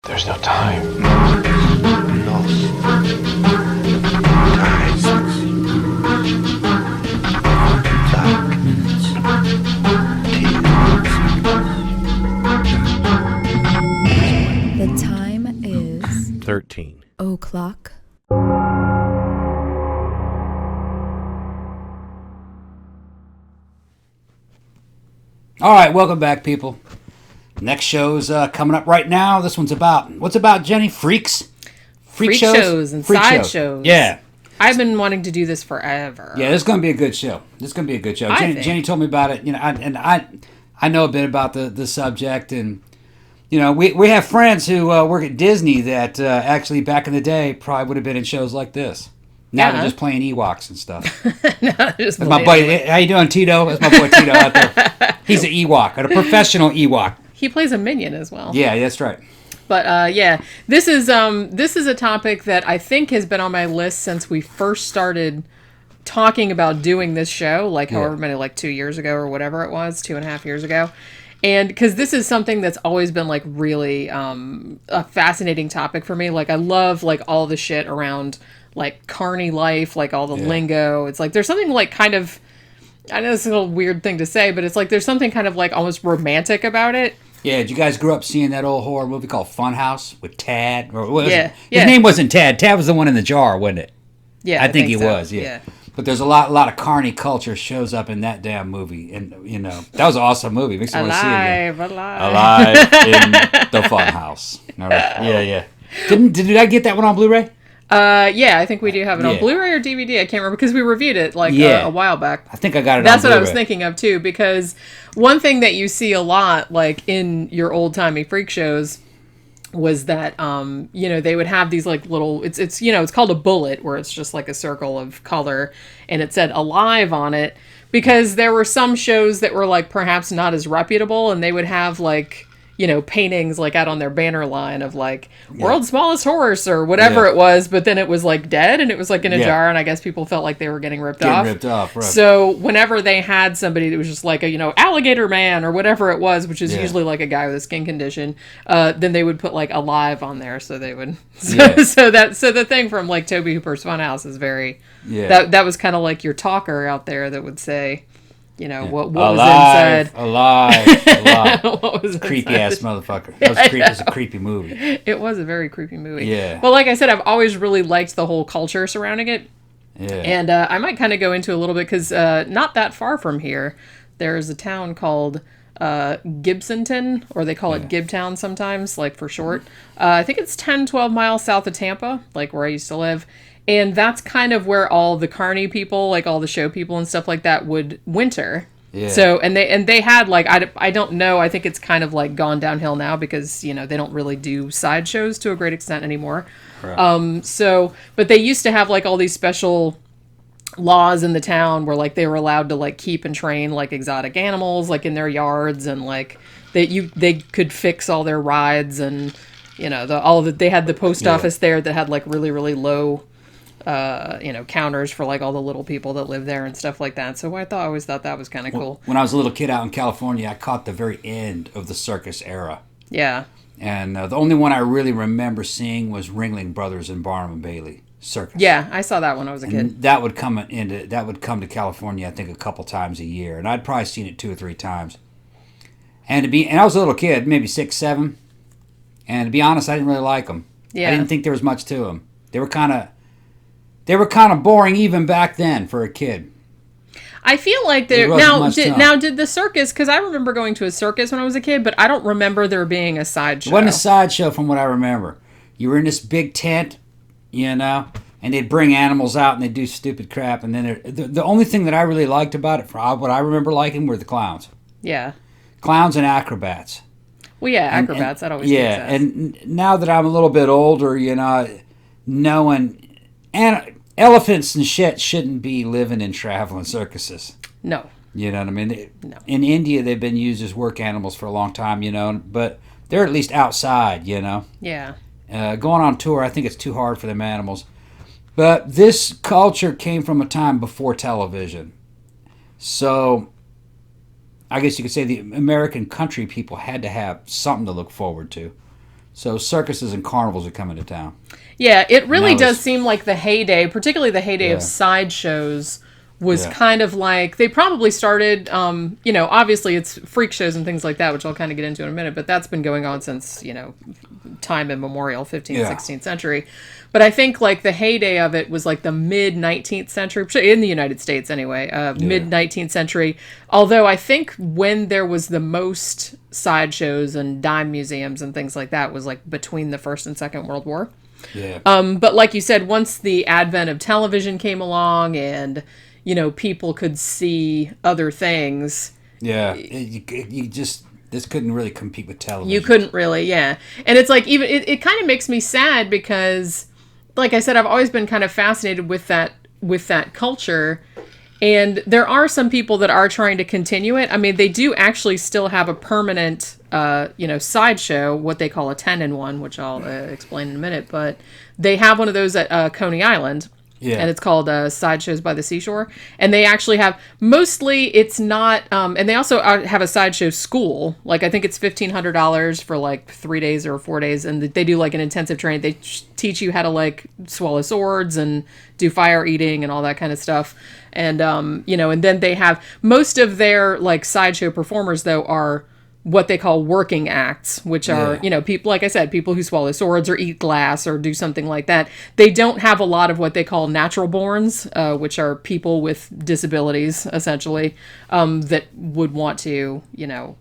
There's no time. The time is 13 o'clock. All right, welcome back, people. Next show's coming up right now. This one's about, what's about, Jenny? Freaks? Freak shows and sideshows. Yeah. I've been wanting to do this forever. Yeah, this is going to be a good show. Jenny told me about it, I know a bit about the subject, and we have friends who work at Disney that actually back in the day probably would have been in shows like this. Now they're just playing Ewoks and stuff. That's my buddy. How you doing, Tito? That's my boy Tito out there. He's an Ewok, a professional Ewok. He plays a minion as well. Yeah, that's right. But this is a topic that I think has been on my list since we first started talking about doing this show, however many, 2 years ago or whatever it was, 2.5 years ago. And because this is something that's always been really a fascinating topic for me. I love all the shit around carny life, all the lingo. It's there's something kind of, I know this is a weird thing to say, but it's there's something kind of almost romantic about it. Yeah, did you guys grow up seeing that old horror movie called Funhouse with Tad? His Yeah. name wasn't Tad. Tad was the one in the jar, wasn't it? Yeah, I think he so. was. Yeah. But there's a lot of carny culture shows up in that damn movie, and that was an awesome movie. Makes me want to see it again. Alive in the Funhouse. All right. Yeah. Did I get that one on Blu-ray? Yeah, I think we do have it on Blu-ray or DVD. I can't remember because we reviewed it a while back. I think I got it. That's on what Blu-ray. I was thinking of too, because one thing that you see a lot, in your old timey freak shows, was that they would have these little. It's called a bullet, where it's just a circle of color, and it said "alive" on it, because there were some shows that were perhaps not as reputable, and they would have paintings out on their banner line of world's smallest horse or whatever it was, but then it was dead and it was in a jar, and I guess people felt like they were getting ripped off. Right. So whenever they had somebody that was just a alligator man or whatever it was, which is usually a guy with a skin condition, then they would put alive on there, so they would so the thing from Tobe Hooper's Funhouse is very that was kind of your talker out there that would say what was inside. Alive. What was creepy ass motherfucker. That was a creepy movie. It was a very creepy movie. Yeah. But like I said, I've always really liked the whole culture surrounding it. Yeah. And I might kind of go into a little bit because not that far from here, there's a town called Gibsonton, or they call it Gibtown sometimes, for short. I think it's 10, 12 miles south of Tampa, where I used to live. And that's kind of where all the carny people, all the show people and stuff like that, would winter. Yeah. So, and they had, I don't know, I think it's kind of, gone downhill now because, they don't really do sideshows to a great extent anymore. Right. But they used to have, all these special laws in the town where, they were allowed to, keep and train, exotic animals, in their yards, and, they could fix all their rides, and, they had the post office there that had, really, really low counters for all the little people that live there and stuff like that. So I always thought that was kind of cool. When I was a little kid out in California, I caught the very end of the circus era. Yeah. And the only one I really remember seeing was Ringling Brothers and Barnum and Bailey circus. Yeah, I saw that when I was a kid. And that would come to California, I think, a couple times a year, and I'd probably seen it 2 or 3 times. And I was a little kid, maybe 6, 7, and to be honest, I didn't really like them. Yeah. I didn't think there was much to them. They were kind of boring even back then for a kid. I feel like there now did the circus, because I remember going to a circus when I was a kid, but I don't remember there being a sideshow. It wasn't a sideshow from what I remember. You were in this big tent, and they'd bring animals out and they'd do stupid crap, and then the only thing that I really liked about it, what I remember liking, were the clowns. Yeah. Clowns and acrobats. Well, yeah, acrobats, that always makes sense. And now that I'm a little bit older, knowing elephants and shit shouldn't be living in traveling circuses. No. You know what I mean? No. In India, they've been used as work animals for a long time, but they're at least outside, Yeah. Going on tour, I think it's too hard for them animals. But this culture came from a time before television. So I guess you could say the American country people had to have something to look forward to. So circuses and carnivals are coming to town. Yeah, it really does seem like the heyday, particularly the heyday of sideshows, was kind of like, they probably started, obviously it's freak shows and things like that, which I'll kind of get into in a minute, but that's been going on since, time immemorial, 15th, 16th century. But I think like the heyday of it was like the mid-19th century, in the United States anyway, mid-19th century. Although I think when there was the most sideshows and dime museums and things like that was like between the First and Second World War. Yeah. But like you said, once the advent of television came along and, people could see other things. Yeah. You just... This couldn't really compete with television. You couldn't really, yeah. And it's like, even it kind of makes me sad because, like I said, I've always been kind of fascinated with that culture. And there are some people that are trying to continue it. I mean, they do actually still have a permanent, sideshow, what they call a 10-in-1, which I'll explain in a minute. But they have one of those at Coney Island. Yeah. And it's called Sideshows by the Seashore. And they actually have, mostly it's not, and they also have a sideshow school. Like, I think it's $1,500 for like 3 days or 4 days. And they do like an intensive training. They teach you how to like swallow swords and do fire eating and all that kind of stuff. And, and then they have, most of their like sideshow performers though are what they call working acts, which are, people, like I said, people who swallow swords or eat glass or do something like that. They don't have a lot of what they call natural borns, which are people with disabilities, essentially, that would want to,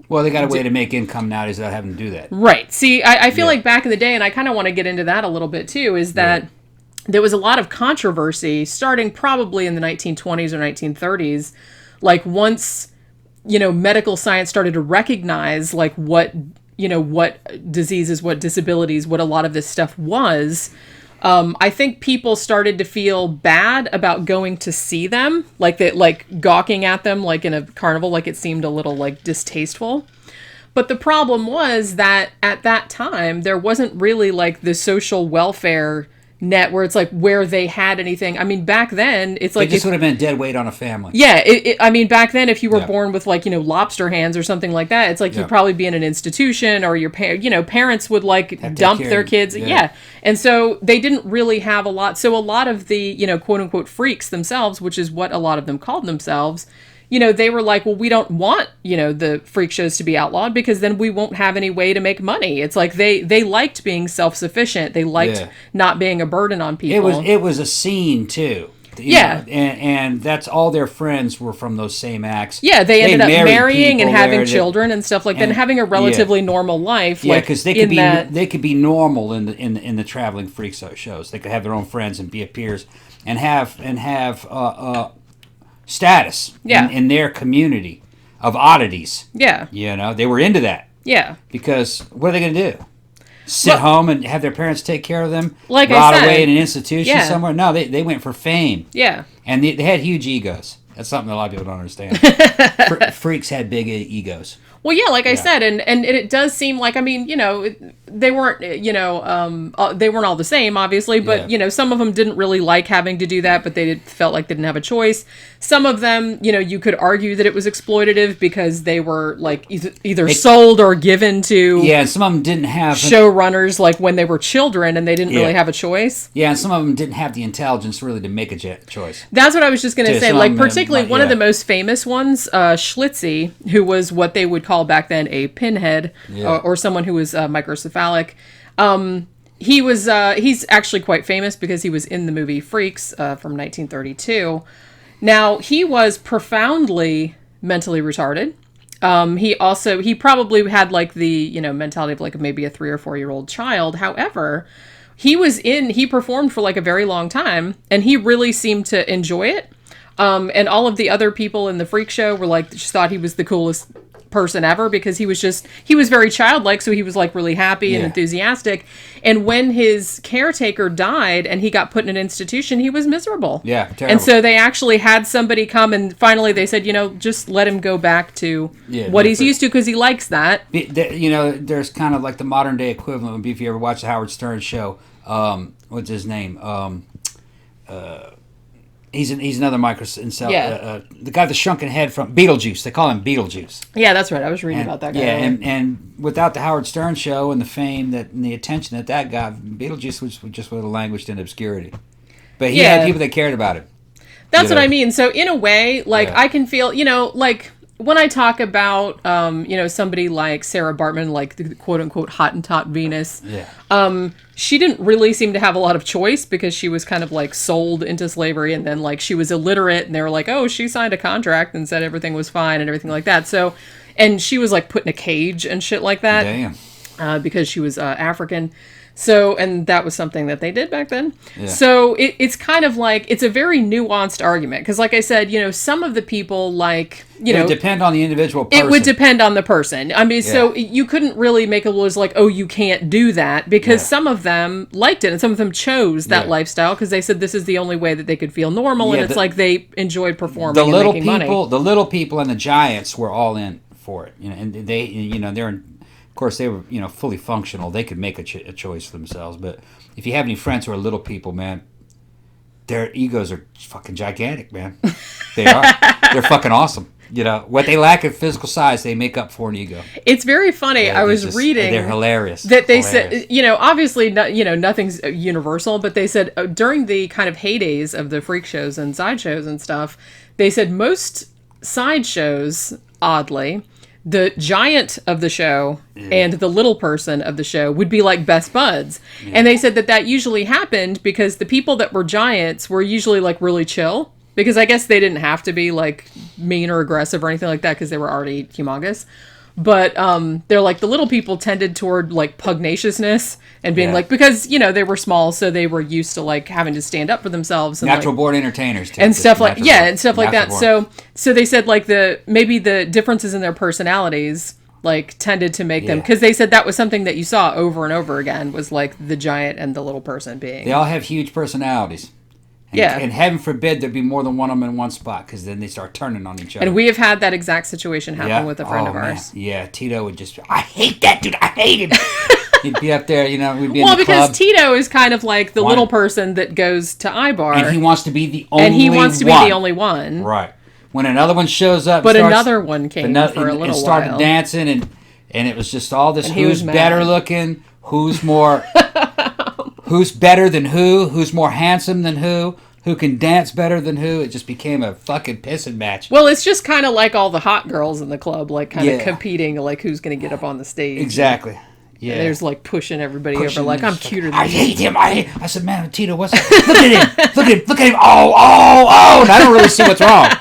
Well, they got a way to make income nowadays without having to do that. Right. See, I feel like back in the day, and I kind of want to get into that a little bit too, is that there was a lot of controversy starting probably in the 1920s or 1930s, like once... medical science started to recognize like what diseases, what disabilities, what a lot of this stuff was. I think people started to feel bad about going to see them, like that, like gawking at them, like in a carnival, like it seemed a little like distasteful. But the problem was that at that time, there wasn't really like the social welfare net where it's like where they had anything. I mean, back then it's like it just would have been dead weight on a family. Yeah, I mean, back then if you were born with like lobster hands or something like that, it's like you'd probably be in an institution, or your parents would like dump their kids. Yeah, and so they didn't really have a lot. So a lot of the quote unquote freaks themselves, which is what a lot of them called themselves. They were like, well, we don't want, the freak shows to be outlawed because then we won't have any way to make money. It's like they liked being self-sufficient. They liked not being a burden on people. It was a scene, too. And that's all their friends were from those same acts. Yeah, they ended up marrying and having children and stuff like that, and having a relatively normal life. Yeah, because they could be normal in the traveling freak shows. They could have their own friends and be a peers and have status in their community of oddities. Yeah. They were into that. Yeah. Because what are they going to do? Sit home and have their parents take care of them? Like rot I said, away in an institution somewhere? No, they went for fame. Yeah. And they had huge egos. That's something a lot of people don't understand. Freaks had big egos. Well, yeah, like I said, and it does seem like, I mean, they weren't, they weren't all the same, obviously, but, some of them didn't really like having to do that, but they felt like they didn't have a choice. Some of them, you could argue that it was exploitative because they were, like, either sold or given to... Yeah, and some of them didn't have... showrunners, like, when they were children, and they didn't really have a choice. Yeah, and some of them didn't have the intelligence, really, to make a choice. That's what I was just going to say. Like, particularly one of the most famous ones, Schlitzie, who was what they would call back then a pinhead, or someone who was microcephalic. He's actually quite famous because he was in the movie Freaks from 1932. Now, he was profoundly mentally retarded. He probably had like the mentality of like maybe a 3 or 4 year old child. However, he performed for like a very long time, and he really seemed to enjoy it. And all of the other people in the freak show were like, just thought he was the coolest person ever because he was very childlike, so he was like really happy and enthusiastic. And when his caretaker died and he got put in an institution, he was miserable. Yeah, terrible. And so they actually had somebody come, and finally they said, just let him go back to what he's used to because he likes that. There's kind of like the modern day equivalent would be if you ever watch the Howard Stern show. What's his name? He's another the guy with the shrunken head from Beetlejuice. They call him Beetlejuice. Yeah, that's right. I was reading about that guy. Yeah, and without the Howard Stern show and the fame and the attention that got, Beetlejuice was just would have languished in obscurity. But he had people that cared about him. That's what I mean. So in a way, like I can feel, like when I talk about, somebody like Sara Baartman, like the quote unquote Hottentot Venus, she didn't really seem to have a lot of choice because she was kind of like sold into slavery, and then like she was illiterate, and they were like, oh, she signed a contract and said everything was fine and everything like that. So, and she was like put in a cage and shit like that. Damn. Because she was African. So, and that was something that they did back then. Yeah. So it's kind of like, it's a very nuanced argument. Because like I said, some of the people like, it would depend on the individual person. It would depend on the person. I mean, so you couldn't really make a rule as like, oh, you can't do that. Because some of them liked it. And some of them chose that lifestyle because they said this is the only way that they could feel normal. And it's like they enjoyed performing and making money. The little people and the giants were all in for it. And they, they're in... Of course, they were, fully functional. They could make a choice for themselves. But if you have any friends who are little people, man, their egos are fucking gigantic, man. They are. They're fucking awesome. What they lack in physical size, they make up for in ego. It's very funny. I was reading. They're hilarious. That they said, obviously, nothing's universal, but they said during the kind of heydays of the freak shows and sideshows and stuff, they said most sideshows, oddly, the giant of the show and the little person of the show would be like best buds. Yeah. And they said that usually happened because the people that were giants were usually like really chill. Because I guess they didn't have to be like mean or aggressive or anything like that because they were already humongous. But they're like the little people tended toward like pugnaciousness and being like, because, they were small, so they were used to like having to stand up for themselves. And, natural born entertainers too. And stuff like, and stuff like that. Born. So they said like maybe the differences in their personalities like tended to make them, because they said that was something that you saw over and over again was like the giant and the little person being. They all have huge personalities. And heaven forbid there'd be more than one of them in one spot, because then they start turning on each other. And we have had that exact situation happen with a friend of ours. Man. Yeah, Tito would just, I hate that dude, I hate him. He'd be up there, we'd be in the club. Well, because Tito is kind of like the little person that goes to iBar. And he wants to be the only one. Right. When another one shows up. But another one came for a little while. Started dancing, and it was just all this, who's better looking, who's more... Who's better than who's more handsome than who can dance better than who. It just became a fucking pissing match. Well, it's just kind of like all the hot girls in the club, like kind of competing, like who's going to get up on the stage. Exactly. Yeah. And there's like pushing everybody over, like I'm cuter than you. I hate him. I said, man, Tito, what's up? Look at him. Look at him. Oh. And I don't really see what's wrong.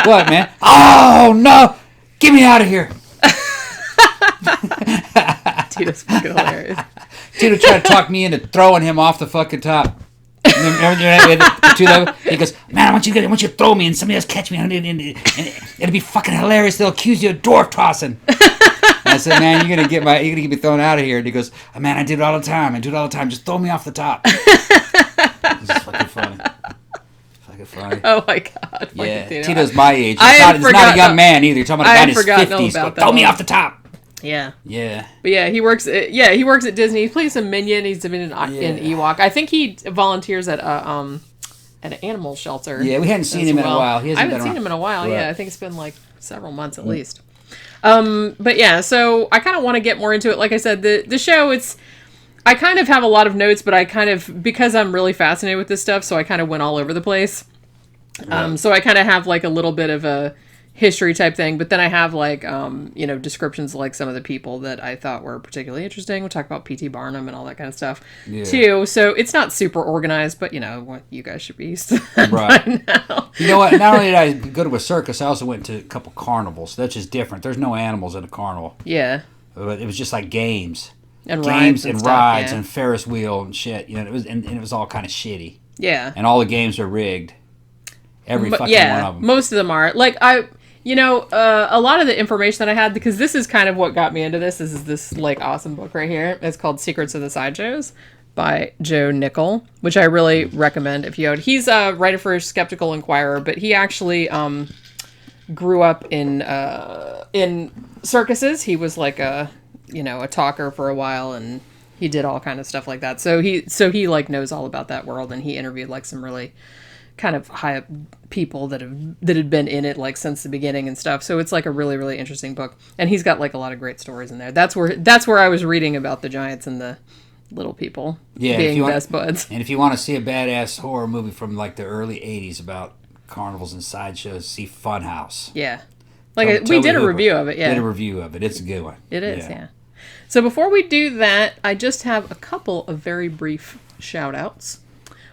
What, man? Oh, no. Get me out of here. Tito's fucking hilarious. Tito tried to talk me into throwing him off the fucking top. He goes, man, I want you to throw me and somebody else catch me, and it'll be fucking hilarious. They'll accuse you of dwarf tossing. And I said, man, you're gonna get me thrown out of here. And he goes, oh, man, I do it all the time. Just throw me off the top. It's just fucking funny. Oh my god. Yeah, Tito's my age. He's not a young man either. You're talking about a guy in his 50s. Throw me off the top. Yeah. Yeah. But yeah, he works at Disney. He plays a minion. He's been in Ewok. I think he volunteers at an animal shelter. Yeah, we hadn't seen him in a while. I haven't seen him in a while. Right. Yeah, I think it's been like several months at least. But yeah, so I kind of want to get more into it. Like I said, the show, I kind of have a lot of notes, but I kind of, because I'm really fascinated with this stuff, so I kind of went all over the place. So I kind of have like a little bit of a history type thing, but then I have like descriptions of like some of the people that I thought were particularly interesting. We'll talk about P.T. Barnum and all that kind of stuff too. So it's not super organized, but what you guys should be used to right now. You know what? Not only did I go to a circus, I also went to a couple carnivals. That's just different. There's no animals in a carnival. Yeah, but it was just like games and rides and Ferris wheel and shit. It was all kind of shitty. Yeah, and all the games are rigged. Every fucking one of them. Most of them are. Like a lot of the information that I had, because this is kind of what got me into this. This is this like awesome book right here. It's called Secrets of the Sideshows by Joe Nickell, which I really recommend if you. He's a writer for Skeptical Inquirer, but he actually grew up in circuses. He was like a talker for a while, and he did all kind of stuff like that. So he like knows all about that world, and he interviewed like some really kind of high up people that had been in it like since the beginning and stuff. So it's like a really, really interesting book. And he's got like a lot of great stories in there. That's where I was reading about the giants and the little people being best buds. And if you want to see a badass horror movie from like the early 80s about carnivals and sideshows, see Funhouse. Yeah. Like we did a review of it, yeah. Did a review of it. It's a good one. It is, yeah. So before we do that, I just have a couple of very brief shout-outs.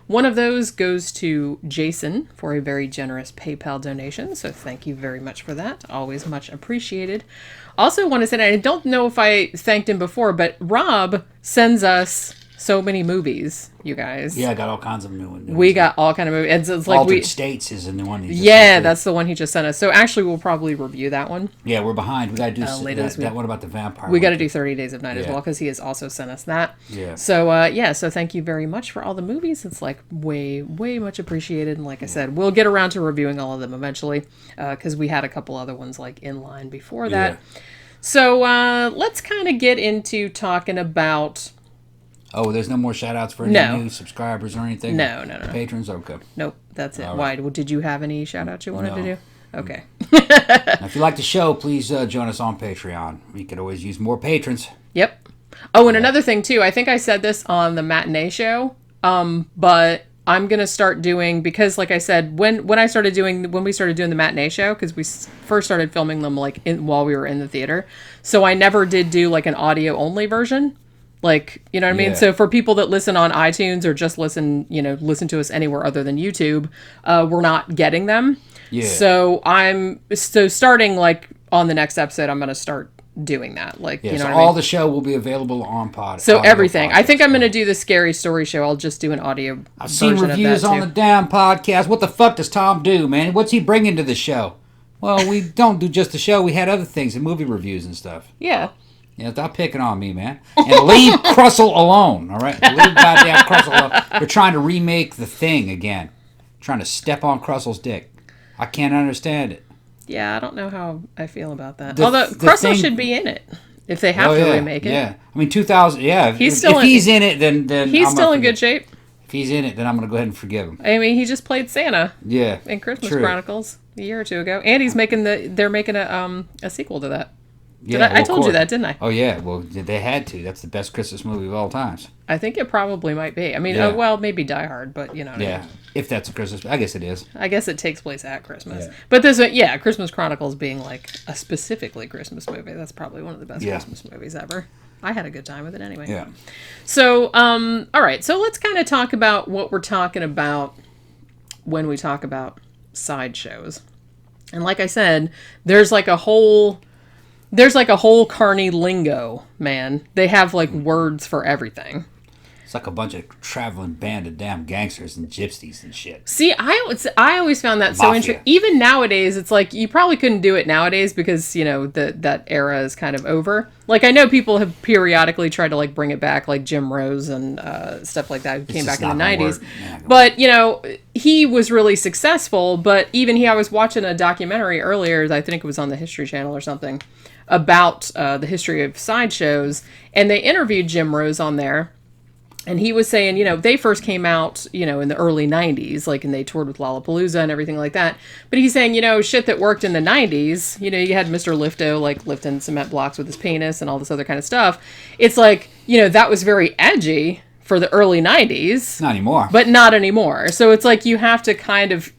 One of those goes to Jason for a very generous PayPal donation, so thank you very much for that. Always much appreciated. Also want to say, I don't know if I thanked him before, but Rob sends us so many movies, you guys. Yeah, I got all kinds of new ones. We got all kind of movies. And so it's like Altered States is the new one. That's the one he just sent us. So actually, we'll probably review that one. Yeah, we're behind. We got to do that one about the vampire. We got to do 30 Days of Night as well, because he has also sent us that. Yeah. So, so thank you very much for all the movies. It's like way, way much appreciated. And like I said, we'll get around to reviewing all of them eventually, because we had a couple other ones like in line before that. Yeah. So let's kind of get into talking about... Oh, there's no more shout-outs for any new subscribers or anything? No. Patrons? Okay. Nope, that's it. All right. Why? Did you have any shout-outs you wanted to do? Okay. Now, if you like the show, please join us on Patreon. We could always use more patrons. Yep. Oh, and another thing, too. I think I said this on the matinee show, but I'm going to start doing, because like I said, when we started doing the matinee show, because we first started filming them like while we were in the theater, so I never did do like an audio-only version. Like, you know what I mean? So for people that listen on iTunes or just listen to us anywhere other than YouTube, we're not getting them. Yeah. So starting like on the next episode, I'm going to start doing that. Like, so all the show will be available on pod. So everything. I think I'm going to do the Scary Story show. I'll just do an audio I've seen reviews on the damn podcast. What the fuck does Tom do, man? What's he bringing to the show? Well, we don't do just the show. We had other things and movie reviews and stuff. Yeah. Yeah, stop picking on me, man. And leave Crussell alone, all right? Leave goddamn Crussell alone. They're trying to remake The Thing again. Trying to step on Crussell's dick. I can't understand it. Yeah, I don't know how I feel about that. Although Crussell should be in it if they have to remake it. Yeah, I mean 2000. Yeah, if he's in it, then he's still in good shape. If he's in it, then I'm gonna go ahead and forgive him. I mean, he just played Santa. Yeah, in Christmas Chronicles a year or two ago, and he's they're making a sequel to that. Yeah, I told you that, didn't I? Oh, yeah. Well, they had to. That's the best Christmas movie of all times. I think it probably might be. I mean, maybe Die Hard, but you know what I mean. If that's a Christmas... I guess it is. I guess it takes place at Christmas. Yeah. But there's Christmas Chronicles being like a specifically Christmas movie. That's probably one of the best Christmas movies ever. I had a good time with it anyway. Yeah. So, all right. So let's kind of talk about what we're talking about when we talk about sideshows. And like I said, there's like a whole carny lingo, man. They have like words for everything. It's like a bunch of traveling band of damn gangsters and gypsies and shit. See, I always found that so interesting. Even nowadays, it's like you probably couldn't do it nowadays because, that era is kind of over. Like, I know people have periodically tried to like bring it back, like Jim Rose and stuff like that who came back in the 90s. But, he was really successful. But even I was watching a documentary earlier, I think it was on the History Channel or something, about the history of sideshows. And they interviewed Jim Rose on there. And he was saying, they first came out, in the early 90s, like, and they toured with Lollapalooza and everything like that. But he's saying, shit that worked in the 90s, you had Mr. Lifto, like, lifting cement blocks with his penis and all this other kind of stuff. It's like, that was very edgy for the early 90s. Not anymore. But not anymore. So it's like you have to kind of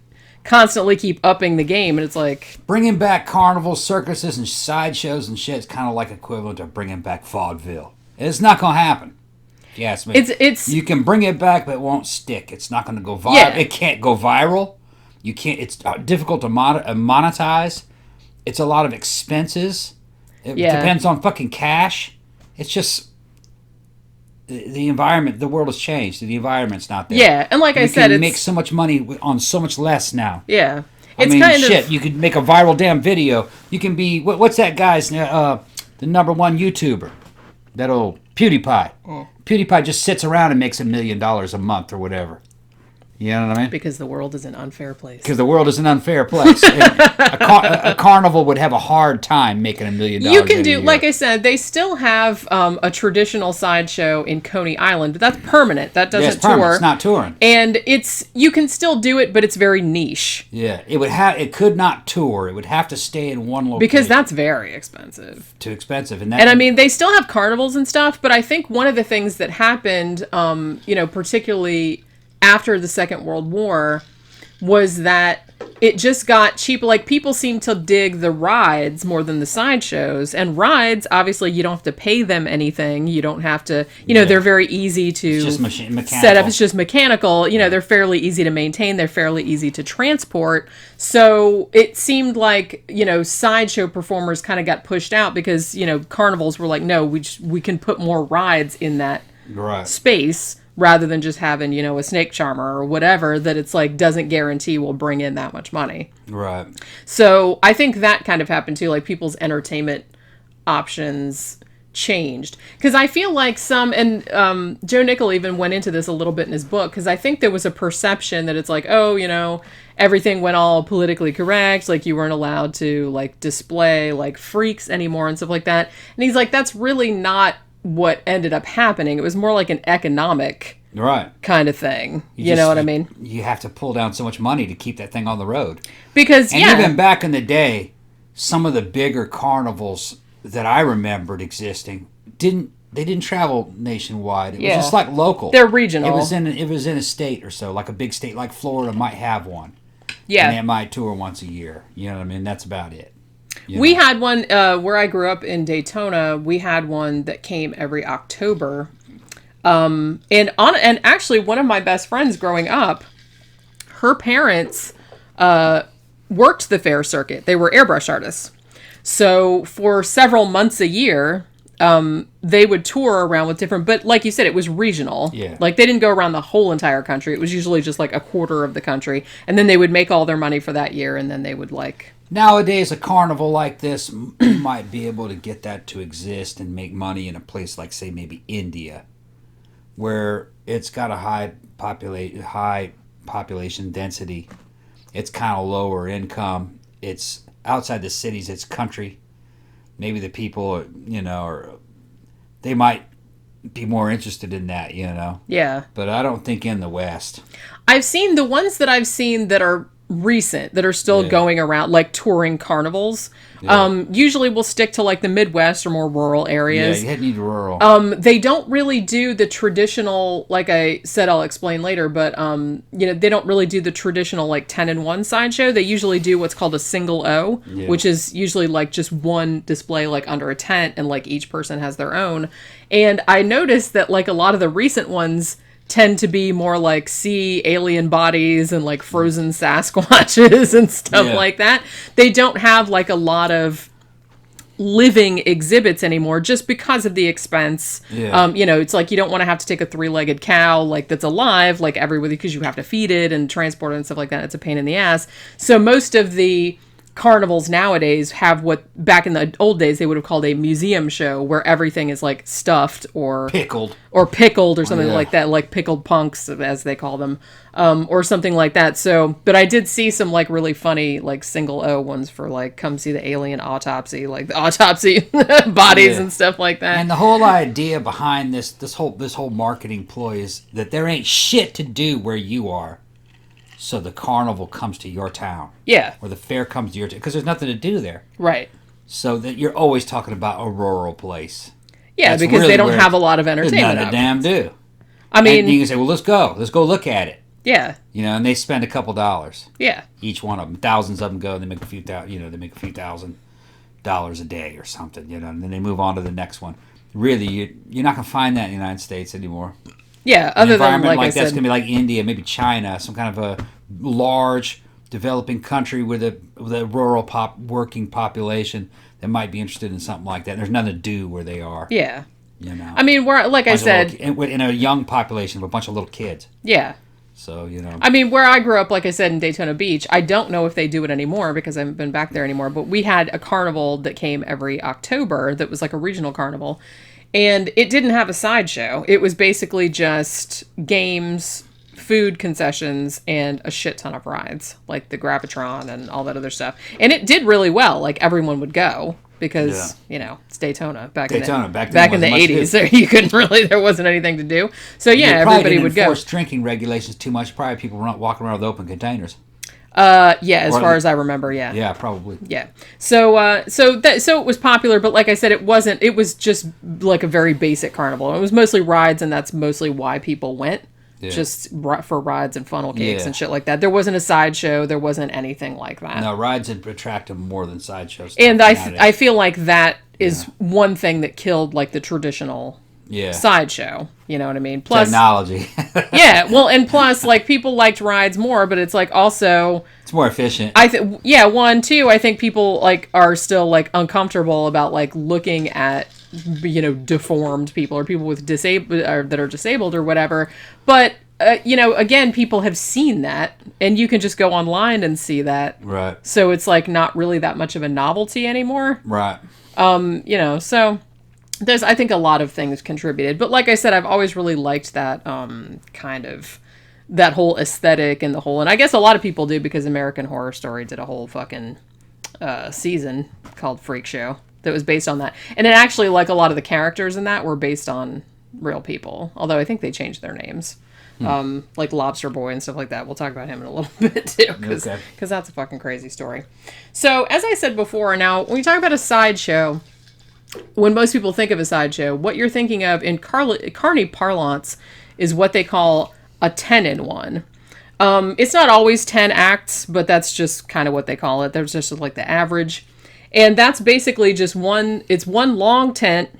constantly keep upping the game, and it's like... Bringing back carnivals, circuses, and sideshows and shit is kind of like equivalent to bringing back vaudeville. It's not going to happen. Yes, it's you can bring it back, but it won't stick. It's not going to go viral. Yeah. It can't go viral. You can't. It's difficult to monetize. It's a lot of expenses. It depends on fucking cash. It's just the environment. The world has changed. The environment's not there. Yeah, and like I said, you can make so much money on so much less now. Yeah, You could make a viral damn video. You can be what's that guy's the number one YouTuber, that old PewDiePie. Oh. PewDiePie just sits around and makes $1 million a month or whatever. You know what I mean? Because the world is an unfair place. Because the world is an unfair place. A carnival would have a hard time making $1 million. You can do, like I said, they still have a traditional sideshow in Coney Island, but that's permanent. That doesn't tour. It's not touring. And you can still do it, but it's very niche. Yeah, it could not tour. It would have to stay in one location. Because that's very expensive. Too expensive. And I mean, they still have carnivals and stuff, but I think one of the things that happened, particularly after the Second World War, was that it just got cheap. Like, people seem to dig the rides more than the sideshows. And rides, obviously, you don't have to pay them anything. You don't have to, they're very easy to set up. It's just mechanical. They're fairly easy to maintain. They're fairly easy to transport. So it seemed like, sideshow performers kind of got pushed out because, carnivals were like, no, we can put more rides in that space, rather than just having, a snake charmer or whatever that it's like doesn't guarantee will bring in that much money. Right. So I think that kind of happened too. Like, people's entertainment options changed. Because I feel like Joe Nickel even went into this a little bit in his book, because I think there was a perception that it's like, everything went all politically correct. Like, you weren't allowed to, like, display, like, freaks anymore and stuff like that. And he's like, that's really not what ended up happening. It was more like an economic kind of thing. You know what I mean? You have to pull down so much money to keep that thing on the road. Because, even back in the day, some of the bigger carnivals that I remembered existing didn't travel nationwide. It was just like local. They're regional. It was in a state or so, like a big state like Florida might have one. Yeah. And it might tour once a year. You know what I mean? That's about it. We had one where I grew up in Daytona. We had one that came every October. And actually, one of my best friends growing up, her parents worked the fair circuit. They were airbrush artists. So for several months a year, they would tour around with different, but like you said, it was regional. Yeah. Like, they didn't go around the whole entire country. It was usually just like a quarter of the country. And then they would make all their money for that year, and then they would Nowadays, a carnival like this might be able to get that to exist and make money in a place like, say, maybe India, where it's got a high population density. It's kind of lower income. It's outside the cities. It's country. Maybe the people, they might be more interested in that, Yeah. But I don't think in the West. I've seen the ones that I've seen that are recent, that are still going around, like touring carnivals. Usually we'll stick to like the Midwest or more rural areas. Yeah, you need rural. They don't really do the traditional, like I said, I'll explain later, but they don't really do the traditional like 10-in-1 sideshow. They usually do what's called a single O, which is usually like just one display like under a tent, and like each person has their own. And I noticed that like a lot of the recent ones tend to be more like sea alien bodies and like frozen Sasquatches and stuff like that. They don't have like a lot of living exhibits anymore, just because of the expense. It's like, you don't want to have to take a 3-legged cow like that's alive like everywhere, because you have to feed it and transport it and stuff like that. It's a pain in the ass. So most of the carnivals nowadays have what back in the old days they would have called a museum show, where everything is like stuffed or pickled or something like that, like pickled punks as they call them, or something like that. So, but I did see some like really funny like single O ones for like, come see the alien autopsy, like the autopsy bodies and stuff like that. And the whole idea behind this whole marketing ploy is that there ain't shit to do where you are. So the carnival comes to your town. Yeah. Or the fair comes to your town. Because there's nothing to do there. Right. So that you're always talking about a rural place. Yeah, That's because really they don't have a lot of entertainment. None of damn do. I mean, and you can say, well, let's go look at it. Yeah. And they spend a couple dollars. Yeah. Each one of them. Thousands of them go, and they make a few $1,000 a day or something, and then they move on to the next one. Really, you're not going to find that in the United States anymore. Yeah, other than like I said, that's going to be like India, maybe China, some kind of a large developing country with a rural working population that might be interested in something like that. And there's nothing to do where they are. Yeah. I mean, where like I said, in a young population of a bunch of little kids. Yeah. So, I mean, where I grew up, like I said, in Daytona Beach, I don't know if they do it anymore because I haven't been back there anymore, but we had a carnival that came every October that was like a regional carnival. And it didn't have a sideshow. It was basically just games, food concessions and a shit ton of rides, like the Gravitron and all that other stuff. And it did really well. Like, everyone would go because, it's Daytona back in the 80s. There wasn't anything to do. So, everybody would go. Enforce drinking regulations too much. Probably people were not walking around with open containers. As far as I remember, yeah. Yeah, probably. Yeah. So it was popular, but like I said, it was just like a very basic carnival. It was mostly rides, and that's mostly why people went. Yeah. Just for rides and funnel cakes and shit like that. There wasn't a sideshow. There wasn't anything like that. No, rides had attracted more than sideshows. And I feel like that is one thing that killed like the traditional sideshow. You know what I mean? Plus technology. And plus like people liked rides more, but it's like also it's more efficient. Two, I think people like are still like uncomfortable about like looking at deformed people or people with that are disabled or whatever. But again, people have seen that, and you can just go online and see that. Right. So it's like not really that much of a novelty anymore. Right. So there's, I think, a lot of things contributed. But like I said, I've always really liked that kind of that whole aesthetic and I guess a lot of people do because American Horror Story did a whole fucking season called Freak Show that was based on that. And it actually, like, a lot of the characters in that were based on real people. Although I think they changed their names. Like Lobster Boy and stuff like that. We'll talk about him in a little bit, too. Because that's a fucking crazy story. So, as I said before, now, when you talk about a sideshow, when most people think of a sideshow, what you're thinking of in carny parlance is what they call a 10-in-1. It's not always 10 acts, but that's just kind of what they call it. There's just like the average. And that's basically just one long tent,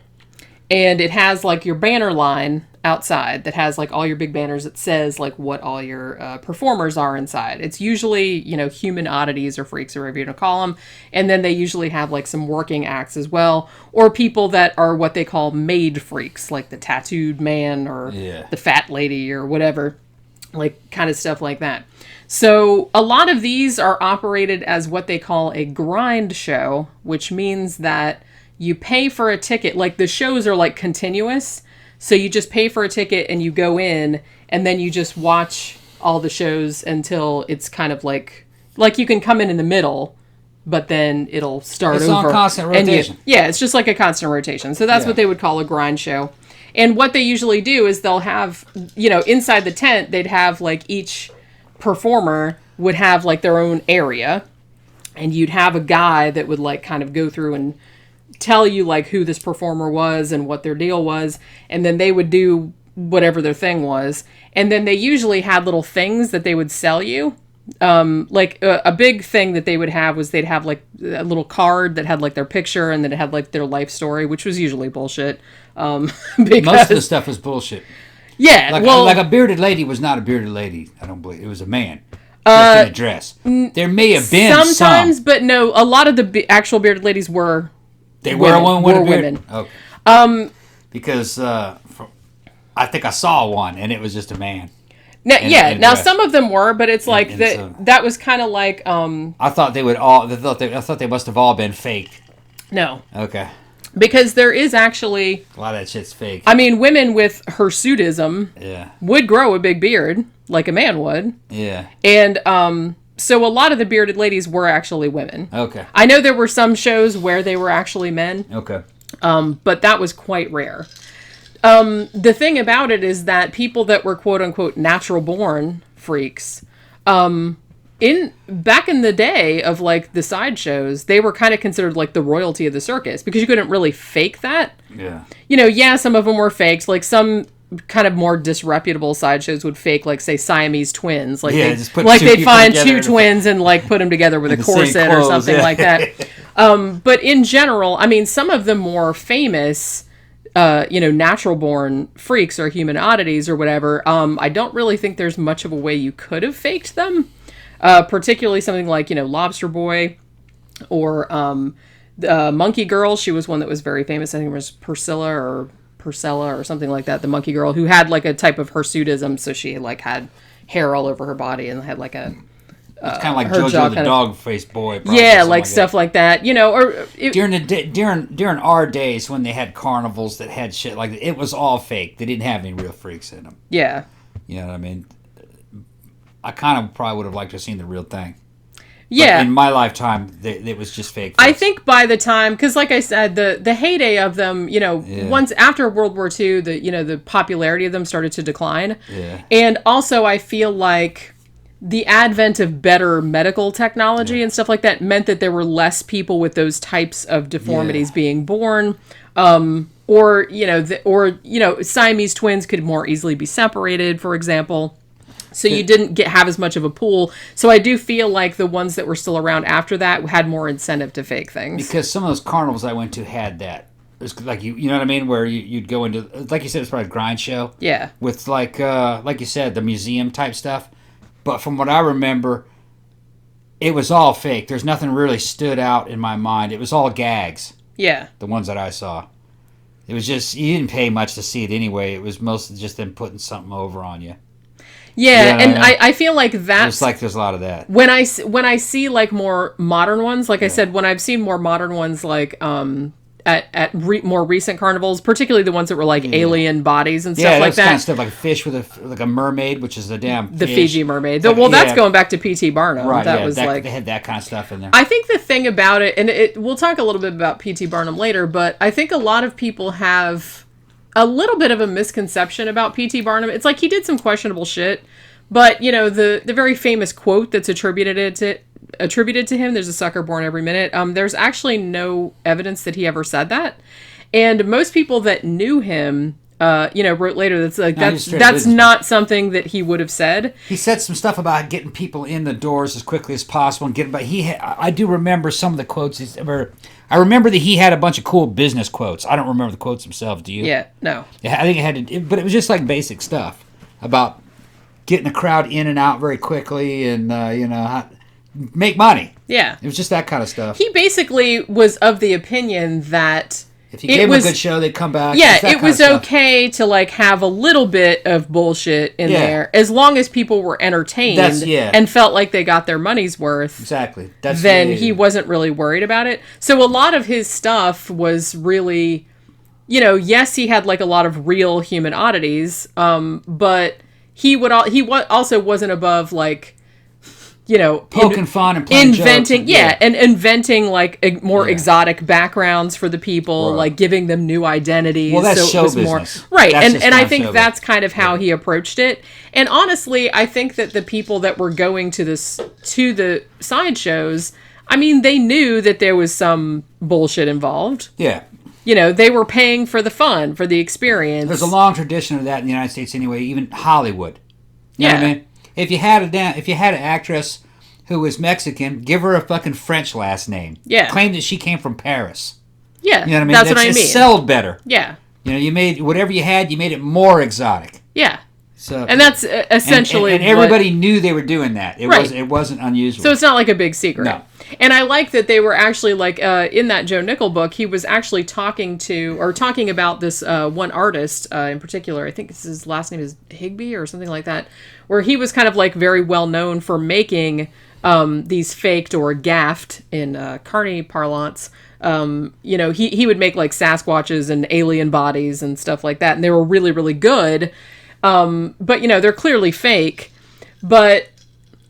and it has like your banner line outside that has like all your big banners that says like what all your performers are inside. It's usually, human oddities or freaks or whatever you want to call them. And then they usually have like some working acts as well, or people that are what they call made freaks, like the tattooed man or the fat lady or whatever, like kind of stuff like that. So a lot of these are operated as what they call a grind show, which means that you pay for a ticket. Like the shows are like continuous. So you just pay for a ticket and you go in and then you just watch all the shows until it's kind of like you can come in the middle, but then it'll start over. It's on constant rotation. It's just like a constant rotation. So that's what they would call a grind show. And what they usually do is they'll have, inside the tent, they'd have like each performer would have like their own area, and you'd have a guy that would like kind of go through and tell you like who this performer was and what their deal was, and then they would do whatever their thing was, and then they usually had little things that they would sell you. Like a big thing that they would have was they'd have like a little card that had like their picture and then it had like their life story, which was usually bullshit. Because most of the stuff was bullshit. Yeah, like a bearded lady was not a bearded lady. I don't believe it was a man. Just in a dress. There may have been sometimes, but no. A lot of the actual bearded ladies were. They were one with a beard. Women. Okay. Because I think I saw one and it was just a man. Now some of them were, but it's like that was kind of like. I thought they would all. I thought they must have all been fake. No. Okay. Because there is actually a lot of that shit's fake. I mean, women with hirsutism would grow a big beard like a man would. Yeah. And so a lot of the bearded ladies were actually women. Okay. I know there were some shows where they were actually men. Okay. But that was quite rare. The thing about it is that people that were quote unquote natural born freaks, back in the day of like the sideshows, they were kind of considered like the royalty of the circus because you couldn't really fake that. Yeah. Some of them were fakes. Like some kind of more disreputable sideshows would fake like say Siamese twins. Like they'd find two twins and like put them together with a corset or something like that. But in general, I mean, some of the more famous natural born freaks or human oddities or whatever, I don't really think there's much of a way you could have faked them. Particularly something like, Lobster Boy or Monkey Girl. She was one that was very famous. I think it was Purcella or something like that. The Monkey Girl who had like a type of hirsutism. So she like had hair all over her body and had like a... It's kind of like JoJo the dog-faced boy. Yeah, like stuff like that. During our days when they had carnivals that had shit like that, it was all fake. They didn't have any real freaks in them. Yeah. You know what I mean? I kind of probably would have liked to have seen the real thing. Yeah. But in my lifetime, it was just fake. I think by the time, because like I said, the heyday of them, once after World War II, the popularity of them started to decline. Yeah. And also, I feel like the advent of better medical technology and stuff like that meant that there were less people with those types of deformities being born. Or Siamese twins could more easily be separated, for example. So you didn't have as much of a pool. So I do feel like the ones that were still around after that had more incentive to fake things. Because some of those carnivals I went to had that. It was like, you know what I mean? Where you'd go into, like you said, it's probably a grind show. Yeah. With like you said, the museum type stuff. But from what I remember, it was all fake. There's nothing really stood out in my mind. It was all gags. Yeah. The ones that I saw. It was just, you didn't pay much to see it anyway. It was mostly just them putting something over on you. Yeah, and I feel like that's... It's like there's a lot of that. When I see like more modern ones, like I said, when I've seen more modern ones like at more recent carnivals, particularly the ones that were like alien bodies and stuff like that. Yeah, kind of stuff, like a fish with like a mermaid, which is a damn fish. The Fiji mermaid. That's going back to P.T. Barnum. Right, They had that kind of stuff in there. I think the thing about it, and we'll talk a little bit about P.T. Barnum later, but I think a lot of people have a little bit of a misconception about P.T. Barnum. It's like he did some questionable shit, but the very famous quote that's attributed to him, there's a sucker born every minute. There's actually no evidence that he ever said that. And most people that knew him, wrote later that's not something that he would have said. He said some stuff about getting people in the doors as quickly as possible and getting. But I do remember some of the quotes. I remember that he had a bunch of cool business quotes. I don't remember the quotes themselves. Do you? Yeah, no. I think it had but it was just like basic stuff about getting a crowd in and out very quickly and make money. Yeah. It was just that kind of stuff. He basically was of the opinion that if you gave them a good show, they'd come back. Yeah, it was okay to like have a little bit of bullshit in there as long as people were entertained and felt like they got their money's worth. Exactly. Then he wasn't really worried about it. So a lot of his stuff was really, yes, he had like a lot of real human oddities, but he also wasn't above like, poking fun and playing inventing jokes and inventing like more exotic backgrounds for the people, like giving them new identities. Well, that's show business, right? And I think that's kind of how he approached it. And honestly, I think that the people that were going to the sideshows, I mean, they knew that there was some bullshit involved. Yeah. They were paying for the fun, for the experience. There's a long tradition of that in the United States anyway, even Hollywood. You know what I mean? If you had an actress who was Mexican, give her a fucking French last name. Yeah. Claim that she came from Paris. Yeah. You know what I mean? That's what I mean. It sold better. Yeah. You made whatever you had, you made it more exotic. Yeah. So, and that's essentially and everybody knew they were doing that. It wasn't unusual. So it's not like a big secret. No. And I like that they were actually like in that Joe Nickel book, he was actually talking about this one artist in particular. I think his last name is Higby or something like that, where he was kind of like very well known for making these faked or gaffed in carny parlance. He would make like Sasquatches and alien bodies and stuff like that, and they were really, really good. But they're clearly fake. But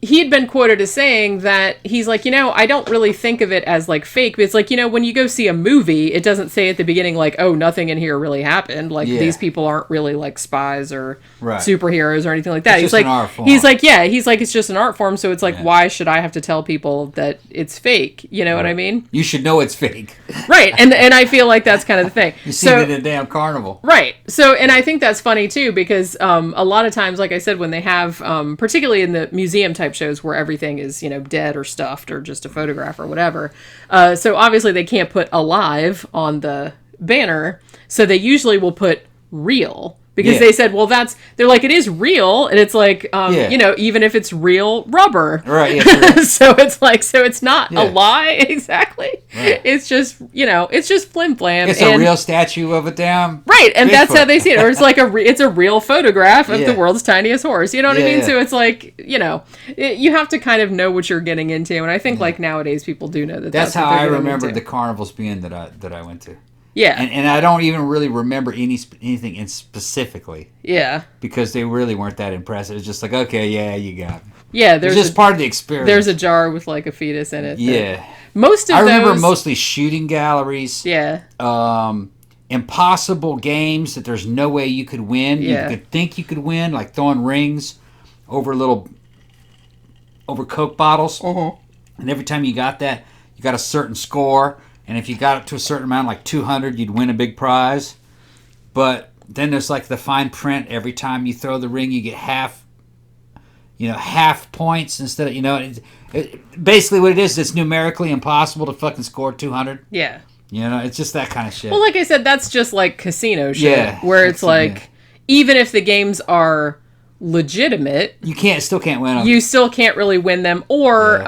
he had been quoted as saying that he's like, I don't really think of it as like fake. But it's like, when you go see a movie, it doesn't say at the beginning like, oh, nothing in here really happened. Like these people aren't really like spies or superheroes or anything like that. It's he's just like, an art form. He's like, it's just an art form. So it's like, why should I have to tell people that it's fake? You know what I mean? You should know it's fake. Right. And I feel like that's kind of the thing. You see it at a damn carnival. Right. So, and I think that's funny too, because a lot of times, like I said, when they have, particularly in the museum type shows where everything is, dead or stuffed or just a photograph or whatever. So obviously they can't put alive on the banner. So they usually will put real. Because they said, well, they're like, it is real. And it's like, even if it's real rubber. Right. Yeah, so it's not a lie exactly. Right. It's just, it's just flim flam. It's a real statue of a damn. Right. And that's how they see it. Or it's like it's a real photograph of the world's tiniest horse. You know what I mean? Yeah. So it's like, you have to kind of know what you're getting into. And I think like nowadays people do know that. That's how I remembered the carnivals being that I went to. Yeah. And I don't even really remember anything in specifically. Yeah. Because they really weren't that impressive. It's just like, okay, yeah, you got me. Yeah, there's just part of the experience. There's a jar with like a fetus in it. Yeah. I remember mostly shooting galleries. Yeah. Impossible games that there's no way you could win. Yeah. You could think you could win, like throwing rings over Coke bottles. Uh-huh. And every time you got that, you got a certain score. And if you got it to a certain amount, like 200, you'd win a big prize. But then there's like the fine print. Every time you throw the ring, you get half points instead of, basically what it is, it's numerically impossible to fucking score 200. Yeah. It's just that kind of shit. Well, like I said, that's just like casino shit. Yeah. Where it's like, even if the games are legitimate, you still can't win them. You still can't really win them, or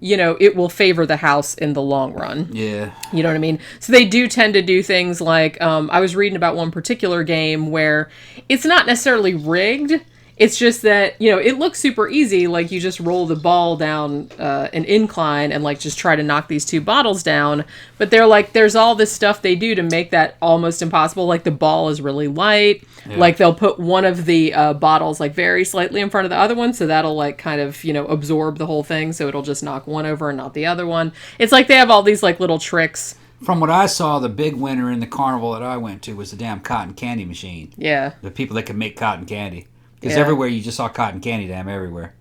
it will favor the house in the long run. Yeah. You know what I mean? So they do tend to do things like, I was reading about one particular game where it's not necessarily rigged. It's just that, it looks super easy. Like, you just roll the ball down an incline and, like, just try to knock these 2 bottles down. But they're like, there's all this stuff they do to make that almost impossible. Like, the ball is really light. Yeah. Like, they'll put one of the bottles, like, very slightly in front of the other one. So that'll, like, kind of, absorb the whole thing. So it'll just knock one over and not the other one. It's like they have all these, like, little tricks. From what I saw, the big winner in the carnival that I went to was the damn cotton candy machine. Yeah. The people that can make cotton candy. Because everywhere you just saw cotton candy, damn everywhere.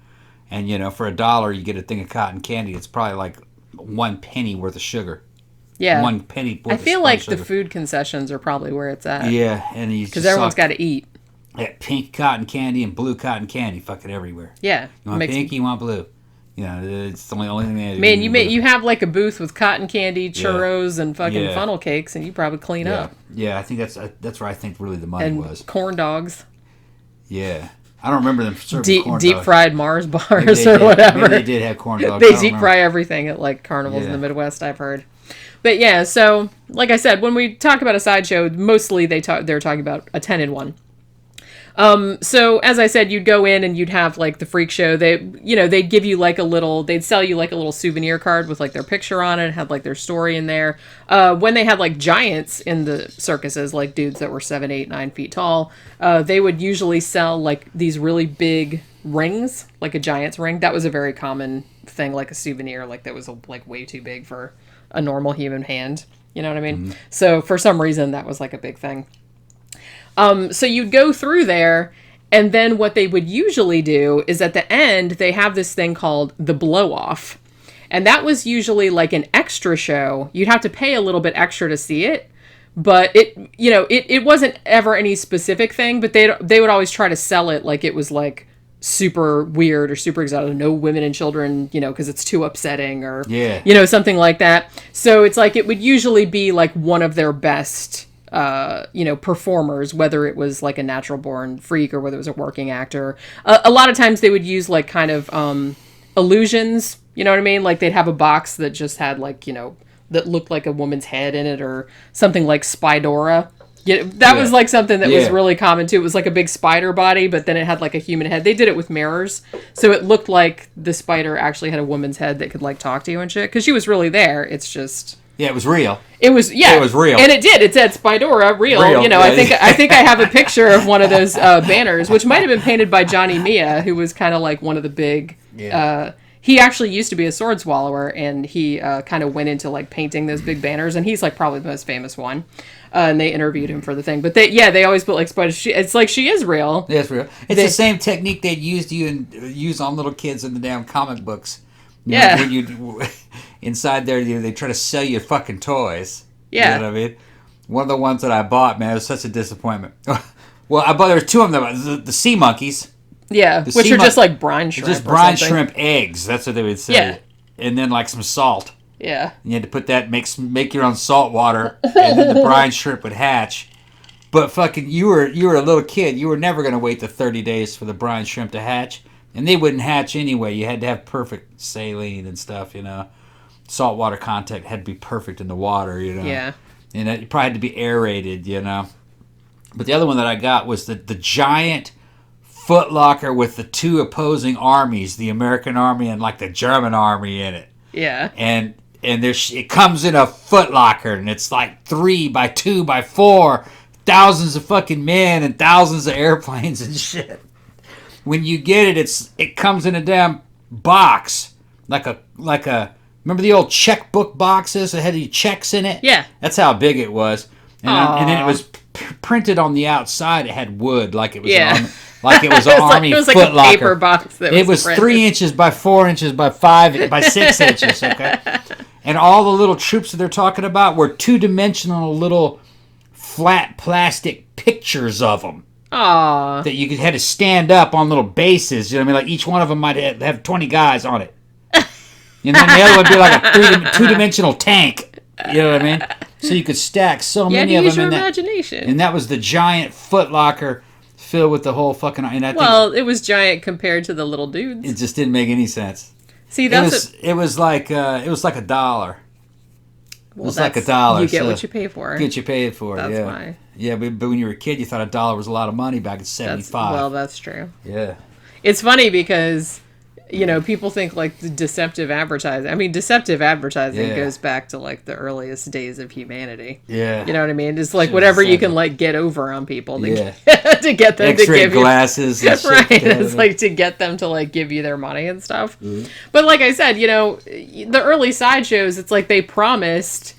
And, for $1, you get a thing of cotton candy. It's probably like 1 penny worth of sugar. Yeah. 1 penny worth I feel like sugar. the food concessions are probably where it's at. Yeah. And because everyone's got to eat. That pink cotton candy and blue cotton candy fucking everywhere. Yeah. You want pink, you want blue. It's the only thing they do. Man, you have like a booth with cotton candy, churros, and fucking funnel cakes, and you probably clean up. Yeah, I think that's where I think really the money was. Corn dogs. Yeah. I don't remember them serving corn dogs. Deep fried Mars bars or whatever. Maybe they did have corn dogs. They deep fry everything at like carnivals in the Midwest, I've heard. But yeah, so like I said, when we talk about a sideshow, mostly they're talking about a 10-in-1. So as I said, you'd go in and you'd have like the freak show. They'd give you like they'd sell you like a little souvenir card with like their picture on it, had like their story in there. When they had like giants in the circuses, like dudes that were 7, 8, 9 feet tall, they would usually sell like these really big rings, like a giant's ring. That was a very common thing, like a souvenir, like that was like way too big for a normal human hand. You know what I mean? Mm-hmm. So for some reason that was like a big thing. So you'd go through there, and then what they would usually do is at the end, they have this thing called the blow-off. And that was usually like an extra show. You'd have to pay a little bit extra to see it, but it wasn't ever any specific thing, but they would always try to sell it like it was like super weird or super exotic. No women and children, because it's too upsetting or, something like that. So it's like it would usually be like one of their best performers, whether it was like a natural born freak or whether it was a working actor. A lot of times they would use like kind of illusions, you know what I mean? Like they'd have a box that just had like, that looked like a woman's head in it or something like Spidora. Yeah, that was like something that was really common too. It was like a big spider body, but then it had like a human head. They did it with mirrors. So it looked like the spider actually had a woman's head that could like talk to you and shit. Because she was really there. It's just... Yeah, it was real. It was real, and it did. It said Spidora, real. I think I have a picture of one of those banners, which might have been painted by Johnny Mia, who was kind of like one of the big. Yeah. He actually used to be a sword swallower, and he kind of went into like painting those big banners, and he's like probably the most famous one. And they interviewed him for the thing, but they always put like spider. It's like she is real. Yeah, it's real. It's the same technique they'd use on little kids in the damn comic books. When you inside there, they try to sell you fucking toys. Yeah. You know what I mean? One of the ones that I bought, man, it was such a disappointment. Well, there were 2 of them. The sea monkeys. Yeah, which are just like brine shrimp. Just brine shrimp eggs. That's what they would say. Yeah. And then like some salt. Yeah. And you had to put that, make your own salt water, and then the brine shrimp would hatch. But fucking, you were a little kid. You were never going to wait the 30 days for the brine shrimp to hatch. And they wouldn't hatch anyway. You had to have perfect saline and stuff, Saltwater content had to be perfect in the water, Yeah. And it probably had to be aerated, But the other one that I got was the giant footlocker with the 2 opposing armies, the American army and like the German army in it. Yeah. And and it comes in a Foot Locker, and it's like 3 by 2 by 4, thousands of fucking men and thousands of airplanes and shit. When you get it, it comes in a damn box, like a remember the old checkbook boxes that had the checks in it? Yeah, that's how big it was, and then it was printed on the outside. It had wood, like it was like it was an Army it was Foot like a Locker. paper box. It was 3 inches by 4 inches by 5 by 6 inches. Okay, and all the little troops that they're talking about were 2-dimensional little flat plastic pictures of them. Aww. That you had to stand up on little bases. You know what I mean? Like each one of them might have 20 guys on it. And then the other would be like a 2-dimensional tank. You know what I mean? So you could stack so many of them use your in that. Imagination. And that was the giant Foot Locker filled with the whole fucking. And I think it was giant compared to the little dudes. It just didn't make any sense. See, it was like $1. Well, it was like $1. You get what you pay for. Get you paid for. That's yeah. why. Yeah, but when you were a kid, you thought $1 was a lot of money back in '75. Well, that's true. Yeah. It's funny because, people think like the deceptive advertising. I mean, deceptive advertising goes back to like the earliest days of humanity. Yeah. You know what I mean? It's like whatever you can like get over on people to get them X-ray to give glasses you. And shit, right. It's like to get them to like give you their money and stuff. Mm-hmm. But like I said, the early sideshows, it's like they promised,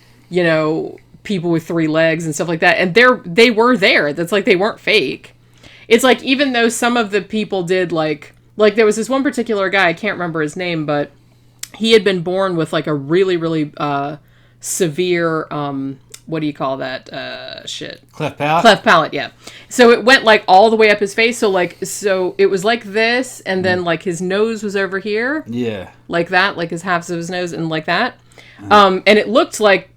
people with 3 legs and stuff like that, and they were there. That's like they weren't fake. It's like even though some of the people did like there was this one particular guy, I can't remember his name, but he had been born with like a really really severe what do you call that cleft palate? Cleft palate, yeah. So it went like all the way up his face, so it was like this, and then like his nose was over here, like that, like his halves of his nose and like that, and it looked like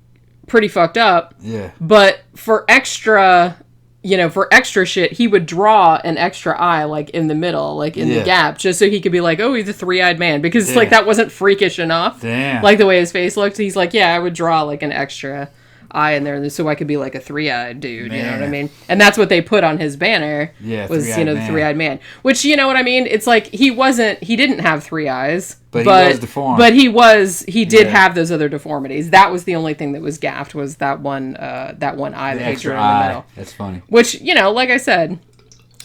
pretty fucked up. Yeah. But for extra shit, he would draw an extra eye like in the middle, like in the gap, just so he could be like, oh, he's a 3-eyed man, because like that wasn't freakish enough. Damn. Like the way his face looked, he's like, yeah, I would draw like an extra eye in there so I could be like a 3-eyed dude. Man. You know what I mean? And that's what they put on his banner. Yeah, was the 3-eyed man. Which, you know what I mean? It's like he didn't have 3 eyes. But he was deformed. But he did have those other deformities. That was the only thing that was gaffed, was that one eye that he drew in the middle. That's funny. Which, like I said,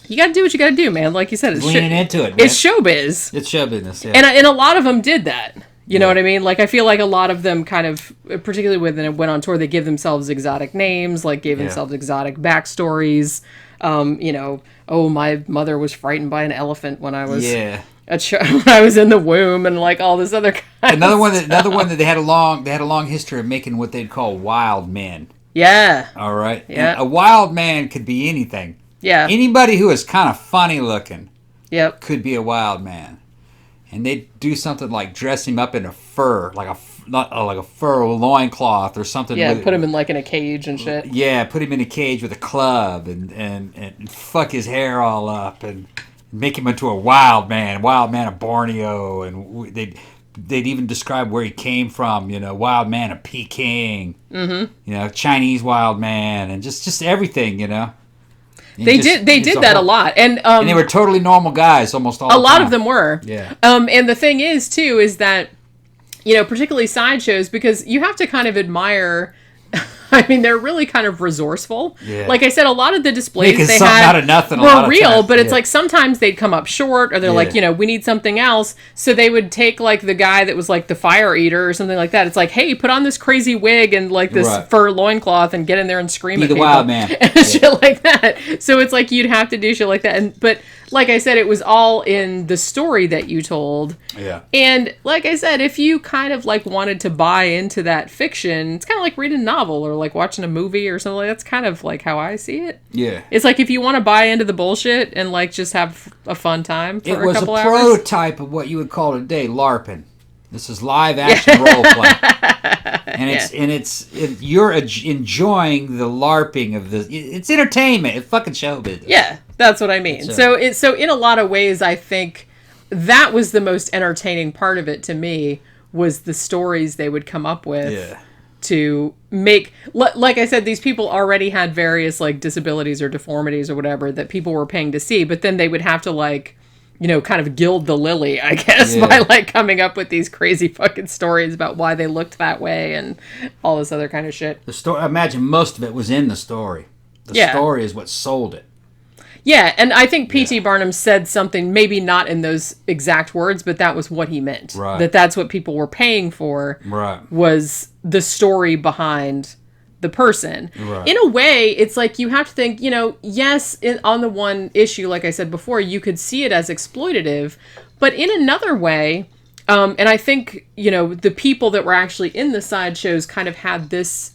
you got to do what you got to do, man. Like you said, it's leaning into it. Man. It's showbiz. It's show business. Yeah. And a lot of them did that. You know what I mean? Like, I feel like a lot of them kind of, particularly when they went on tour, they give themselves exotic names, like gave themselves exotic backstories. Oh, my mother was frightened by an elephant when I was when I was in the womb, and like all this other kind another one that they had a long history of making what they'd call wild men. Yeah. All right. Yeah. And a wild man could be anything. Yeah. Anybody who is kind of funny looking. Yep. Could be a wild man. And they'd do something like dress him up in a fur, like a fur loincloth or something. Yeah, put him in like in a cage and shit. Yeah, put him in a cage with a club and fuck his hair all up and make him into a wild man of Borneo. And they'd even describe where he came from, wild man of Peking, Chinese wild man, and just everything, They did that a lot, and they were totally normal guys almost all the time. A lot of them were. Yeah. And the thing is too is that particularly sideshows, because you have to kind of admire. I mean, they're really kind of resourceful. Yeah. Like I said, a lot of the displays they had out of nothing were real, but it's like sometimes they'd come up short, or they're like, we need something else. So they would take like the guy that was like the fire eater or something like that. It's like, hey, put on this crazy wig and like this fur loincloth and get in there and scream at people. Be the wild man. And shit like that. So it's like you'd have to do shit like that. But like I said, it was all in the story that you told. Yeah. And like I said, if you kind of like wanted to buy into that fiction, it's kind of like reading a novel or like watching a movie or something. That's kind of like how I see it. Yeah. It's like if you want to buy into the bullshit and like just have a fun time for a couple hours. It was a prototype of what you would call today LARPing. This is live action role play. And you're enjoying the LARPing of this. It's entertainment. It's fucking show business. Yeah, that's what I mean. So in a lot of ways, I think that was the most entertaining part of it to me, was the stories they would come up with to make. Like I said, these people already had various like disabilities or deformities or whatever that people were paying to see, but then they would have to like, kind of gild the lily, I guess, by like coming up with these crazy fucking stories about why they looked that way and all this other kind of shit. The story, I imagine most of it was in the story. The story is what sold it. Yeah, and I think P.T. Barnum said something, maybe not in those exact words, but that was what he meant. Right. That's what people were paying for, was the story behind the person. Right. In a way, it's like you have to think, yes, on the one issue, like I said before, you could see it as exploitative, but in another way, and I think, the people that were actually in the sideshows kind of had this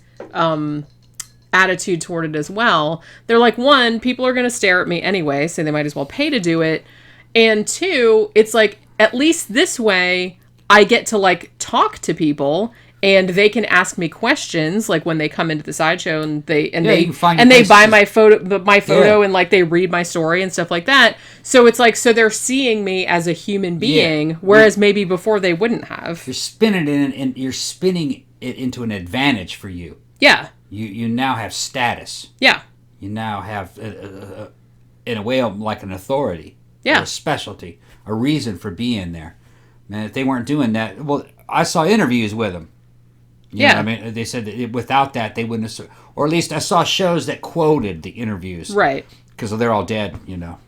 attitude toward it as well. They're like, one, people are going to stare at me anyway, so they might as well pay to do it. And two, it's like, at least this way, I get to like talk to people and they can ask me questions like when they come into the sideshow and they buy my photo and like they read my story and stuff like that. So it's like, so they're seeing me as a human being, whereas maybe before they wouldn't have. You're spinning it into an advantage for you. Yeah. You now have status. Yeah. You now have, in a way, like an authority. Yeah. Or a specialty. A reason for being there. Man, if they weren't doing that... Well, I saw interviews with them. You know what I mean? They said that without that, they wouldn't have... Or at least I saw shows that quoted the interviews. Right. Because they're all dead,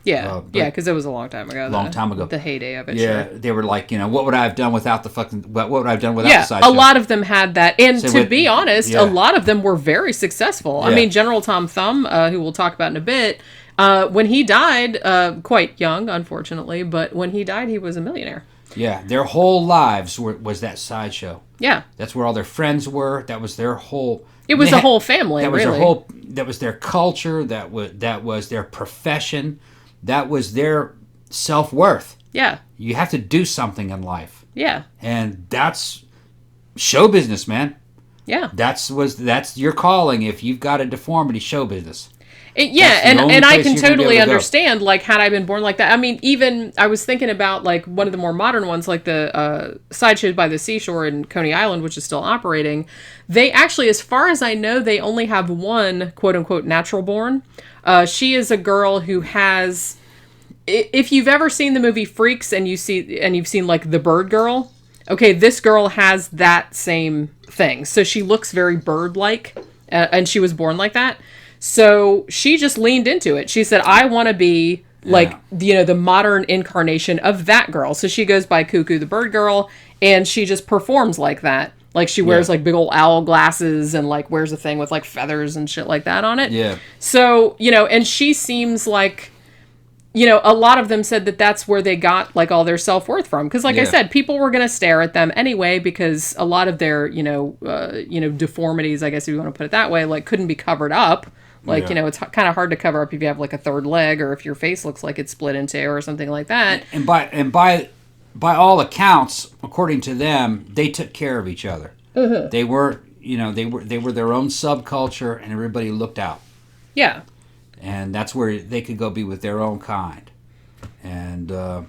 Yeah, because it was a long time ago. The heyday of it. Yeah, sure. They were like, what would I have done without the fucking... What would I have done without the sideshow? A lot of them had that. And to be honest, a lot of them were very successful. Yeah. I mean, General Tom Thumb, who we'll talk about in a bit, when he died, quite young, unfortunately, but when he died, he was a millionaire. Yeah, their whole lives was that sideshow. Yeah. That's where all their friends were. That was their whole... It was a whole family, that was really. That was their culture. That was their profession. That was their self-worth. Yeah. You have to do something in life. Yeah. And that's show business, man. Yeah. That's your calling if you've got a deformity, show business. And I can totally understand, like, had I been born like that. I mean, even, I was thinking about, like, one of the more modern ones, like the Sideshows by the Seashore in Coney Island, which is still operating. They actually, as far as I know, they only have one, quote-unquote, natural born. She is a girl who has... If you've ever seen the movie Freaks and you've seen, like, the bird girl, okay, this girl has that same thing. So she looks very bird-like, and she was born like that. So she just leaned into it. She said, I want to be like, the modern incarnation of that girl. So she goes by Cuckoo the Bird Girl, and she just performs like that. Like she wears like big old owl glasses and like wears a thing with like feathers and shit like that on it. Yeah. So, and she seems like, a lot of them said that that's where they got like all their self-worth from. Because like I said, people were going to stare at them anyway because a lot of their, deformities, I guess if you want to put it that way, like couldn't be covered up. Like, it's kind of hard to cover up if you have like a third leg or if your face looks like it's split in two or something like that. And by all accounts, according to them, they took care of each other. Mm-hmm. They were, they were their own subculture and everybody looked out. Yeah. And that's where they could go be with their own kind. And, that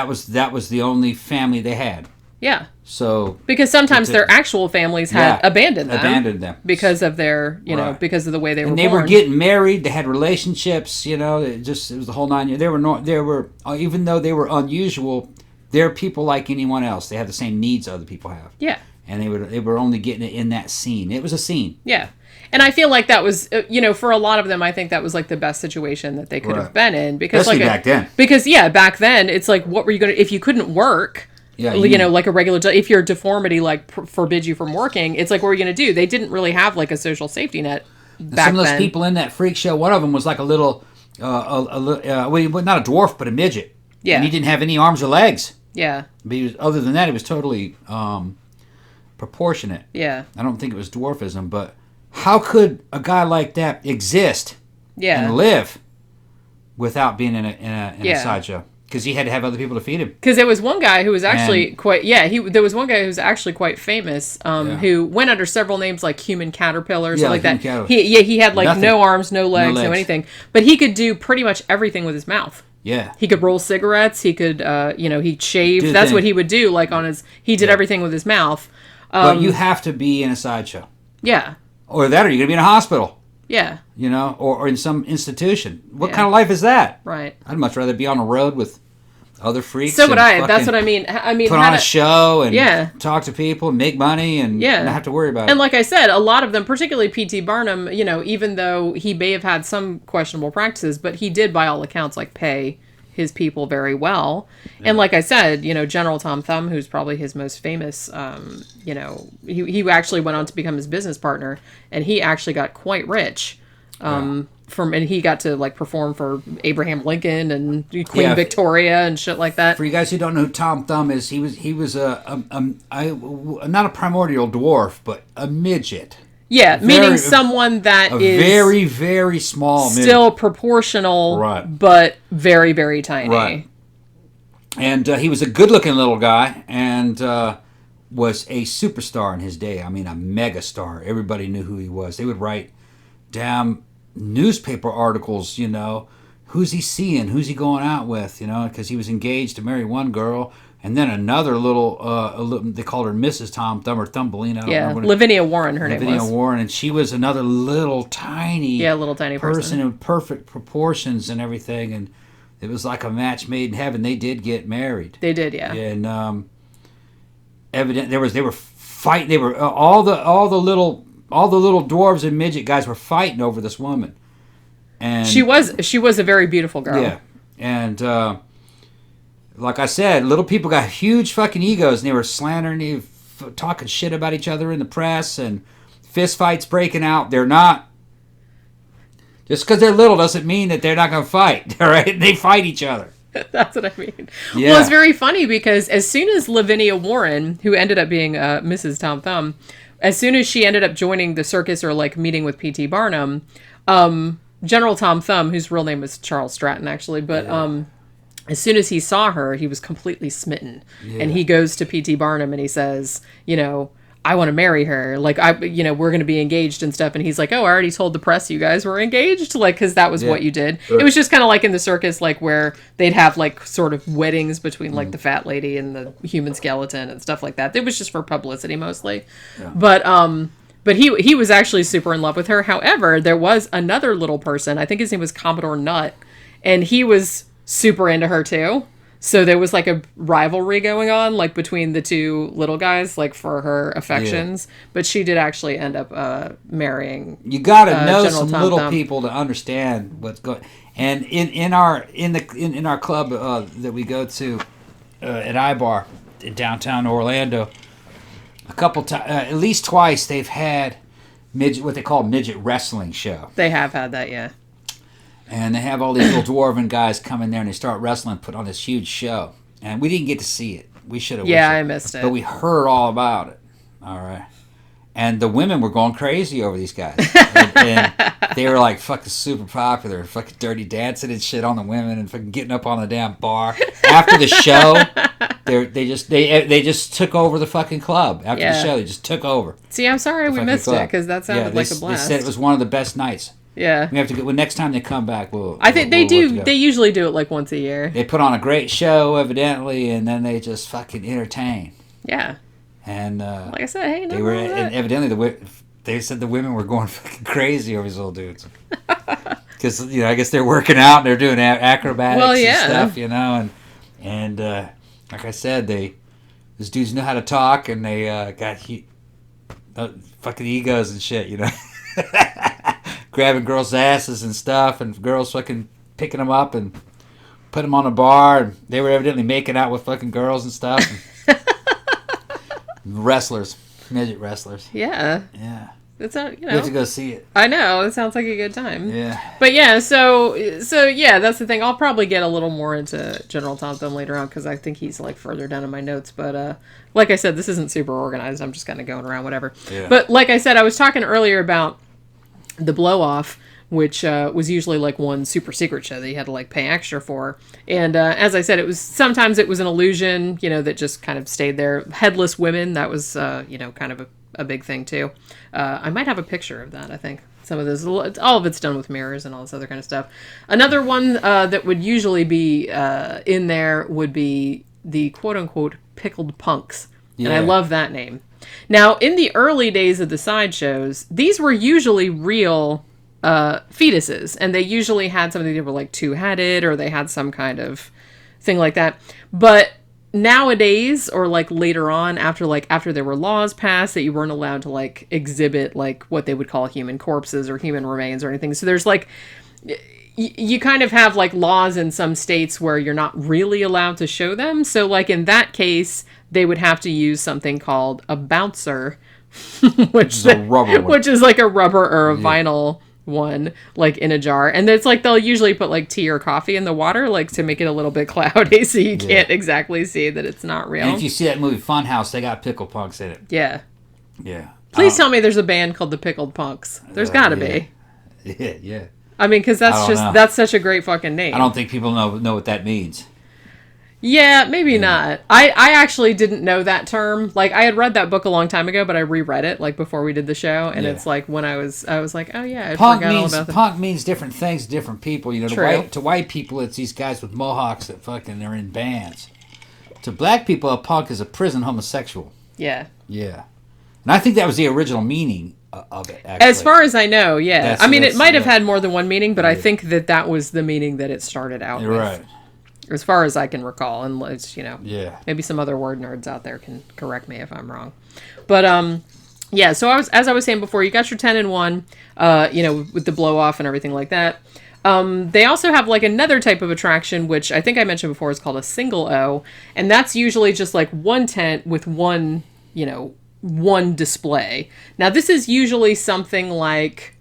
was the only family they had. Yeah. So because sometimes their actual families had abandoned them because of their, because of the way they were born. And they were getting married. They had relationships. It was the whole 9 years. They were even though they were unusual, they're people like anyone else. They have the same needs other people have. Yeah. And they were only getting it in that scene. It was a scene. Yeah. And I feel like that was, for a lot of them, I think that was like the best situation that they could have been in because especially back then. Because back then it's like, what were you going to, if you couldn't work? Yeah, like a regular, if your deformity like forbids you from working, it's like, what are you going to do? They didn't really have like a social safety net back then. Some of those people in that freak show, one of them was like a little, not a dwarf, but a midget. Yeah. And he didn't have any arms or legs. Yeah. But other than that, he was totally proportionate. Yeah. I don't think it was dwarfism, but how could a guy like that exist and live without being in a sideshow? Because he had to have other people to feed him. Because there was one guy who was actually there was one guy who was actually quite famous, who went under several names like Human Caterpillar, like that. He had like no arms, no legs, no anything. But he could do pretty much everything with his mouth. Yeah. He could roll cigarettes. He could, he'd shave. That's what he would do. Like he did everything with his mouth. But you have to be in a sideshow. Yeah. Or you're going to be in a hospital. Yeah. You know, or in some institution. What kind of life is that? Right. I'd much rather be on the road with other freaks. So would I. That's what I mean. Put on a show and talk to people, make money, and not have to worry about it. And like I said, a lot of them, particularly P.T. Barnum, you know, even though he may have had some questionable practices, but he did, by all accounts, like pay his people very well. Yeah. And like I said, you know, General Tom Thumb, who's probably his most famous, you know, he actually went on to become his business partner, and he actually got quite rich. And he got to like perform for Abraham Lincoln and Queen Victoria and shit like that. For you guys who don't know who Tom Thumb is, he was not a primordial dwarf, but a midget. Yeah, meaning someone that is very, very small, still midget. Proportional, right. But very, very tiny. Right. And he was a good-looking little guy, and was a superstar in his day. I mean, a mega star. Everybody knew who he was. They would write damn newspaper articles, you know, who's he seeing, who's he going out with, you know, because he was engaged to marry one girl, and then another little, they called her Mrs. Tom Thumb or Thumbelina. I don't remember. Lavinia Warren, her name was. Lavinia Warren, and she was another little tiny person in perfect proportions and everything, and it was like a match made in heaven. They did get married. They did, yeah. And evident they were fighting. They were all the little dwarves and midget guys were fighting over this woman, and she was a very beautiful girl. Yeah, and like I said, little people got huge fucking egos, and they were slandering, talking shit about each other in the press, and fist fights breaking out. They're not just because they're little doesn't mean that they're not going to fight. All right, they fight each other. That's what I mean. Yeah. Well, it's very funny because as soon as Lavinia Warren, who ended up being Mrs. Tom Thumb, as soon as she ended up joining the circus or like meeting with P.T. Barnum, General Tom Thumb, whose real name was Charles Stratton actually, but as soon as he saw her, he was completely smitten. Yeah. And he goes to P.T. Barnum and he says, you know, I want to marry her. Like, we're going to be engaged and stuff. And he's like, oh, I already told the press you guys were engaged. Like, because that was what you did. Sure. It was just kind of like in the circus, like where they'd have like sort of weddings between like the fat lady and the human skeleton and stuff like that. It was just for publicity mostly. Yeah. But he was actually super in love with her. However, there was another little person. I think his name was Commodore Nutt. And he was super into her too. So there was like a rivalry going on, like between the two little guys, like for her affections. Yeah. But she did actually end up marrying. You got to know some little people to understand what's going. And in our club that we go to at iBar in downtown Orlando, a couple times, at least twice, they've had what they call midget wrestling show. They have had that, yeah. And they have all these little dwarven guys come in there and they start wrestling, put on this huge show. And we didn't get to see it. We should have. Yeah, I missed it. But we heard all about it. All right. And the women were going crazy over these guys. and they were like fucking super popular, fucking dirty dancing and shit on the women and fucking getting up on the damn bar. After the show, they just took over the fucking club. After the show, they just took over. See, I'm sorry we missed it because that sounded like a blast. They said it was one of the best nights. Yeah. We have to go. Well, next time they come back, I think they do. They usually do it like once a year. They put on a great show, evidently, and then they just fucking entertain. Yeah. And like I said, hey, they were, and evidently they said the women were going fucking crazy over these little dudes. Because I guess they're working out and they're doing acrobatics and stuff, and like I said, these dudes know how to talk and they got fucking egos and shit, grabbing girls' asses and stuff, and girls fucking picking them up and putting them on a bar. And they were evidently making out with fucking girls and stuff. Wrestlers, midget wrestlers. Yeah. Yeah. It's not, You have to go see it. I know. It sounds like a good time. Yeah. But yeah, so yeah, that's the thing. I'll probably get a little more into General Tom Thumb later on because I think he's like further down in my notes. But like I said, this isn't super organized. I'm just kind of going around whatever. Yeah. But like I said, I was talking earlier about the blow-off, which was usually like one super secret show that you had to like pay extra for. And as I said, sometimes it was an illusion, that just kind of stayed there. Headless women, that was, kind of a big thing too. I might have a picture of that, I think. Some of this, all of it's done with mirrors and all this other kind of stuff. Another one that would usually be in there would be the quote-unquote pickled punks. Yeah. And I love that name. Now, in the early days of the sideshows, these were usually real fetuses, and they usually had something that were like two-headed, or they had some kind of thing like that. But nowadays, or like later on, after there were laws passed that you weren't allowed to like exhibit like what they would call human corpses or human remains or anything. So there's like, you kind of have like laws in some states where you're not really allowed to show them. So like in that case, they would have to use something called a bouncer, which is like a rubber or a vinyl one, like in a jar. And it's like they'll usually put like tea or coffee in the water, like to make it a little bit cloudy so you can't exactly see that it's not real. And if you see that movie Funhouse, they got pickle punks in it. Yeah. Yeah. Please tell me there's a band called the Pickled Punks. There's gotta be. Yeah. I mean, because that's such a great fucking name. I don't think people know what that means. Yeah, maybe not. I actually didn't know that term. Like, I had read that book a long time ago, but I reread it, like, before we did the show, and it's like, when I was like, oh yeah, I forgot all about that. Punk means different things to different people. You know, to white people, it's these guys with mohawks that fucking are in bands. To black people, a punk is a prison homosexual. Yeah. Yeah. And I think that was the original meaning of it, actually. As far as I know, yeah. I mean, it might have had more than one meaning, but I think that was the meaning that it started out with. Right. As far as I can recall, and it's, maybe some other word nerds out there can correct me if I'm wrong. But yeah. So as I was saying before, you got your 10 and 1, with the blow off and everything like that. They also have like another type of attraction, which I think I mentioned before, is called a single O, and that's usually just like one tent with one display. Now this is usually something like,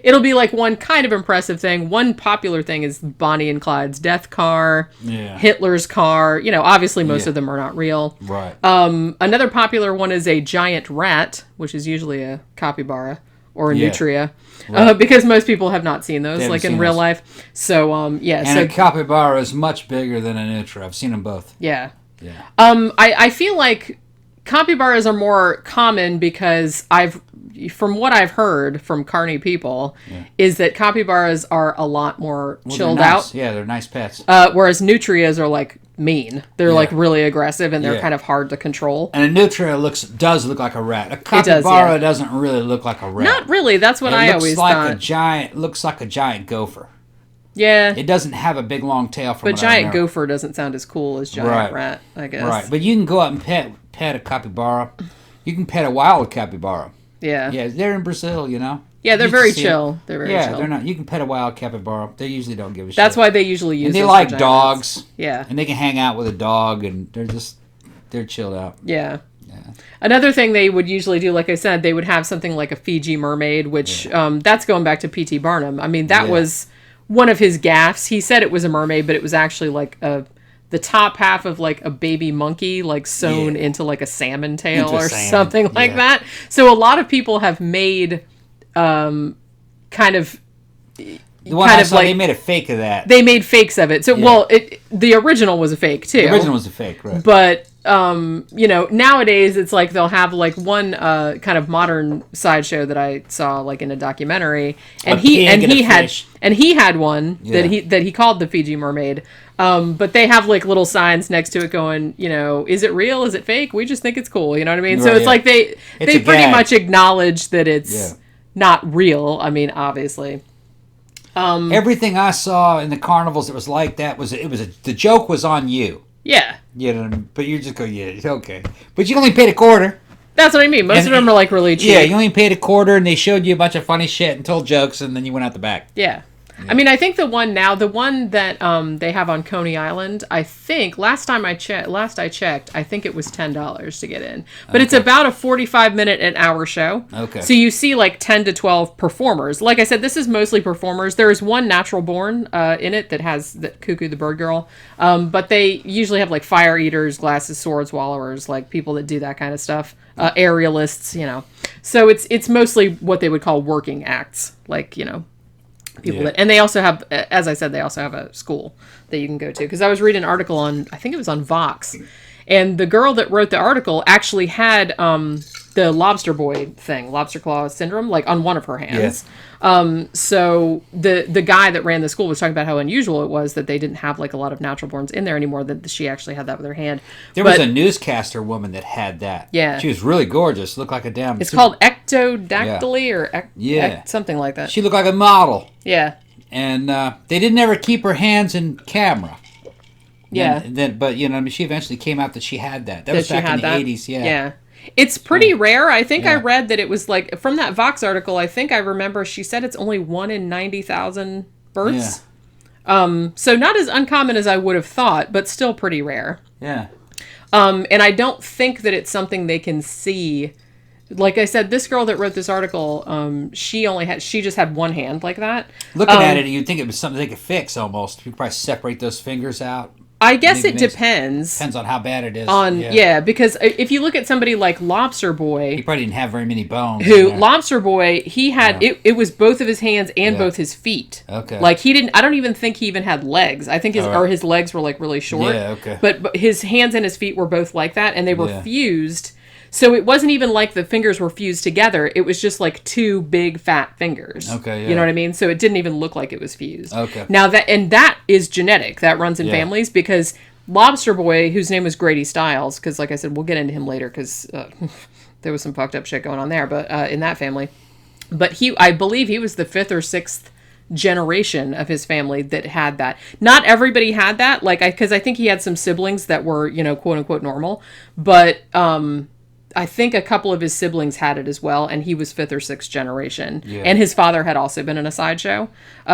it'll be like one kind of impressive thing. One popular thing is Bonnie and Clyde's death car, Hitler's car. Obviously most of them are not real. Right. Another popular one is a giant rat, which is usually a capybara or a nutria, because most people have not seen those like in real life. So And a capybara is much bigger than a nutria. I've seen them both. Yeah. Yeah. I feel like capybaras are more common because from what I've heard from carny people, is that capybaras are a lot more chilled out. Yeah, they're nice pets. Whereas nutrias are like mean. They're like really aggressive and they're kind of hard to control. And a nutria does look like a rat. A capybara doesn't really look like a rat. Not really. That's what I always thought. It looks like a giant gopher. Yeah. It doesn't have a big long tail. But giant gopher doesn't sound as cool as giant rat, I guess. Right. But you can go out and pet a capybara. You can pet a wild capybara. Yeah. Yeah, they're in Brazil, Yeah, they're very chill. They're very chill. They're not. You can pet a wild capybara. They usually don't give a shit. That's why they usually use. And they like dogs. Yeah. And they can hang out with a dog, and they're chilled out. Yeah. Yeah. Another thing they would usually do, like I said, they would have something like a Fiji mermaid, which that's going back to P.T. Barnum. I mean, that was one of his gaffes. He said it was a mermaid, but it was actually like the top half of like a baby monkey, like sewn into like a salmon tail or something like that. So a lot of people have made kind of the one I saw, like, they made a fake of that. They made fakes of it. So the original was a fake too. The original was a fake, right? But nowadays it's like they'll have like one kind of modern sideshow that I saw like in a documentary, and he had one that he called the Fiji mermaid. But they have like little signs next to it going, is it real? Is it fake? We just think it's cool. You know what I mean? So it's like they pretty much acknowledge that it's not real. I mean, obviously. Everything I saw in the carnivals that was like that the joke was on you. Yeah. But you just go, okay. But you only paid a quarter. That's what I mean. Most of them are like really cheap. Yeah, you only paid a quarter, and they showed you a bunch of funny shit and told jokes, and then you went out the back. Yeah. I mean, I think the one that they have on Coney Island, I think last I checked, I think it was $10 to get in. But it's about a 45-minute an hour show. Okay. So you see like 10 to 12 performers. Like I said, this is mostly performers. There is one natural born in it that has the Cuckoo the Bird Girl. But they usually have like fire eaters, glasses, swords, swallowers, like people that do that kind of stuff. Aerialists, So it's mostly what they would call working acts, like, people that, and they also have, as I said, they also have a school that you can go to. Because I was reading an article on, I think it was on Vox, and the girl that wrote the article actually had the Lobster Boy thing, lobster claw syndrome, like on one of her hands. So the guy that ran the school was talking about how unusual it was that they didn't have like a lot of natural borns in there anymore, that she actually had that with her hand. There was a newscaster woman that had that. Yeah. She was really gorgeous. Looked like a damn... It's called ectodactyly or something like that. She looked like a model. Yeah. And they didn't ever keep her hands in camera. Yeah. But, you know, I mean, she eventually came out that she had that. That was back in the 80s, yeah. Yeah. It's pretty rare. I think I read that it was like, from that Vox article, I think I remember she said it's only 1 in 90,000 births. Yeah. So not as uncommon as I would have thought, but still pretty rare. Yeah. And I don't think that it's something they can see. Like I said, this girl that wrote this article, she just had one hand like that. Looking at it, you'd think it was something they could fix almost. You could probably separate those fingers out. I guess it depends. Depends on how bad it is. Because if you look at somebody like Lobster Boy... He probably didn't have very many bones. Lobster Boy, he had... It was both of his hands and both his feet. Okay. Like, he didn't... I don't even think he even had legs. I think his legs were, like, really short. Yeah, okay. But his hands and his feet were both like that, and they were fused... So it wasn't even like the fingers were fused together. It was just like two big fat fingers. Okay, yeah. You know what I mean? So it didn't even look like it was fused. Okay. Now that is genetic. That runs in families because Lobster Boy, whose name was Grady Stiles, because like I said, we'll get into him later because there was some fucked up shit going on there, but in that family. But I believe he was the 5th or 6th generation of his family that had that. Not everybody had that, because I think he had some siblings that were, you know, quote unquote normal, but I think a couple of his siblings had it as well, and he was 5th or 6th generation. Yeah. And his father had also been in a sideshow.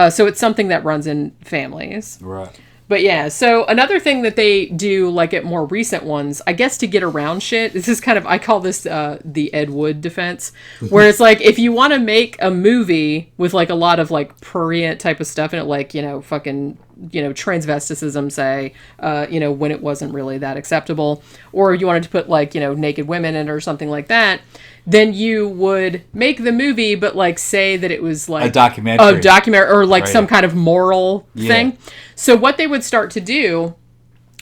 So it's something that runs in families. Right. But yeah, so another thing that they do, like at more recent ones, I guess to get around shit, this is kind of, I call this the Ed Wood defense, where it's like, if you want to make a movie with like a lot of like prurient type of stuff in it, like, you know, fucking, you know, transvesticism, say, you know, when it wasn't really that acceptable, or you wanted to put like, you know, naked women in it or something like that, then you would make the movie, but like say that it was like a documentary or like some kind of moral thing. So what they would start to do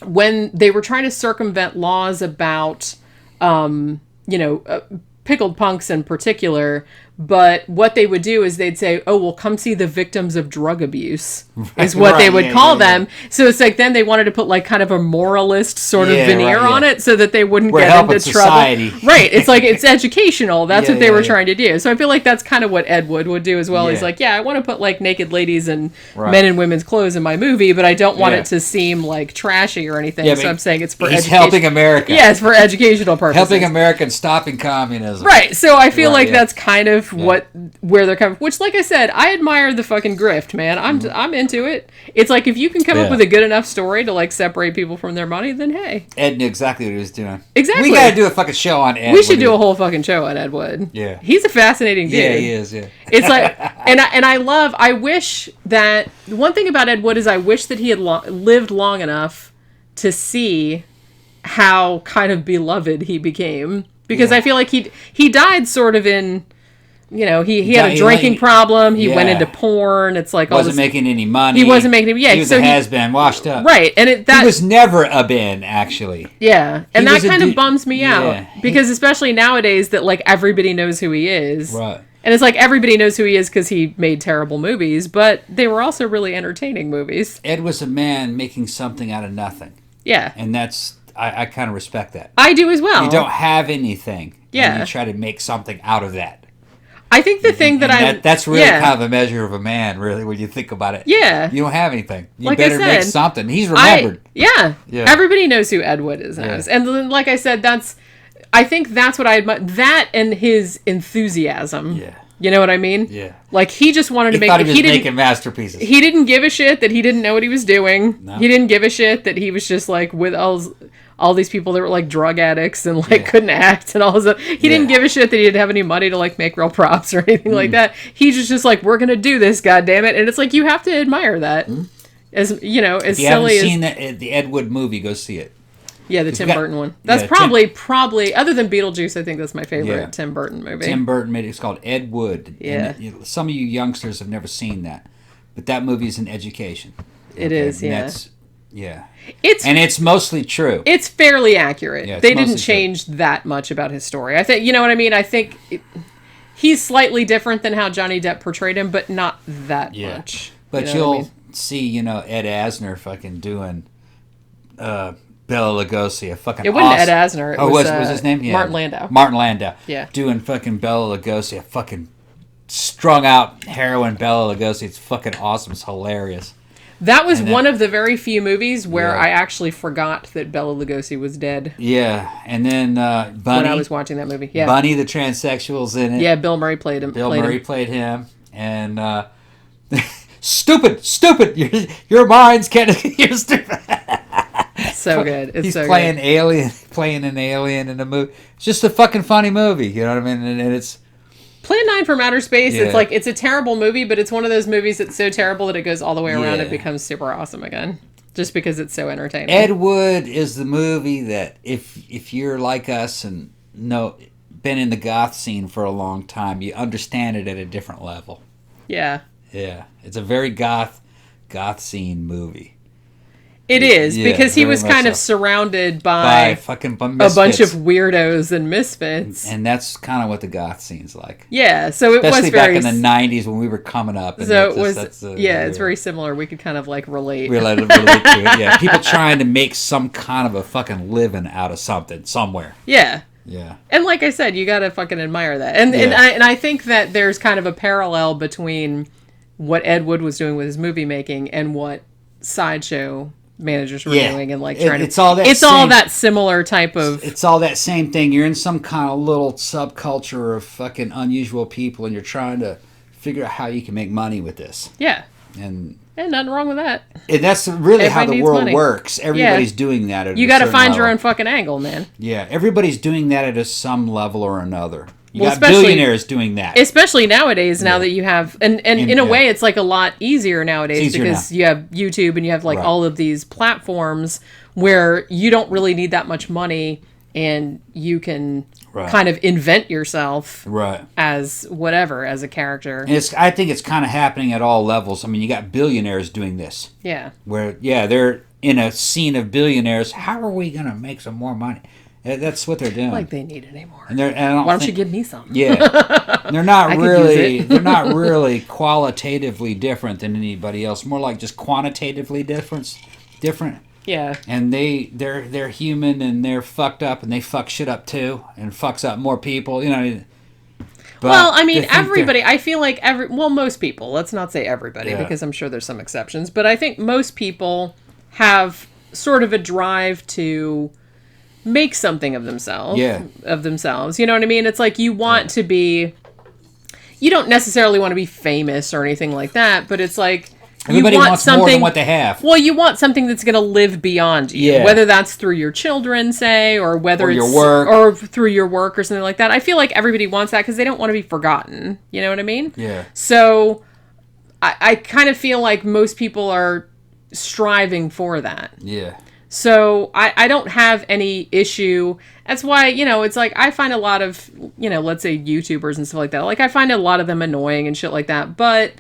when they were trying to circumvent laws about, you know, pickled punks in particular, but what they would do is they'd say, oh, well, come see the victims of drug abuse is what they would call them. So it's like, then they wanted to put like kind of a moralist sort of veneer on it so that they wouldn't get into society. Trouble. Right. It's like, it's educational. That's what they were trying to do. So I feel like that's kind of what Ed Wood would do as well. He's like, I want to put like naked ladies and men in women's clothes in my movie, but I don't want it to seem like trashy or anything. So I'm saying it's for education. He's helping America. Yeah, it's for educational purposes. Helping Americans stopping communism. Right. So I feel like that's kind of where they're coming from. Which, like I said, I admire the fucking grift, man. I'm into it. It's like, if you can come up with a good enough story to like separate people from their money, then hey. Ed knew exactly what he was doing. Exactly. We gotta do a fucking show on Ed. We should do a whole fucking show on Ed Wood. Yeah. He's a fascinating dude. Yeah, he is, It's like, I wish that, one thing about Ed Wood is I wish that he had lived long enough to see how kind of beloved he became. Because I feel like he died sort of in... You know, he had a drinking problem. He went into porn. It's like wasn't making any money. He wasn't making any. Yeah, he was a has-been, washed up. Right, and he was never a been, actually. Yeah, and that kind of bums me out because especially nowadays that like everybody knows who he is. Right. And it's like everybody knows who he is because he made terrible movies, but they were also really entertaining movies. Ed was a man making something out of nothing. Yeah, and that's I kind of respect that. I do as well. You don't have anything. Yeah, and you try to make something out of that. I think the thing that's really kind of a measure of a man, really, when you think about it. Yeah. You don't have anything. You like better make something. He's remembered. Everybody knows who Ed Wood is. Yeah. And then, like I said, I think that's what I admire. That and his enthusiasm. Yeah. You know what I mean? Yeah. Like, he just wanted to make... He was making masterpieces. He didn't give a shit that he didn't know what he was doing. No. He didn't give a shit that he was just, like, with all these people that were, like, drug addicts and, like, couldn't act and all this stuff. He didn't give a shit that he didn't have any money to, like, make real props or anything like that. He's just like, we're gonna do this, goddammit. And it's like, you have to admire that. As, you know, as silly as... If you haven't seen the Ed Wood movie, go see it. Yeah, the Tim Burton one. That's probably, other than Beetlejuice, I think that's my favorite Tim Burton movie. Tim Burton made it. It's called Ed Wood. Yeah. And some of you youngsters have never seen that. But that movie is an education. It is, yeah. Yeah. It's mostly true. It's fairly accurate. Yeah, they didn't change that much about his story. I think, you know what I mean? I think he's slightly different than how Johnny Depp portrayed him, but not that much. But you'll see, Ed Asner fucking doing Bela Lugosi, a fucking It wasn't Ed Asner. It was his name? Yeah. Martin Landau. Martin Landau. Yeah. Doing fucking Bela Lugosi, a fucking strung out heroin Bela Lugosi. It's fucking awesome. It's hilarious. That was one of the very few movies where I actually forgot that Bela Lugosi was dead. Yeah, and then Bunny. When I was watching that movie, yeah. Bunny, the transsexual's in it. Yeah, Bill Murray played him. Bill Murray played him, and stupid, your mind's you're stupid. So good. It's He's so playing good. playing an alien in a movie. It's just a fucking funny movie. You know what I mean? And it's. Plan 9 from Outer Space, it's a terrible movie, but it's one of those movies that's so terrible that it goes all the way around and becomes super awesome again. Just because it's so entertaining. Ed Wood is the movie that if you're like us and been in the goth scene for a long time, you understand it at a different level. Yeah. Yeah. It's a very goth scene movie. It is, because he was kind of surrounded by fucking a bunch of weirdos and misfits. And that's kind of what the goth scene's like. Yeah, so it Especially was very... back in the 90s when we were coming up. And so it was... it's very similar. We could kind of relate. Relate to it, yeah. People trying to make some kind of a fucking living out of something, somewhere. Yeah. Yeah. And like I said, you gotta fucking admire that. And I think that there's kind of a parallel between what Ed Wood was doing with his movie making and what Sideshow managers were doing, and trying it's all that similar type of... It's all that same thing. You're in some kind of little subculture of fucking unusual people, and you're trying to figure out how you can make money with this. Yeah. And nothing wrong with that. And that's really how the world money. Works. Everybody's doing that. You got to find your own fucking angle, man. Yeah, everybody's doing that at some level or another. You got billionaires doing that. Especially nowadays, now that you have... And in a way, it's a lot easier nowadays because you have YouTube and you have all of these platforms where you don't really need that much money and you can kind of invent yourself as whatever, as a character. And I think it's kind of happening at all levels. I mean, you got billionaires doing this. Yeah. Where, they're in a scene of billionaires. How are we going to make some more money? That's what they're doing. Like they need it anymore. And why don't you give me some? Yeah, they're not really. They're not really qualitatively different than anybody else. More like just quantitatively different. Yeah. And they're human and they're fucked up and they fuck shit up too and fucks up more people. But well, I mean, everybody. I feel like most people. Let's not say everybody because I'm sure there's some exceptions. But I think most people have sort of a drive to make something of themselves. Yeah. Of themselves. You know what I mean? It's like you want to be... You don't necessarily want to be famous or anything like that, but it's like... Everybody wants more than what they have. Well, you want something that's going to live beyond you. Yeah. Whether that's through your children, say, or whether it's... your work. Or through your work or something like that. I feel like everybody wants that because they don't want to be forgotten. You know what I mean? Yeah. So, I kind of feel like most people are striving for that. Yeah. So I don't have any issue. That's why, it's like I find a lot of, let's say YouTubers and stuff like that. Like I find a lot of them annoying and shit like that. But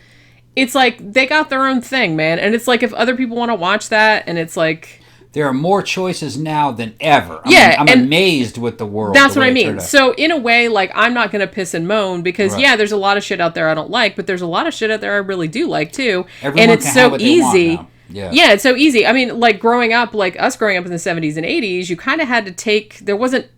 it's like they got their own thing, man. And it's like if other people want to watch that and it's like... There are more choices now than ever. I'm and amazed with the world. That's what I mean. So in a way, like I'm not going to piss and moan because there's a lot of shit out there I don't like, but there's a lot of shit out there I really do like too. Everyone and it's can so have what they want easy. now. Yeah. Yeah, it's so easy. I mean, like growing up in the 70s and 80s, you kind of had to take. There wasn't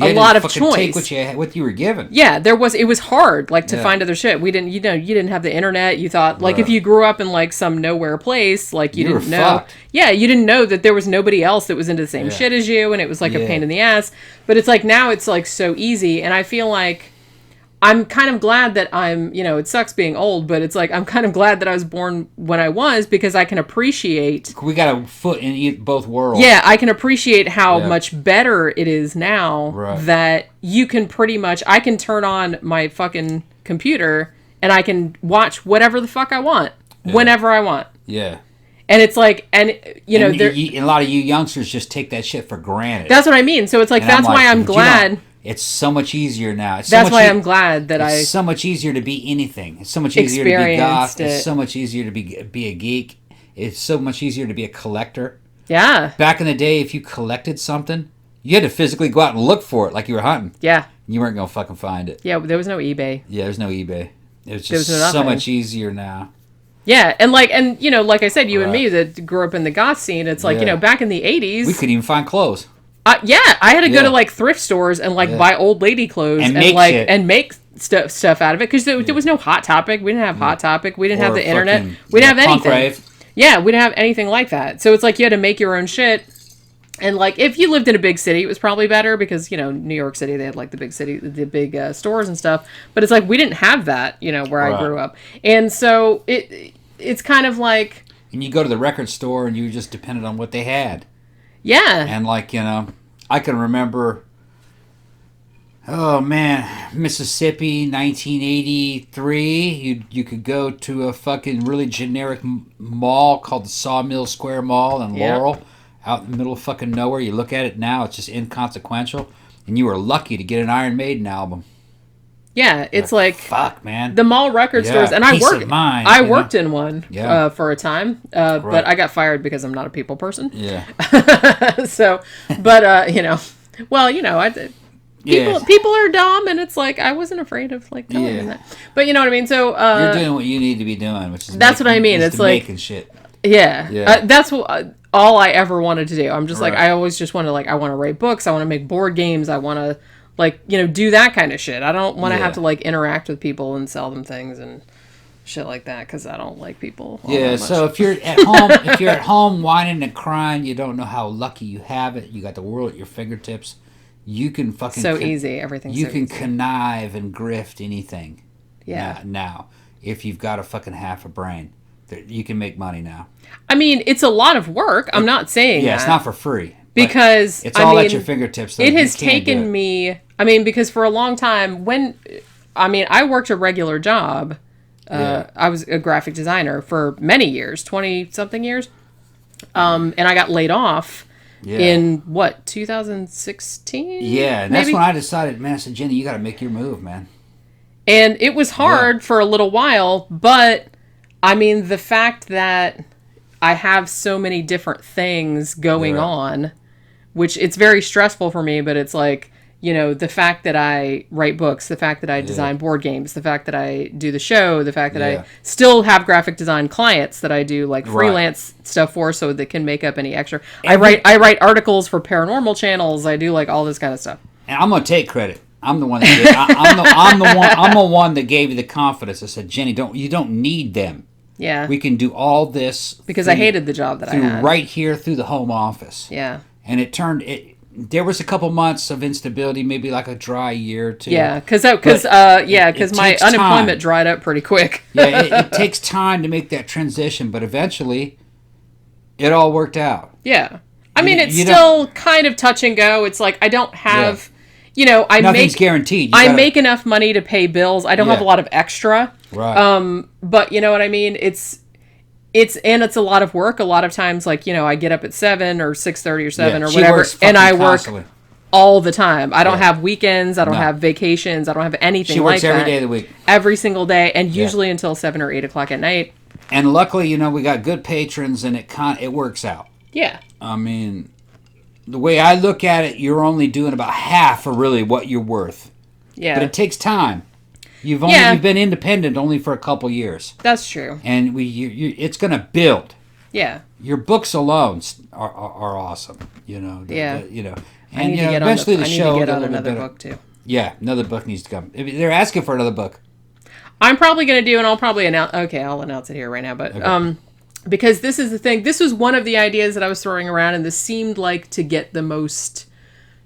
a lot of choice. Take what you were given. Yeah, there was. It was hard, to find other shit. We didn't. You didn't have the internet. You thought if you grew up in some nowhere place, you didn't know. Fucked. Yeah, you didn't know that there was nobody else that was into the same shit as you, and it was a pain in the ass. But it's now it's so easy, and I feel like. I'm kind of glad that I'm, it sucks being old, but it's I'm kind of glad that I was born when I was because I can appreciate... We got a foot in both worlds. Yeah, I can appreciate how much better it is now that you can I can turn on my fucking computer and I can watch whatever the fuck I want, whenever I want. Yeah. And it's a lot of you youngsters just take that shit for granted. That's what I mean. So it's that's why I'm glad... It's so much easier now. That's why I'm glad that It's so much easier to be anything. It's so much easier to be goth. It's so much easier to be a geek. It's so much easier to be a collector. Yeah. Back in the day, if you collected something, you had to physically go out and look for it like you were hunting. Yeah. You weren't going to fucking find it. Yeah, there was no eBay. Yeah, there's no eBay. It was just so much easier now. Yeah, and like I said, you and me that grew up in the goth scene, it's like, back in the 80s. We couldn't even find clothes. Yeah, I had to go to like thrift stores and like buy old lady clothes and make like shit. and make stuff out of it because there was no Hot Topic. We didn't have Hot Topic. We didn't have the internet. We didn't have anything. Rave. Yeah, we didn't have anything like that. So it's like you had to make your own shit. And like if you lived in a big city, it was probably better because New York City, they had like the big stores and stuff. But it's like we didn't have that, where I grew up, and so it's kind of like. And you go to the record store and you just depended on what they had. Yeah. And like I can remember. Oh man, Mississippi, 1983. You could go to a fucking really generic mall called the Sawmill Square Mall in Laurel, out in the middle of fucking nowhere. You look at it now, it's just inconsequential, and you were lucky to get an Iron Maiden album. Yeah, it's like fuck, man. The mall record stores, and I worked in one for a time, but I got fired because I'm not a people person. Yeah. So, but I did. People are dumb, and it's like I wasn't afraid of like telling them that. But you know what I mean. So you're doing what you need to be doing, which is what I mean. It's like making shit. Yeah. That's what all I ever wanted to do. I'm just like I always just want to I want to write books. I want to make board games. I want to do that kind of shit. I don't want to have to like interact with people and sell them things and shit like that because I don't like people. Yeah. So if you're at home whining and crying, you don't know how lucky you have it. You got the world at your fingertips. You can fucking easy. Everything's you so can easy. connive and grift anything. Yeah. Now, if you've got a fucking half a brain, you can make money now. I mean, it's a lot of work. I'm not saying that. It's not for free. Because it's all at your fingertips. It has taken me. I mean, because for a long time, I worked a regular job. I was a graphic designer for many years, 20-something years, and I got laid off. Yeah. In 2016? Yeah, and that's when I decided, man, I said, Jenny, you got to make your move, man. And it was hard for a little while, but I mean, the fact that I have so many different things going on, which it's very stressful for me, but it's like, the fact that I write books, the fact that I design board games, the fact that I do the show, the fact that I still have graphic design clients that I do like freelance stuff for, so they can make up any extra. I write articles for paranormal channels. I do like all this kind of stuff. And I'm gonna take credit. I'm the one that I'm the one that gave you the confidence. I said, Jenny, you don't need them. Yeah. We can do all this because I hated the job that I had right here through the home office. Yeah. And there was a couple months of instability, maybe like a dry year or two. Yeah, because my unemployment dried up pretty quick. It takes time to make that transition, but eventually, it all worked out. Yeah, I mean it's still kind of touch and go. It's like I don't have, nothing's guaranteed. I make enough money to pay bills. I don't have a lot of extra. Right. But you know what I mean. It's a lot of work. A lot of times, like, I get up at 7 or 6:30 or 7 or whatever, and I work all the time. I don't have weekends. I don't have vacations. I don't have anything like that. She works every day of the week. Every single day, and usually until 7 or 8 o'clock at night. And luckily, we got good patrons, and it works out. Yeah. I mean, the way I look at it, you're only doing about half of really what you're worth. Yeah. But it takes time. You've been independent only for a couple years. That's true. And it's going to build. Yeah. Your books alone are awesome. And eventually the show. I need to get on another book too. Yeah, another book needs to come. They're asking for another book. I'm probably going to do, and I'll probably announce. Okay, I'll announce it here right now. But because this is the thing. This was one of the ideas that I was throwing around, and this seemed like to get the most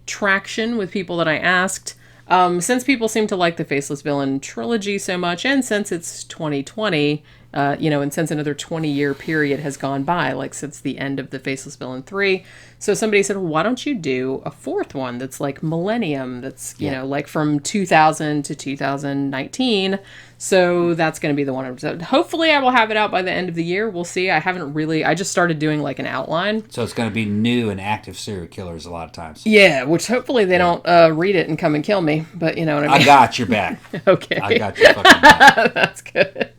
traction with people that I asked. Since people seem to like the Faceless Villain trilogy so much, and since it's 2020, and since another 20-year period has gone by, like since the end of the Faceless Villain 3, so somebody said, well, why don't you do a fourth one that's like Millennium, that's, like from 2000 to 2019, so that's going to be the one. So hopefully I will have it out by the end of the year. We'll see. I just started doing like an outline. So it's going to be new and active serial killers a lot of times. Yeah, which hopefully they don't read it and come and kill me, but you know what I mean? I got your back. Okay. I got your fucking back. That's good.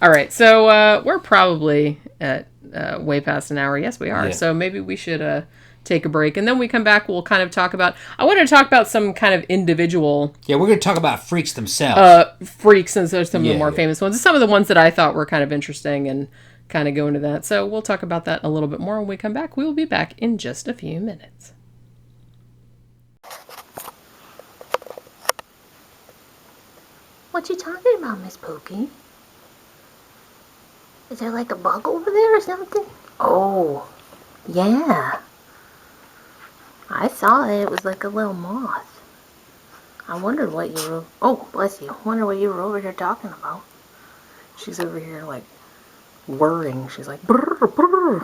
All right, so we're probably at way past an hour. Yes, we are. Yeah. So maybe we should take a break. And then we come back, we'll kind of talk about... I want to talk about some kind of individual... Yeah, we're going to talk about freaks themselves. Freaks, since they're some of the more famous ones. Some of the ones that I thought were kind of interesting and kind of go into that. So we'll talk about that a little bit more when we come back. We will be back in just a few minutes. What you talking about, Miss Pokey? Is there like a bug over there or something? Oh, yeah. I saw it. It was like a little moth. I wondered what you were... Oh, bless you. I wonder what you were over here talking about. She's over here like whirring. She's like... Brr, brr.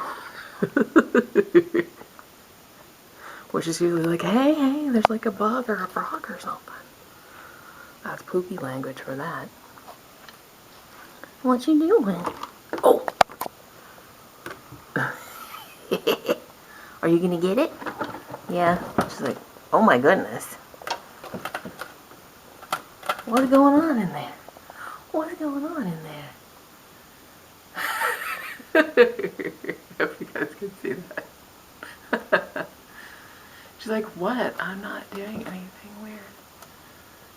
Which is usually like, hey, there's like a bug or a frog or something. That's Pookie language for that. What you doing? Oh! Are you gonna get it? Yeah. She's like, oh my goodness. What's going on in there? What's going on in there? I hope you guys can see that. She's like, what? I'm not doing anything weird.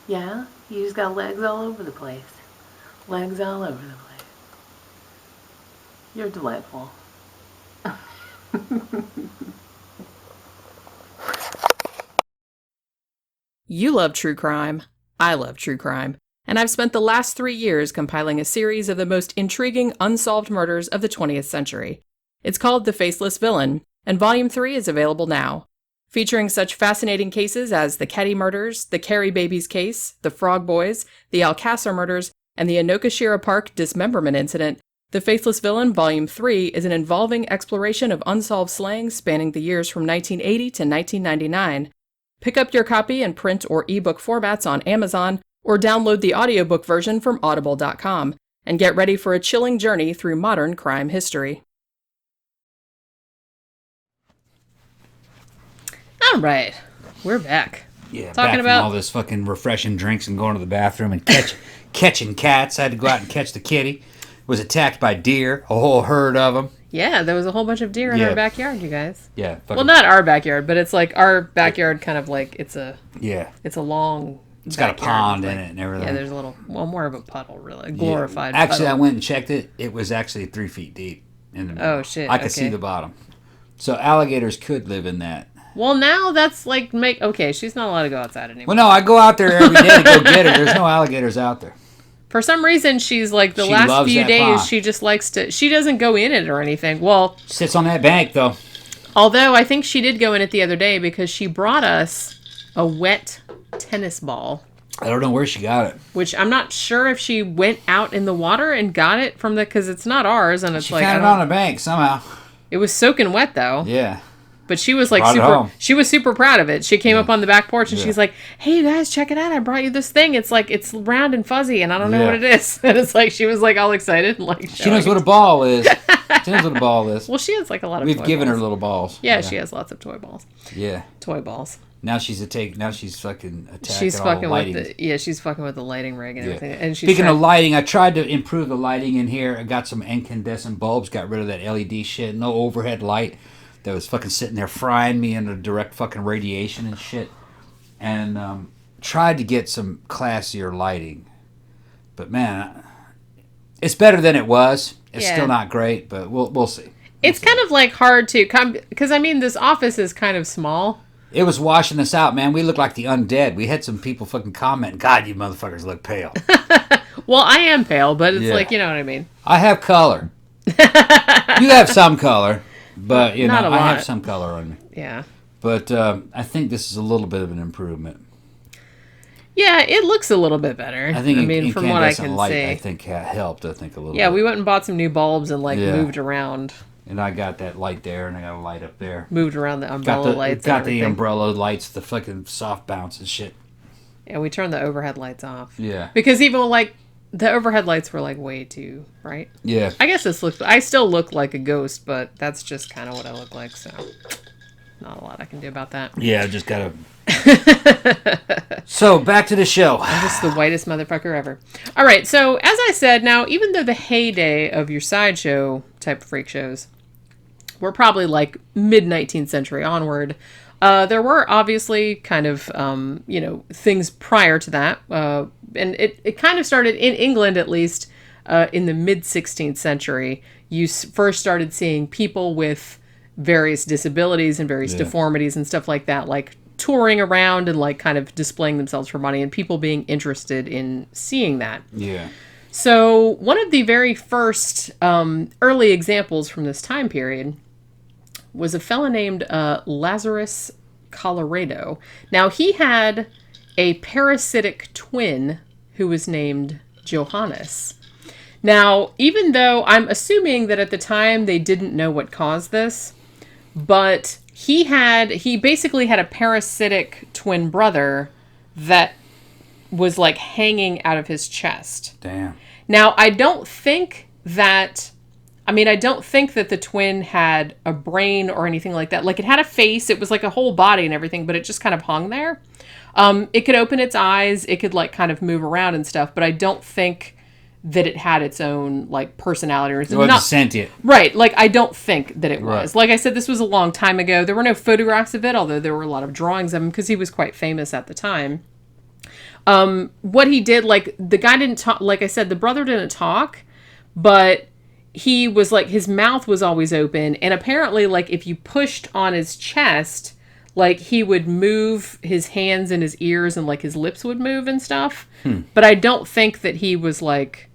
Yeah? You just got legs all over the place. Legs all over the place. You're delightful. You love true crime. I love true crime. And I've spent the last 3 years compiling a series of the most intriguing unsolved murders of the 20th century. It's called The Faceless Villain, and Volume 3 is available now. Featuring such fascinating cases as the Ketty murders, the Carrie Babies case, the Frog Boys, the Alcasar murders, and the Inokashira Park dismemberment incident, The Faceless Villain Volume 3 is an involving exploration of unsolved slayings spanning the years from 1980 to 1999. Pick up your copy in print or ebook formats on Amazon, or download the audiobook version from audible.com, and get ready for a chilling journey through modern crime history. All right, we're back. Yeah, talking back about from all this fucking refreshing drinks and going to the bathroom and catching cats. I had to go out and catch the kitty. Was attacked by deer, a whole herd of them. Yeah, there was a whole bunch of deer in our backyard, you guys. Yeah. Well, not our backyard, but it's like our backyard, kind of like it's a long. It's got a pond in it and everything. Yeah, there's a little, more of a puddle, really, a glorified. Actually, puddle. I went and checked it. It was actually 3 feet deep in the middle. Oh shit! I could see the bottom. So alligators could live in that. Well, now that's like okay. She's not allowed to go outside anymore. Well, no, I go out there every day to go get her. There's no alligators out there. For some reason, she's like the She last loves few that days. pond. She just likes to. She doesn't go in it or anything. Well, Sits on that bank though. although I think she did go in it the other day because she brought us a wet tennis ball. I don't know where she got it. Which I'm not sure if she went out in the water and got it from because it's not ours, and it's She like found it on a bank somehow. It was soaking wet though. Yeah. But she was like Brought it home. she was super proud of it. She came up on the back porch and she's like, "Hey, you guys, check it out! I brought you this thing. It's like it's round and fuzzy, and I don't know what it is." And it's like she was like all excited and like She knows what a ball is. She knows what a ball is. Well, she has like a lot of. We've toy given balls. her little balls. Yeah, she has lots of toy balls. Yeah. Toy balls. Now she's fucking attacking She's fucking all with the she's fucking with the lighting rig and everything. And she's Speaking of lighting, I tried to improve the lighting in here. I got some incandescent bulbs, got rid of that LED shit, no overhead light that was fucking sitting there frying me into direct fucking radiation and shit. And tried to get some classier lighting. But man, it's better than it was. It's still not great, but we'll see. It's kind of like hard to come because I mean this office is kind of small. It was washing us out, man. We looked like the undead. We had some people fucking comment, "God, you motherfuckers look pale." Well, I am pale, but it's like, you know what I mean. I have color. You have some color, but you know, Not a I lot. have some color on me. Yeah. But I think this is a little bit of an improvement. Yeah, it looks a little bit better. I think from what I incandescent can light, see. I think helped. I think a little. Yeah, bit. we went and bought some new bulbs and moved around. And I got that light there, and I got a light up there. Moved around the umbrella lights. Got the umbrella lights, the fucking soft bounce and shit. Yeah, we turned the overhead lights off. Yeah. Because even like the overhead lights were like way too bright. Yeah. I guess I still look like a ghost, but that's just kind of what I look like. So not a lot I can do about that. Yeah, I just gotta. So back to the show. I'm just the whitest motherfucker ever. All right, so as I said, now even though the heyday of your sideshow type of freak shows we're probably like mid-19th century onward. There were obviously kind of, things prior to that. And it kind of started in England, at least, in the mid-16th century. You first started seeing people with various disabilities and various deformities and stuff like that, like touring around and like kind of displaying themselves for money and people being interested in seeing that. Yeah. So one of the very first early examples from this time period was a fella named Lazarus Colorado. Now, he had a parasitic twin who was named Johannes. Now, even though I'm assuming that at the time they didn't know what caused this, but he basically had a parasitic twin brother that was like hanging out of his chest. Damn. Now, I don't think that the twin had a brain or anything like that. Like, it had a face, it was like a whole body and everything, but it just kind of hung there. It could open its eyes, it could like kind of move around and stuff, but I don't think that it had its own like personality or anything. It wasn't sentient. Right. Like, I don't think that it Right. was. Like I said, this was a long time ago. There were no photographs of it, although there were a lot of drawings of him because he was quite famous at the time. What he did, like, the guy didn't talk, like I said, the brother didn't talk, but he was like, his mouth was always open. And apparently, like, if you pushed on his chest, like, he would move his hands and his ears and like his lips would move and stuff. But I don't think that he was like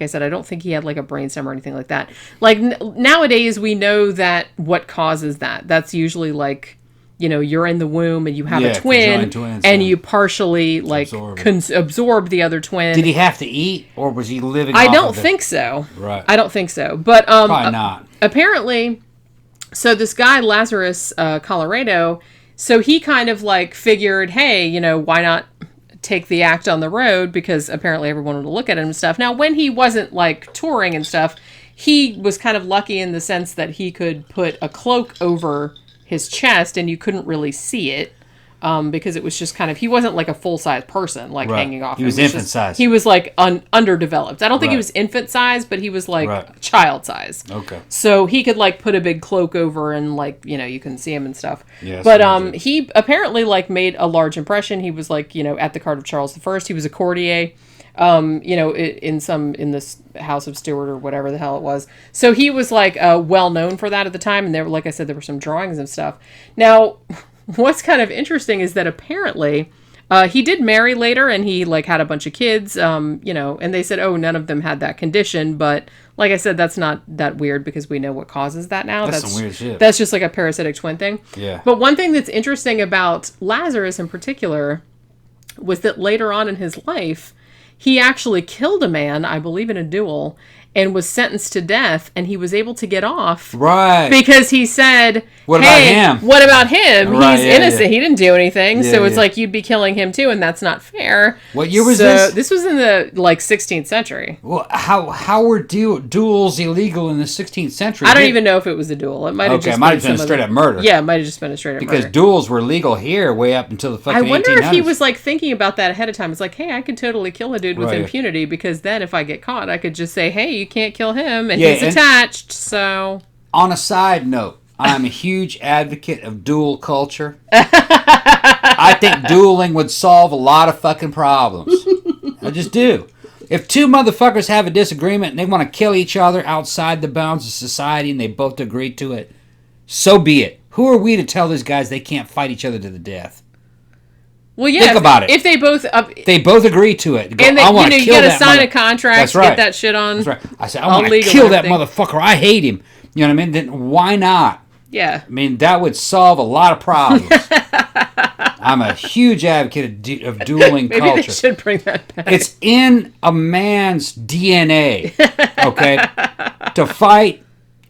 I said, I don't think he had like a brainstem or anything like that. Like nowadays we know that what causes that. That's usually like, you're in the womb and you have a twin and you partially like absorb the other twin. Did he have to eat or was he living I don't think so. Right. I don't think so. But probably not. Apparently, so this guy, Lazarus Colorado, so he kind of like figured, hey, why not take the act on the road, because apparently everyone would look at him and stuff. Now, when he wasn't like touring and stuff, he was kind of lucky in the sense that he could put a cloak over his chest and you couldn't really see it, because it was just kind of, he wasn't like a full-size person, like hanging off. He was infant size. He was like underdeveloped. I don't think he was infant size, but he was like child size. Okay. So he could like put a big cloak over and like, you couldn't see him and stuff. Yeah, but he apparently like made a large impression. He was like, at the court of Charles I. He was a courtier, in this House of Stuart or whatever the hell it was. So he was like well known for that at the time. And there were, like I said, there were some drawings and stuff. Now, what's kind of interesting is that apparently he did marry later and he like had a bunch of kids, and they said, oh, none of them had that condition. But like I said, that's not that weird because we know what causes that now. That's some weird shit. That's just like a parasitic twin thing. Yeah. But one thing that's interesting about Lazarus in particular was that later on in his life, he actually killed a man, I believe in a duel, and was sentenced to death, and he was able to get off. Right. Because he said, what about him? Right, he's innocent. Yeah. He didn't do anything. Yeah, so it's like you'd be killing him too, and that's not fair. What year was this? This was in the 16th century. Well, how were duels illegal in the 16th century? I don't even know if it was a duel. It might have just been a straight up murder. Yeah, it might have just been a straight up murder. Because duels were legal here way up until the fucking 1800s. I wonder if he was like thinking about that ahead of time. It's like, hey, I could totally kill a dude with impunity, because then if I get caught, I could just say, hey, you can't kill him, and he's attached. So, on a side note, I'm a huge advocate of duel culture. I think dueling would solve a lot of fucking problems. I just do. If two motherfuckers have a disagreement and they want to kill each other outside the bounds of society and they both agree to it, so be it. Who are we to tell these guys they can't fight each other to the death? Well, yeah. Think about it. If they both agree to it. Go, and I want to you kill got that to sign a contract. That's right. Get that shit on. That's right. I said, I want to kill that motherfucker. I hate him. You know what I mean? Then why not? Yeah. I mean, that would solve a lot of problems. I'm a huge advocate of dueling culture. Maybe they should bring that back. It's in a man's DNA, okay, to fight,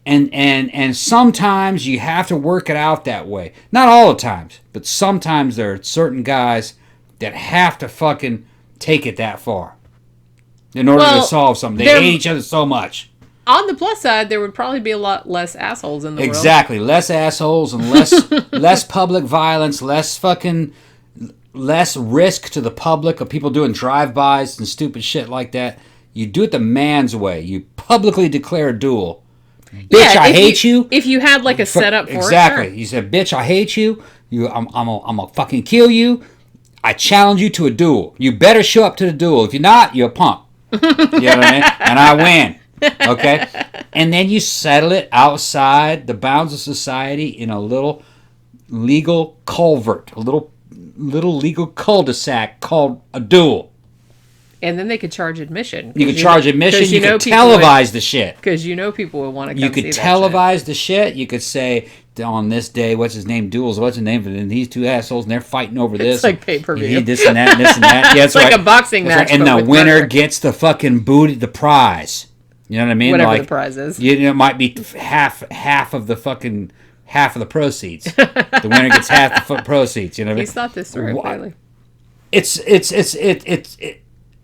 and sometimes you have to work it out that way. Not all the times, but sometimes there are certain guys that have to fucking take it that far in order to solve something. They hate each other so much. On the plus side, there would probably be a lot less assholes in the world. Exactly. Less assholes and less public violence, less risk to the public of people doing drive-bys and stupid shit like that. You do it the man's way. You publicly declare a duel. bitch, I hate you. If you had like a setup for exactly. it. Sure. You said, bitch, I hate you. I'm gonna fucking kill you. I challenge you to a duel. You better show up to the duel. If you're not, you're a punk. You know what I mean? And I win. Okay? And then you settle it outside the bounds of society in a little legal culvert, a little legal cul-de-sac called a duel. And then they could charge admission. You could charge admission. You could televise the shit. Because people would want to come see that You could televise the shit. You could say, on this day, what's his name? Duels. What's his name? And these two assholes, and they're fighting over this. It's like pay-per-view. You need this and that and this and that. Yeah, it's like a boxing match. Right. And the winner gets the fucking booty, the prize. You know what I mean? Whatever the prize is. It might be half of the fucking... half of the proceeds. The winner gets half the proceeds. You know what I mean? He's thought this through, clearly. It's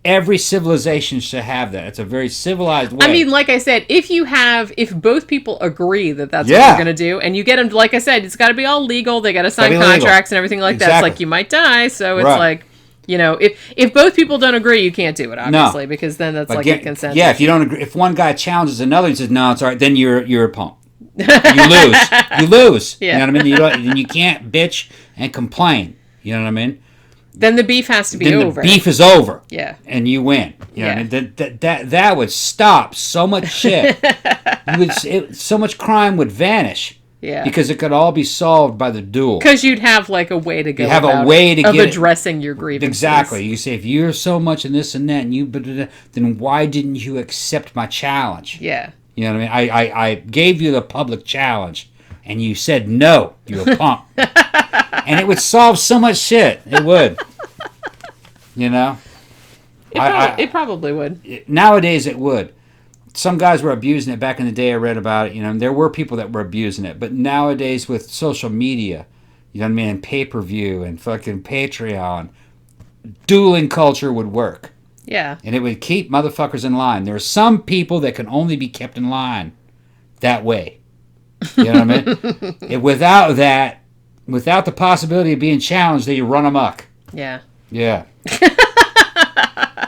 every civilization should have that. It's a very civilized way. I mean, like I said, if both people agree that that's what you're going to do, and you get them, like I said, it's got to be all legal. They got to sign contracts and everything like that. It's like you might die, so it's like, if both people don't agree, you can't do it, obviously, because then that's like a consent. Yeah, if you don't agree, if one guy challenges another and says, no, it's all right, then you're a punk. You lose. Yeah. You know what I mean? You can't bitch and complain. You know what I mean? Then the beef has to be over. The beef is over. Yeah. And you win. You know what I mean? That would stop so much shit. So much crime would vanish. Yeah. Because it could all be solved by the duel. Because you'd have like a way to go. You have a way to of addressing your grievances. Exactly. You say, if you're so much in this and that, and then why didn't you accept my challenge? Yeah. You know what I mean? I gave you the public challenge, and you said no. You're a punk. And it would solve so much shit. It would. You know? It probably would. Nowadays, it would. Some guys were abusing it back in the day. I read about it. You know, and there were people that were abusing it. But nowadays, with social media, you know what I mean, and pay-per-view and fucking Patreon, dueling culture would work. Yeah. And it would keep motherfuckers in line. There are some people that can only be kept in line that way. You know what I mean? Without that, without the possibility of being challenged, they run amok. Yeah. Yeah.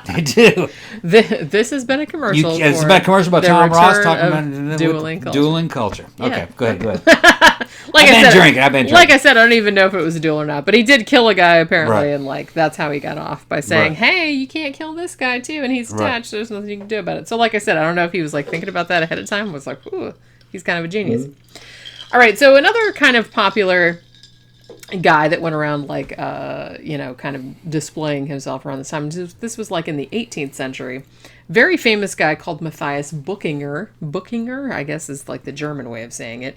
They do. This has been a commercial. It's been a commercial about Tom Ross talking about dueling culture. Yeah. Okay, go ahead. I've been drinking. Like I said, I don't even know if it was a duel or not, but he did kill a guy apparently, and like that's how he got off by saying, "Hey, you can't kill this guy too," and he's attached. There's nothing you can do about it. So, like I said, I don't know if he was like thinking about that ahead of time. Was like, "Ooh, he's kind of a genius." Mm-hmm. All right, so another kind of popular guy that went around like kind of displaying himself around this time. This was like in the 18th century. Very famous guy called Matthias Buchinger. Buchinger, I guess, is like the German way of saying it.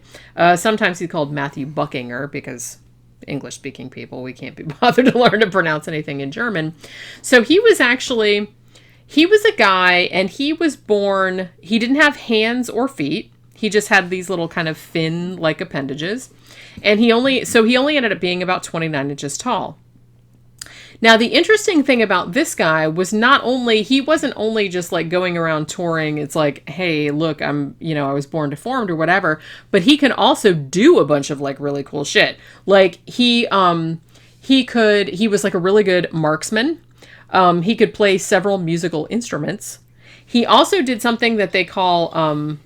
Sometimes he's called Matthew Buchinger because English-speaking people, we can't be bothered to learn to pronounce anything in German. So he was a guy, and he was born. He didn't have hands or feet. He just had these little kind of fin-like appendages. And he only ended up being about 29 inches tall. Now, the interesting thing about this guy was he wasn't only just like going around touring. It's like, hey, look, I was born deformed or whatever, but he could also do a bunch of like really cool shit. Like he was like a really good marksman. He could play several musical instruments. He also did something that they call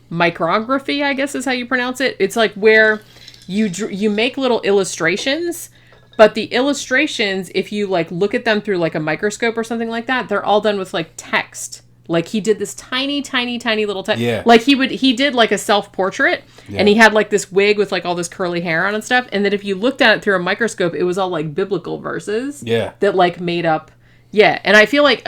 micrography, I guess is how you pronounce it. It's like where you make little illustrations, but the illustrations, if you like look at them through like a microscope or something like that, they're all done with like text. Like he did this tiny, tiny, tiny little text. Yeah. Like he did like a self-portrait, and he had like this wig with like all this curly hair on and stuff. And then if you looked at it through a microscope, it was all like biblical verses. Yeah. That like made up. Yeah, and I feel like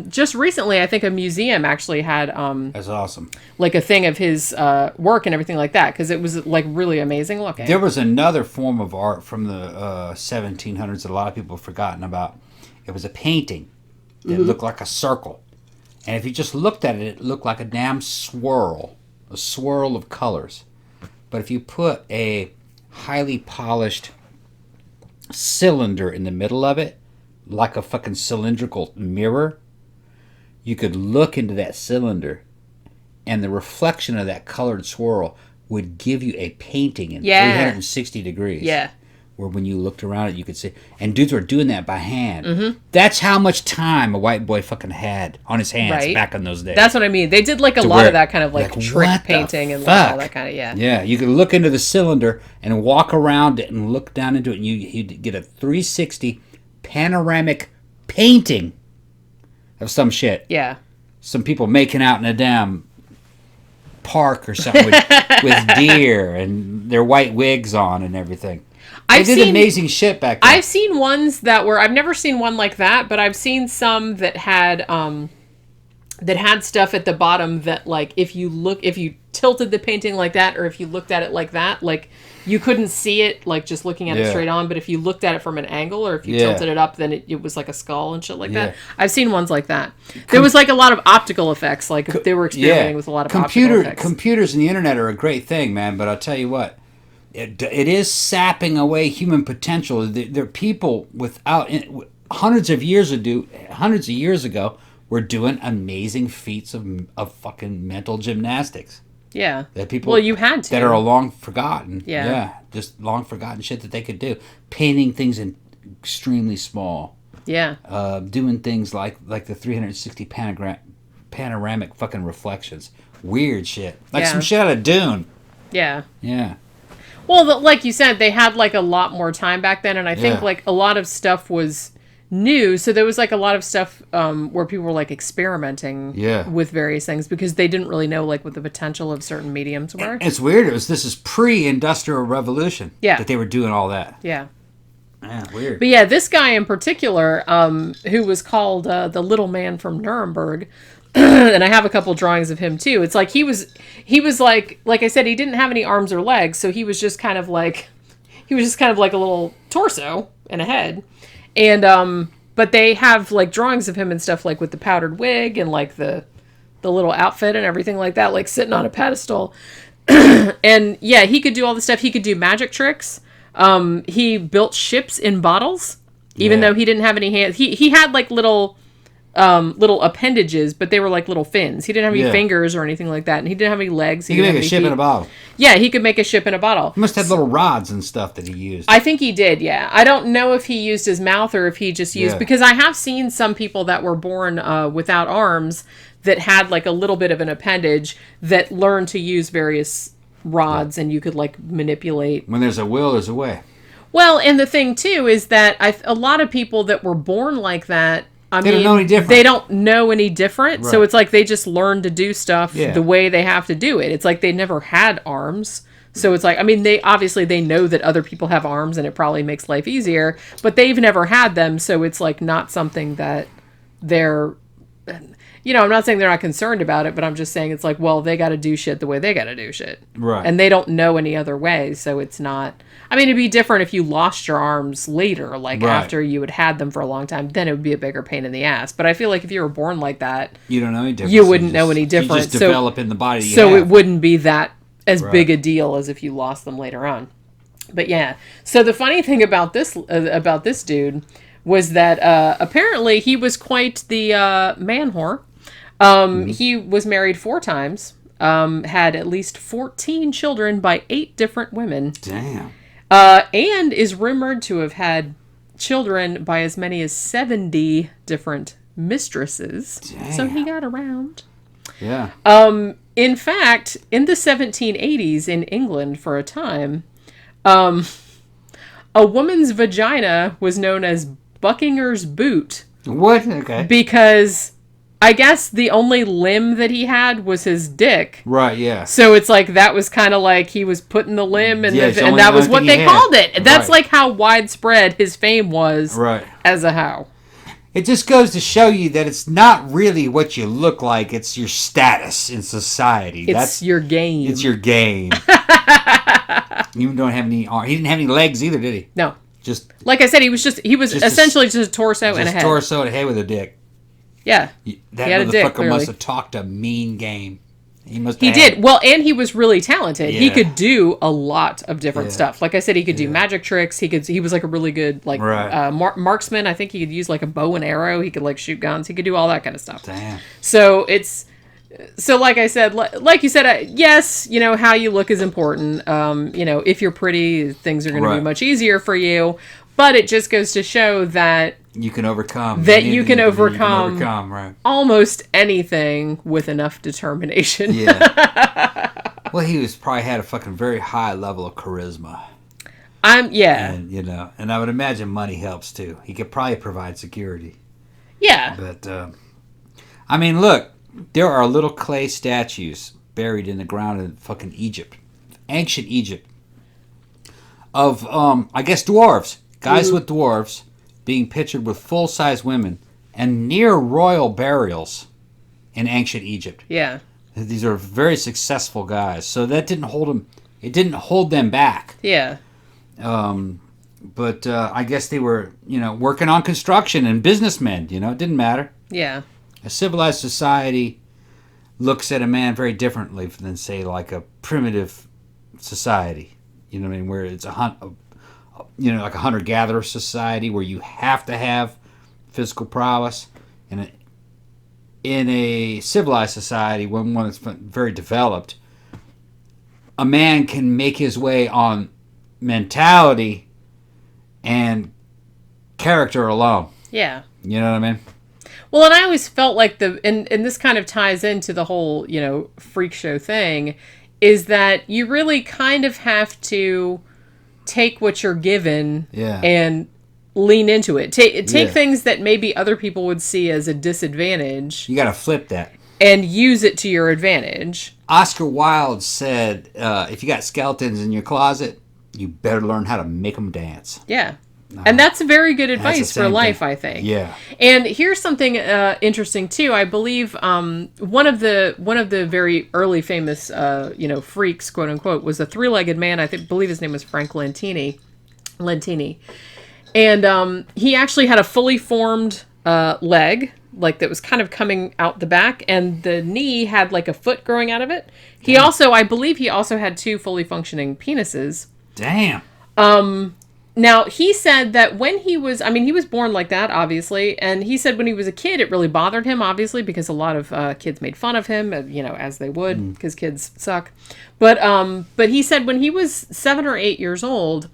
just recently, I think a museum actually had that's awesome, like a thing of his work and everything like that, because it was like really amazing looking. There was another form of art from the 1700s that a lot of people have forgotten about. It was a painting that looked like a circle, and if you just looked at it, it looked like a damn swirl of colors. But if you put a highly polished cylinder in the middle of it, like a fucking cylindrical mirror, you could look into that cylinder, and the reflection of that colored swirl would give you a painting in 360 degrees. Yeah. where when you looked around it, you could see. And dudes were doing that by hand. Mm-hmm. That's how much time a white boy fucking had on his hands back in those days. That's what I mean. They did like a lot of that kind of like trick painting and like all that kind of, Yeah, you could look into the cylinder and walk around it and look down into it, and you'd get a 360 panoramic painting of some shit. Yeah. Some people making out in a damn park or something with deer and their white wigs on and everything. They did amazing shit back then. I've seen ones that were, I've never seen one like that, but I've seen some that had stuff at the bottom that like if you tilted the painting like that, or if you looked at it like that, like you couldn't see it like just looking at it straight on, but if you looked at it from an angle, or if you tilted it up, then it was like a skull and shit like that. I've seen ones like that. There was like a lot of optical effects, like they were experimenting with a lot of optical effects. Computers and the internet are a great thing, man, but I'll tell you what, it is sapping away human potential. There are people hundreds of years ago were doing amazing feats of fucking mental gymnastics. Yeah. That people, well, you had to. That are long forgotten. Yeah. Just long forgotten shit that they could do. Painting things in extremely small. Yeah. Doing things like the 360 panoramic fucking reflections. Weird shit. Like some shit out of Dune. Yeah. Yeah. Well, like you said, they had like a lot more time back then, and I think like a lot of stuff was new, so there was like a lot of stuff where people were like experimenting with various things because they didn't really know like what the potential of certain mediums were. It's weird. This is pre-industrial revolution. That they were doing all that. Yeah. Yeah, weird. But yeah, this guy in particular, who was called the Little Man from Nuremberg, and I have a couple drawings of him too. It's like he was like I said, he didn't have any arms or legs, so he was just kind of like a little torso and a head. And but they have like drawings of him and stuff like with the powdered wig and like the little outfit and everything like that, like sitting on a pedestal. And yeah, he could do all the stuff. He could do magic tricks. He built ships in bottles, even though he didn't have any hands. He had like little appendages, but they were like little fins. He didn't have any fingers or anything like that, and he didn't have any legs. He could make a ship in a bottle. Yeah, he could make a ship in a bottle. He must have little rods and stuff that he used. I think he did, yeah. I don't know if he used his mouth or if he just used... Because I have seen some people that were born without arms that had like a little bit of an appendage that learned to use various rods, and you could like manipulate. When there's a will, there's a way. Well, and the thing too is that a lot of people that were born like that, they don't know any different. They don't know any different. Right. So it's like they just learn to do stuff the way they have to do it. It's like they never had arms. So it's like, I mean, they know that other people have arms and it probably makes life easier, but they've never had them. So it's like not something that they're, I'm not saying they're not concerned about it, but I'm just saying it's like, well, they got to do shit the way they got to do shit. Right. And they don't know any other way. So it's not, I mean, it'd be different if you lost your arms later, like after you had them for a long time, then it would be a bigger pain in the ass. But I feel like if you were born like that, you don't know any difference. You wouldn't know any different. You just develop in the body. So it wouldn't be that as big a deal as if you lost them later on. But yeah. So the funny thing about this dude was that apparently he was quite the man whore. He was married 4 times, had at least 14 children by 8 different women. Damn. And is rumored to have had children by as many as 70 different mistresses. Damn. So he got around. Yeah. In fact, in the 1780s in England for a time, a woman's vagina was known as Buckingham's boot. What? Okay. Because I guess the only limb that he had was his dick. Right, yeah. So it's like that was kind of like he was putting the limb and, and that was what they called it. That's like how widespread his fame was as a hoe. It just goes to show you that it's not really what you look like. It's your status in society. It's your game. It's your game. You don't have any arms. He didn't have any legs either, did he? No. Just like I said, he was essentially just a torso and a head. Just a torso and a head with a dick. Yeah. That motherfucker must have talked a mean game. He did. Well, and he was really talented. Yeah. He could do a lot of different stuff. Like I said, he could do magic tricks. He was like a really good marksman. I think he could use like a bow and arrow. He could like shoot guns. He could do all that kind of stuff. Damn. So it's So like I said, like you said, yes, how you look is important. If you're pretty, things are going to be much easier for you. But it just goes to show that you can overcome. You can overcome right. almost anything with enough determination. Yeah. Well, he probably had a fucking very high level of charisma. Yeah. And I would imagine money helps too. He could probably provide security. Yeah. But, look, there are little clay statues buried in the ground in fucking Egypt. Ancient Egypt. Of, I guess, dwarves. Guys with dwarves being pictured with full-size women and near royal burials in ancient Egypt. Yeah. These are very successful guys. So that didn't hold them. It didn't hold them back. Yeah. But I guess they were, working on construction and businessmen. It didn't matter. Yeah. A civilized society looks at a man very differently than, say, like a primitive society. You know what I mean? Where it's like a hunter-gatherer society where you have to have physical prowess. In a civilized society, one that's very developed, a man can make his way on mentality and character alone. Yeah. You know what I mean? Well, and I always felt like and this kind of ties into the whole, freak show thing, is that you really kind of have to take what you're given and lean into it. Take things that maybe other people would see as a disadvantage. You got to flip that. And use it to your advantage. Oscar Wilde said, if you got skeletons in your closet, you better learn how to make them dance. Yeah. And that's very good advice for life, I think. Yeah. And here's something interesting too. I believe one of the very early famous freaks, quote unquote, was a three-legged man. I believe his name was Frank Lentini. And he actually had a fully formed leg, like that was kind of coming out the back, and the knee had like a foot growing out of it. I believe he also had two fully functioning penises. Damn. Now, he said that when he was born like that, obviously, and he said when he was a kid, it really bothered him, obviously, because a lot of kids made fun of him, as they would, because kids suck. But he said when he was 7 or 8 years old,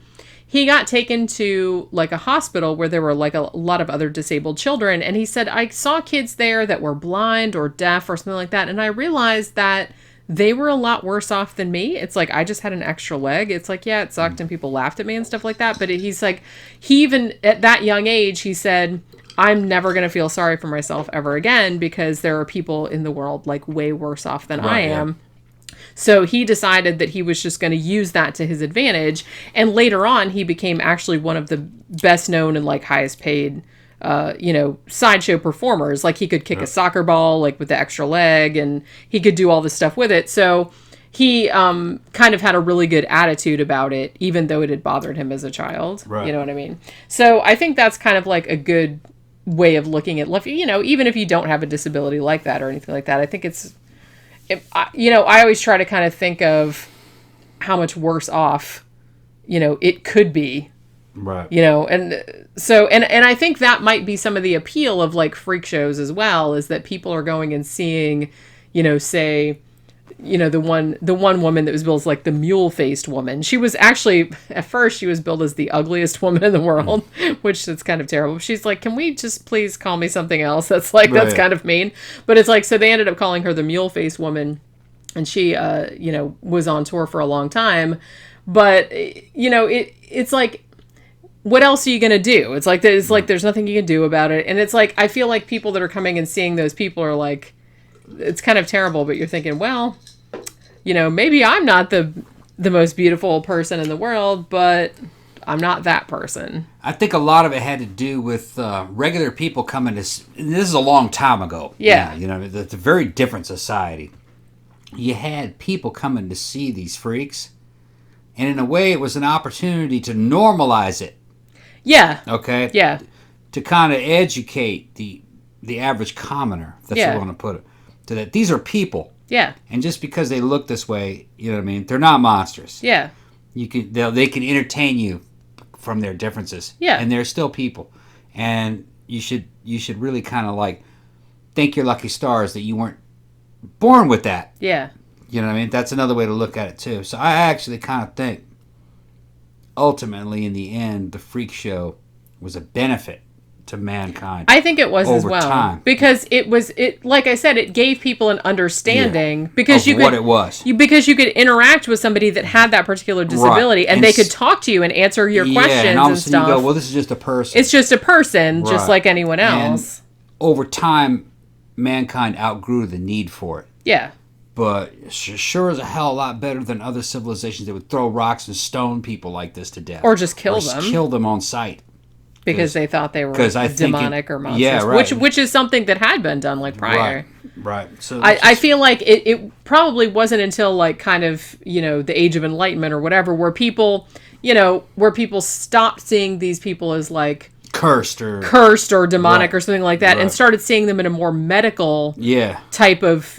he got taken to, like, a hospital where there were, like, a lot of other disabled children, and he said, I saw kids there that were blind or deaf or something like that, and I realized that they were a lot worse off than me. It's like, I just had an extra leg. It's like, yeah, it sucked and people laughed at me and stuff like that. But he's like, he even at that young age, he said, I'm never going to feel sorry for myself ever again because there are people in the world like way worse off than I am. Yeah. So he decided that he was just going to use that to his advantage. And later on, he became actually one of the best known and like highest paid sideshow performers. Like he could kick a soccer ball, like with the extra leg, and he could do all this stuff with it. So he kind of had a really good attitude about it, even though it had bothered him as a child. Right. You know what I mean? So I think that's kind of like a good way of looking at life. Even if you don't have a disability like that or anything like that, I think I always try to kind of think of how much worse off, it could be. Right. And so, and I think that might be some of the appeal of like freak shows as well, is that people are going and seeing, say, the one woman that was billed as like the mule-faced woman. She was actually, at first, she was billed as the ugliest woman in the world, which is kind of terrible. She's like, can we just please call me something else? That's like, that's kind of mean. But it's like, so they ended up calling her the mule-faced woman, and she, was on tour for a long time. But, it's like, what else are you going to do? It's like there's nothing you can do about it. And it's like, I feel like people that are coming and seeing those people are like, it's kind of terrible, but you're thinking, well, maybe I'm not the most beautiful person in the world, but I'm not that person. I think a lot of it had to do with regular people coming to, and this is a long time ago. Yeah. It's a very different society. You had people coming to see these freaks, and in a way it was an opportunity to normalize it. Yeah. Okay? Yeah. To kind of educate the average commoner, if that's what I want to put it, to that these are people. Yeah. And just because they look this way, you know what I mean, they're not monsters. Yeah. They can entertain you from their differences. Yeah. And they're still people. And you should really kind of like thank your lucky stars that you weren't born with that. Yeah. You know what I mean? That's another way to look at it, too. So I actually kind of think, ultimately, in the end, the freak show was a benefit to mankind. I think it was as well. Time. Because it like I said, it gave people an understanding because of what it was. Because you could interact with somebody that had that particular disability and they could talk to you and answer your questions and all of a sudden stuff. you go, well, this is just a person. It's just a person, just like anyone else. And over time, mankind outgrew the need for it. Yeah. But sure as a hell a lot better than other civilizations that would throw rocks and stone people like this to death. Or just kill them. Kill them on sight. Because they thought they were demonic or monsters. Yeah, right. Which is something that had been done like prior. Right. So I feel like it probably wasn't until like kind of, the Age of Enlightenment or whatever where people, where people stopped seeing these people as like cursed or demonic or something like that and started seeing them in a more medical type of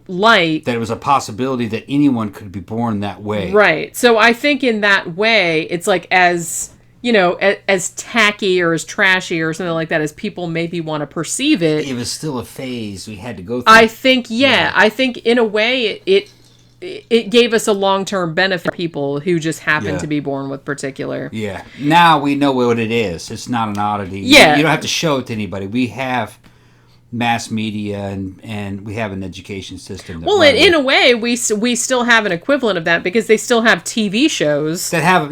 light, that it was a possibility that anyone could be born that way, right? So I think in that way it's like as as tacky or as trashy or something like that as people maybe want to perceive it was still a phase we had to go through. I think I think in a way it gave us a long-term benefit for people who just happen to be born with particular. Yeah. Now we know what it is. It's not an oddity. Yeah. You don't have to show it to anybody. We have mass media and we have an education system. Well, in a way, we still have an equivalent of that because they still have TV shows that have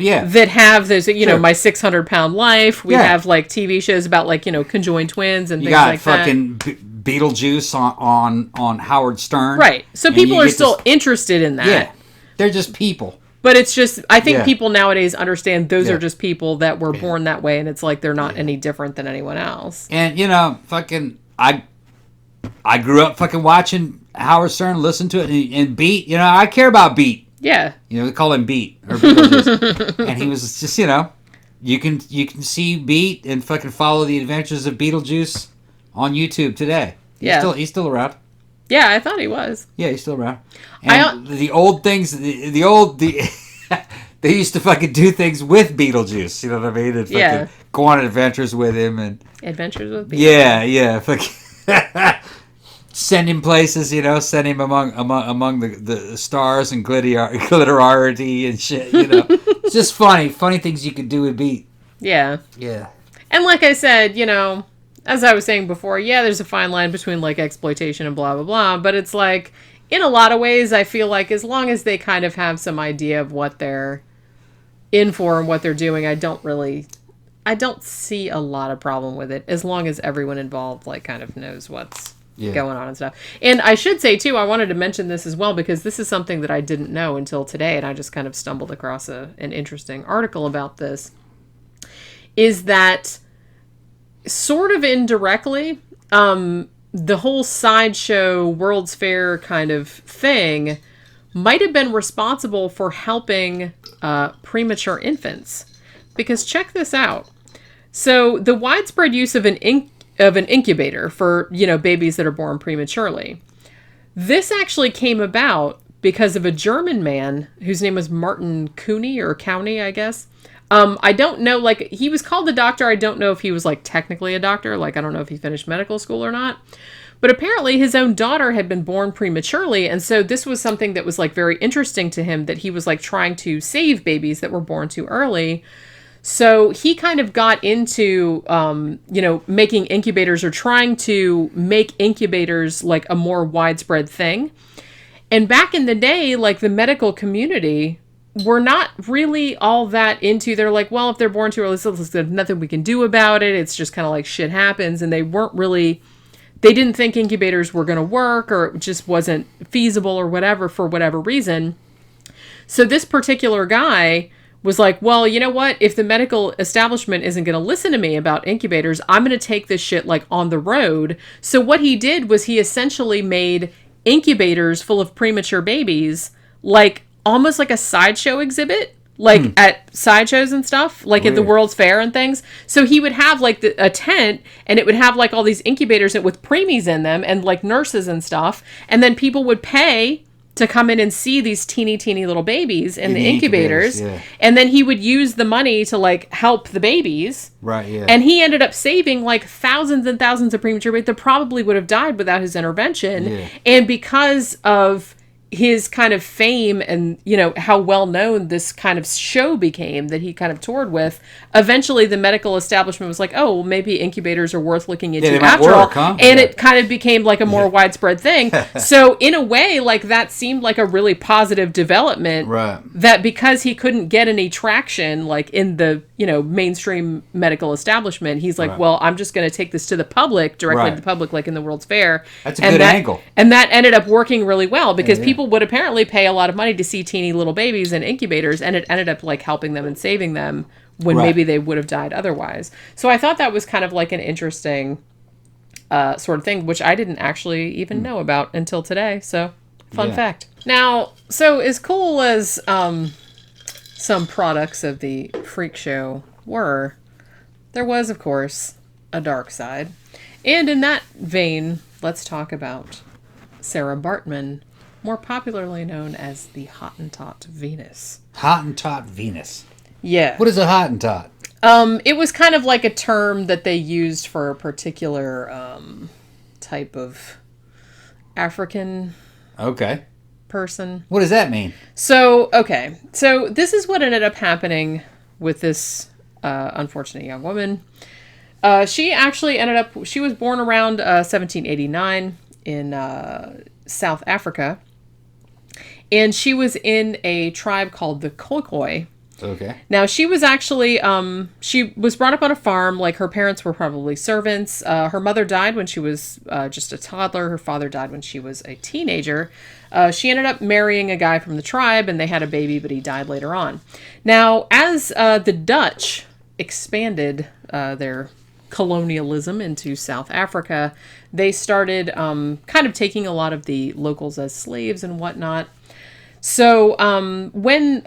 those, My 600-Pound Life. We have like TV shows about like, conjoined twins and things like that. You got fucking Beetlejuice on Howard Stern. Right. So people are still interested in that. Yeah. They're just people. But it's just, I think people nowadays understand those are just people that were born that way, and it's like they're not any different than anyone else. And, fucking, I grew up fucking watching Howard Stern, listen to it, and Beat. I care about Beat. Yeah. We call him Beat. Or and he was just, you can see Beat and fucking follow the adventures of Beetlejuice on YouTube today. He's still around. Yeah, I thought he was. Yeah, he's still around. And the old things, they used to fucking do things with Beetlejuice. You know what I mean? And fucking go on adventures with him and adventures with Beetlejuice. Yeah. Fucking send him places. Send him among the stars and glitterarity and shit. It's just funny things you could do with Beat. Yeah. Yeah. And like I said, as I was saying before, there's a fine line between like exploitation and blah, blah, blah. But it's like, in a lot of ways, I feel like as long as they kind of have some idea of what they're in for and what they're doing, I don't see a lot of problem with it as long as everyone involved like kind of knows what's going on and stuff. And I should say too, I wanted to mention this as well because this is something that I didn't know until today, and I just kind of stumbled across an interesting article about this, is that sort of indirectly, the whole Sideshow World's Fair kind of thing might have been responsible for helping premature infants. Because check this out. So the widespread use of an incubator for, babies that are born prematurely. This actually came about because of a German man whose name was Martin Cooney, I guess. I don't know, like, he was called a doctor. I don't know if he was, like, technically a doctor. Like, I don't know if he finished medical school or not. But apparently his own daughter had been born prematurely, and so this was something that was, like, very interesting to him, that he was, like, trying to save babies that were born too early. So he kind of got into, making incubators or trying to make incubators, like, a more widespread thing. And back in the day, like, the medical community were not really all that into, they're like, well, if they're born too early, there's nothing we can do about it. It's just kind of like shit happens. And they didn't think incubators were going to work, or it just wasn't feasible or whatever for whatever reason. So this particular guy was like, well, you know what? If the medical establishment isn't going to listen to me about incubators, I'm going to take this shit like on the road. So what he did was he essentially made incubators full of premature babies, like almost like a sideshow exhibit, like at sideshows and stuff, like at the World's Fair and things. So he would have like a tent, and it would have like all these incubators with preemies in them and like nurses and stuff. And then people would pay to come in and see these teeny little babies in the incubators. Yeah. And then he would use the money to like help the babies. Right, yeah. And he ended up saving like thousands and thousands of premature babies that probably would have died without his intervention. Yeah. And because of his kind of fame and, you know, how well known this kind of show became that he kind of toured with, eventually the medical establishment was like, oh, well, maybe incubators are worth looking into after all. Huh? And it kind of became like a more widespread thing. So in a way, like that seemed like a really positive development. Right. That because he couldn't get any traction like in the, you know, mainstream medical establishment, he's like, well, I'm just going to take this to the public, directly to the public, like in the World's Fair. That's a good angle. And that ended up working really well because people would apparently pay a lot of money to see teeny little babies in incubators, and it ended up like helping them and saving them when maybe they would have died otherwise. So I thought that was kind of like an interesting sort of thing, which I didn't actually even know about until today. So fun fact. Now, so as cool as some products of the freak show were, there was, of course, a dark side. And in that vein, let's talk about Sara Baartman, more popularly known as the Hottentot Venus. Hottentot Venus. Yeah. What is a Hottentot? It was kind of like a term that they used for a particular type of African person. What does that mean? So, okay. So this is what ended up happening with this unfortunate young woman. She actually she was born around 1789 in South Africa. And she was in a tribe called the Khoikhoi. Okay. Now, she was actually, she was brought up on a farm. Like, her parents were probably servants. Her mother died when she was just a toddler. Her father died when she was a teenager. She ended up marrying a guy from the tribe, and they had a baby, but he died later on. Now, as the Dutch expanded their colonialism into South Africa, they started kind of taking a lot of the locals as slaves and whatnot. So when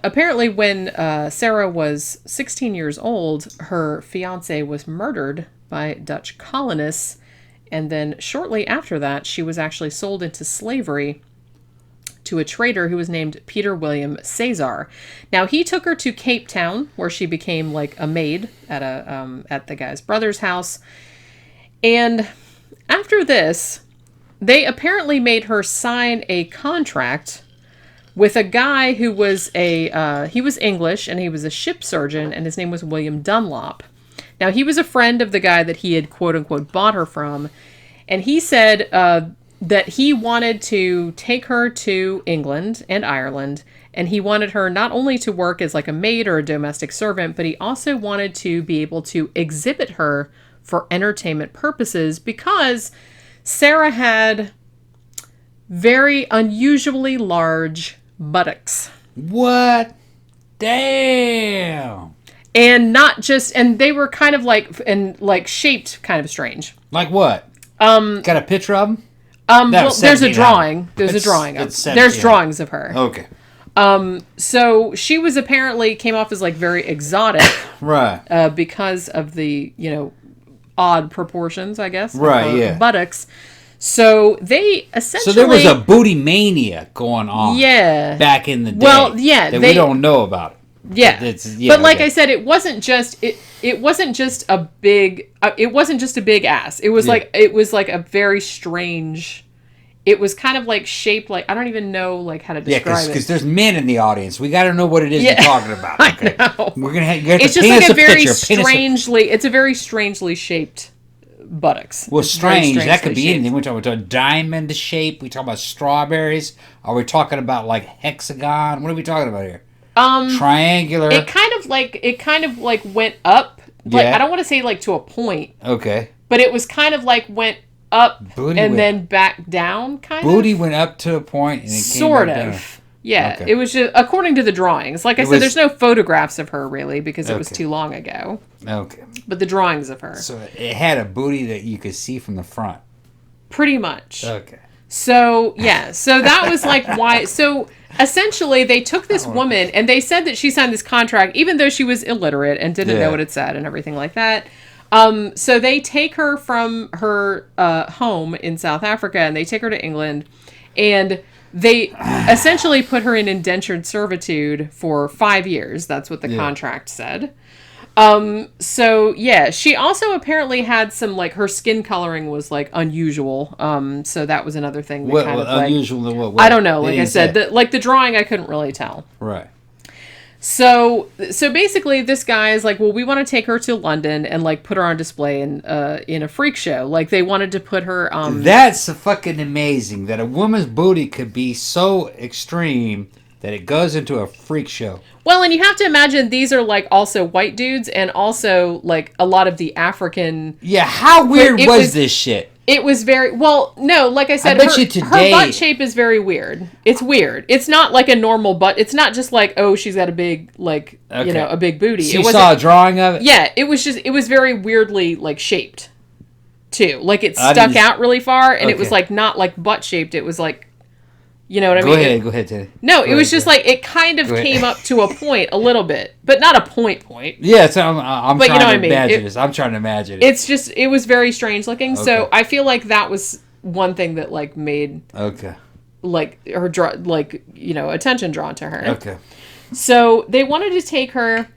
Sarah was 16 years old, her fiance was murdered by Dutch colonists. And then shortly after that, she was actually sold into slavery to a trader who was named Peter William Cesar. Now, he took her to Cape Town, where she became like a maid at the guy's brother's house. And after this, they apparently made her sign a contract with a guy who was he was English, and he was a ship surgeon, and his name was William Dunlop. Now, he was a friend of the guy that he had, quote unquote, bought her from. And he said that he wanted to take her to England and Ireland, and he wanted her not only to work as like a maid or a domestic servant, but he also wanted to be able to exhibit her for entertainment purposes, because Sarah had very unusually large buttocks. What? Damn. And not just, and they were kind of like shaped kind of strange. Like what? Got a picture of them? Well, there's a drawing. There's drawings of her. Okay. So she was apparently came off as like very exotic. Right. Because of the, odd proportions, I guess. Right, of her buttocks. So they essentially... So there was a booty mania going on. Yeah. Back in the day. Well, yeah. That we don't know about. Yeah. But like I said, it wasn't just a big ass. It was like a very strange... It was kind of like shaped like, I don't even know like how to describe it. Because there's men in the audience. We got to know what it is you're talking about. Okay? I know. We're gonna have it's to just paint like us a very picture. strangely, it's a very strangely shaped buttocks. Well, strange. That could be anything. We're talking about a diamond shape. We talking about strawberries. Are we talking about like hexagon? What are we talking about here? Triangular. It kind of like went up. Like, I don't want to say like to a point. Okay. But it was kind of like went up then back down, kind of. Booty went up to a point and it came back down. Sort of. Yeah. Okay. It was just according to the drawings. Like I said, there's no photographs of her really because it was too long ago. Okay. But the drawings of her. So it had a booty that you could see from the front. Pretty much. Okay. So, yeah. So that was like why. So essentially they took this woman and they said that she signed this contract even though she was illiterate and didn't know what it said and everything like that. So they take her from her home in South Africa and they take her to England, and they essentially put her in indentured servitude for 5 years. That's what the contract said. So yeah, she also apparently had some, like, her skin coloring was like unusual. So that was another thing. That kind of unusual like, in what way? I don't know. Like I said, the drawing, I couldn't really tell. Right. So basically this guy is like, well, we want to take her to London and like put her on display in a freak show. Like they wanted to put her, That's fucking amazing that a woman's booty could be so extreme that it goes into a freak show. Well, and you have to imagine these are like also white dudes and also like a lot of the African. Yeah, how weird was this shit? It was very, well, no, like I said, her butt shape is very weird. It's weird. It's not like a normal butt. It's not just like, oh, she's got a big, like, you know, a big booty. So you saw a drawing of it? Yeah, it was very weirdly, like, shaped, too. Like, it stuck out really far, and it was, like, not, like, butt shaped. It was, like, you know what I mean? Go ahead, Teddy. No, it was just, like, it kind of came up to a point a little bit, but not a point. Yeah, so I'm but trying you know to imagine this. I'm trying to imagine it. It's just, it was very strange looking, so I feel like that was one thing that, like, made... like her attention drawn to her. Okay. So they wanted to take her.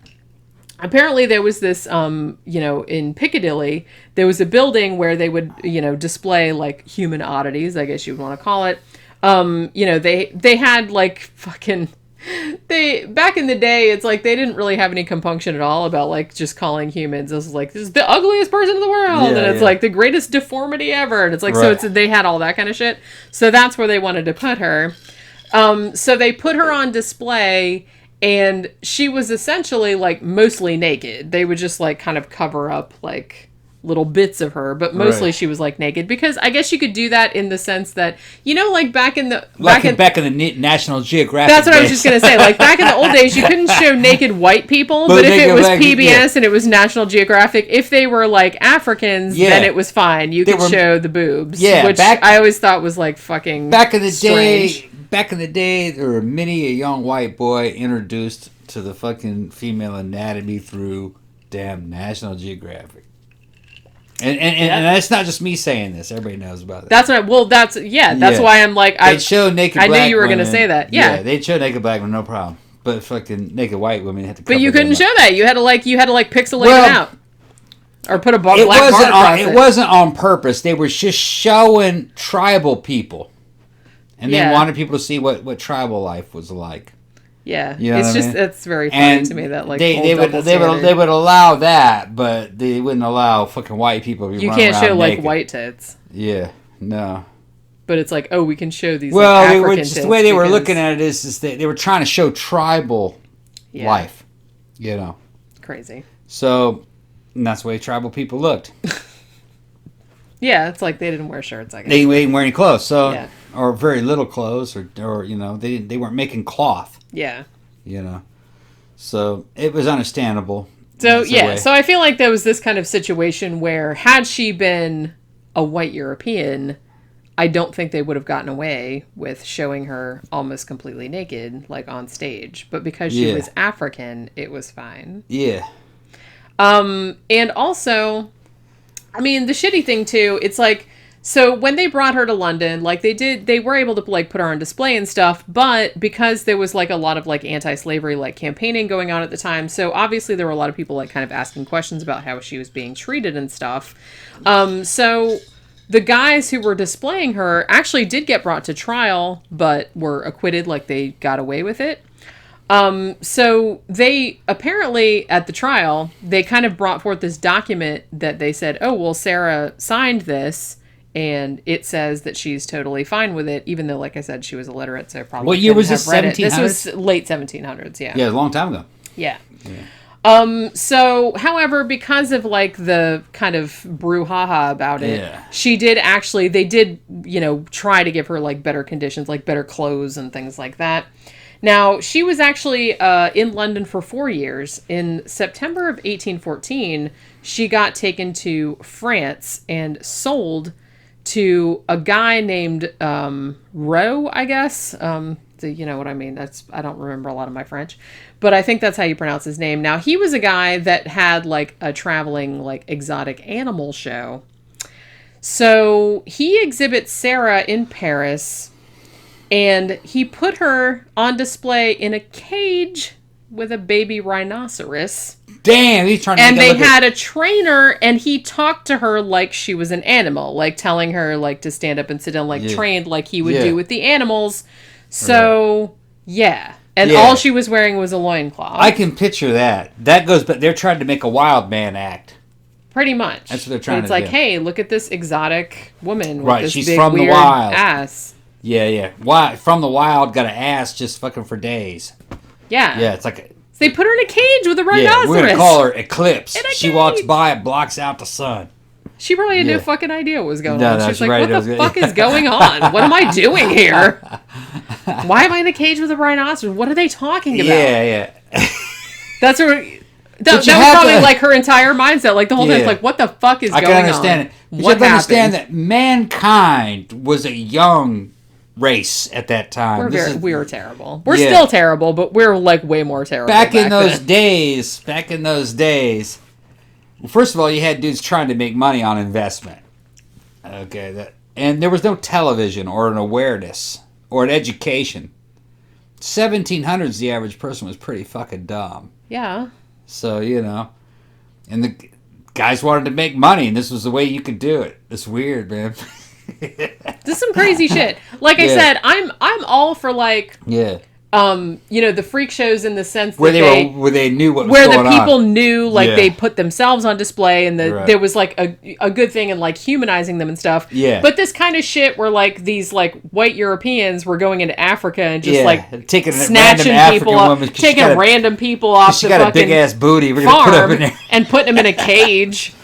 Apparently there was this in Piccadilly there was a building where they would display like human oddities, I guess you would want to call it. They had like fucking back in the day, it's like they didn't really have any compunction at all about like just calling humans. This is the ugliest person in the world, and it's like the greatest deformity ever, and it's like so they had all that kind of shit. So that's where they wanted to put her. So they put her on display, and she was essentially like mostly naked. They would just like kind of cover up like little bits of her, but mostly she was like naked, because I guess you could do that in the sense that like back in the National Geographic. That's what I was just gonna say. Like back in the old days, you couldn't show naked white people, but if it was PBS and it was National Geographic, if they were like Africans, then it was fine. You could show the boobs, which I always thought was like fucking back in the strange. day. Back in the day, there were many a young white boy introduced to the fucking female anatomy through damn National Geographic. And that's not just me saying this. Everybody knows about that. That's what. That's why I'm like. They'd show naked black women. I knew you were going to say that. Yeah, they'd show naked black women, no problem. But fucking naked white women had to. But you couldn't show that. You had to like pixelate it out, or put a black bar across it. It wasn't on purpose. They were just showing tribal people, and they wanted people to see what tribal life was like. Yeah, you know it's just it's very funny to me that like they would allow that, but they wouldn't allow fucking white people to be running around show naked. like white tits. Yeah, no. But it's like, oh, we can show these. Well, like, they African were just the way they were looking at it is they were trying to show tribal life. Crazy. So and that's the way tribal people looked. Yeah, it's like they didn't wear shirts. I guess they didn't wear any clothes, or very little clothes, or they weren't making cloth. Yeah. So it was understandable. So so I feel like there was this kind of situation where had she been a white European, I don't think they would have gotten away with showing her almost completely naked, like on stage. But because she was African, it was fine. Yeah. And also, I mean, the shitty thing too, it's like, so when they brought her to London, like they were able to like put her on display and stuff, but because there was like a lot of like anti-slavery like campaigning going on at the time, so obviously there were a lot of people like kind of asking questions about how she was being treated and stuff. So the guys who were displaying her actually did get brought to trial, but were acquitted, like they got away with it. So they apparently at the trial, they kind of brought forth this document that they said, oh, well, Sarah signed this. And it says that she's totally fine with it, even though, like I said, she was illiterate, so probably what year was this? 1700s? This was late 1700s, yeah. Yeah, a long time ago. Yeah. So, however, because of, like, the kind of brouhaha about it, they did, try to give her, like, better conditions, like better clothes and things like that. Now, she was actually in London for 4 years. In September of 1814, she got taken to France and sold to a guy named Rowe, I guess. You know what I mean? I don't remember a lot of my French, but I think that's how you pronounce his name. Now, he was a guy that had like a traveling like exotic animal show. So he exhibits Sarah in Paris, And he put her on display in a cage with a baby rhinoceros. Damn, he's trying to And they had a trainer, and he talked to her like she was an animal, like telling her like to stand up and sit down, like trained like he would do with the animals. So, yeah. And all she was wearing was a loincloth. I can picture that. That goes, but they're trying to make a wild man act. Pretty much. That's what they're trying to do. It's like, hey, look at this exotic women with this she's big, from weird the wild. ass. Yeah. Why? From the wild, got an ass just fucking for days. Yeah. Yeah, it's like... So they put her in a cage with a rhinoceros. Yeah, we're going to call her Eclipse. She walks by, it blocks out the sun. She probably had no fucking idea what was going on. She's like, right, what the fuck is going on? What am I doing here? Why am I in a cage with a rhinoceros? What are they talking about? Yeah. That's where... That was probably like her entire mindset. Like the whole time, like, what the fuck is going on? I can understand it. You have to understand that mankind was a young race at that time. We were terrible. We're still terrible, but we're like way more terrible. Back in those days, well, first of all, you had dudes trying to make money on investment. Okay, and there was no television or an awareness or an education. 1700s, the average person was pretty fucking dumb. Yeah. So, and the guys wanted to make money, and this was the way you could do it. It's weird, man. This is some crazy shit. Like I said, I'm all for like the freak shows in the sense where that where they knew what was going on. Where the people knew, like they put themselves on display, and there was like a good thing in like humanizing them and stuff. Yeah. But this kind of shit where like these like white Europeans were going into Africa and just like taking snatching people up, taking random people off the fucking big ass booty. We're farm gonna put her in there and putting them in a cage.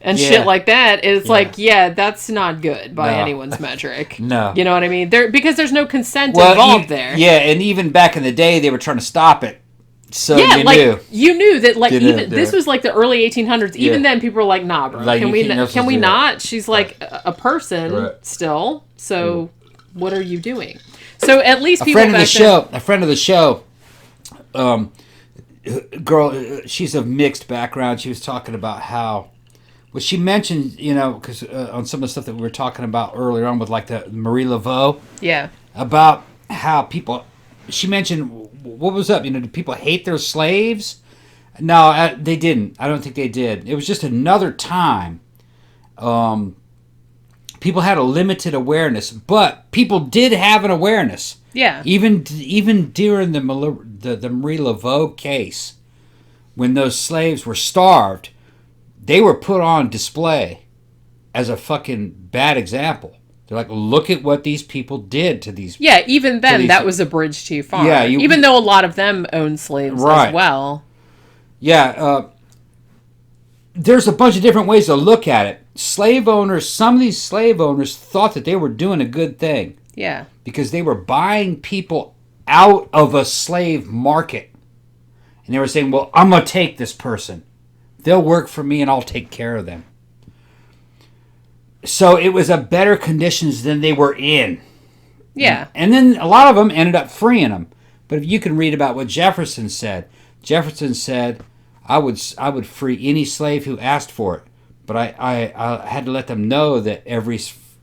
And shit like that. It's like, that's not good by anyone's metric. No. You know what I mean? Because there's no consent involved there. Yeah, and even back in the day, they were trying to stop it. So you knew that, like, this was like the early 1800s. Even then, people were like, nah, bro. Like, can we not? She's like a person still. So what are you doing? So at least people a friend of the show, girl, she's of mixed background. She was talking about how... Well, she mentioned, because on some of the stuff that we were talking about earlier on with, like, the Marie Laveau. Yeah. About how people... She mentioned, what was up? Do people hate their slaves? No, they didn't. I don't think they did. It was just another time. People had a limited awareness, but people did have an awareness. Yeah. Even during the Marie Laveau case, when those slaves were starved... They were put on display as a fucking bad example. They're like, look at what these people did to these... Yeah, even then, that was a bridge too far. Yeah, even though a lot of them owned slaves as well. Yeah, there's a bunch of different ways to look at it. Some of these slave owners thought that they were doing a good thing. Yeah. Because they were buying people out of a slave market. And they were saying, well, I'm going to take this person. They'll work for me and I'll take care of them. So it was a better conditions than they were in. Yeah. And then a lot of them ended up freeing them. But if you can read about what Jefferson said, I would free any slave who asked for it. But I had to let them know that every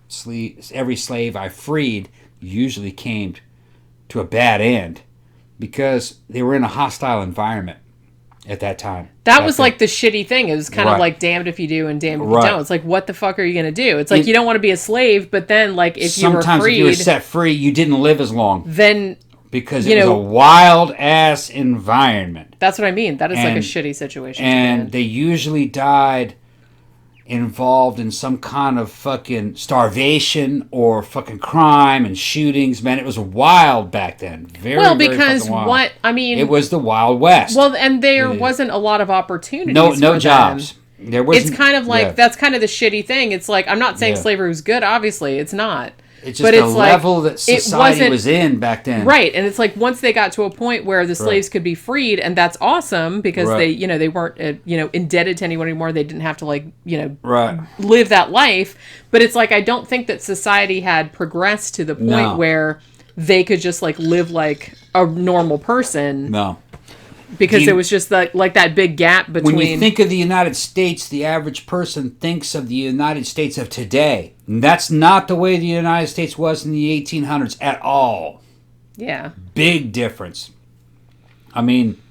slave I freed usually came to a bad end because they were in a hostile environment. At that time. That was like the shitty thing. It was kind of like damned if you do and damned if you don't. It's like, what the fuck are you going to do? It's like you don't want to be a slave, but then like if you were freed... Sometimes if you were set free, you didn't live as long. Then... Because it was a wild-ass environment. That's what I mean. That is like a shitty situation. And they usually died involved in some kind of fucking starvation or fucking crime and shootings. Man, it was wild back then. Very because wild. It was the Wild West. Well, and there wasn't a lot of opportunities. No jobs. There was. It's kind of like that's kind of the shitty thing. It's like I'm not saying slavery was good. Obviously, it's not. It's just the level that society was in back then. Right. And it's like once they got to a point where the slaves could be freed, and that's awesome because they weren't, indebted to anyone anymore. They didn't have to live that life. But it's like, I don't think that society had progressed to the point where they could just like live like a normal person. No. Because it was just like that big gap between... When you think of the United States, the average person thinks of the United States of today. And that's not the way the United States was in the 1800s at all. Yeah. Big difference. I mean,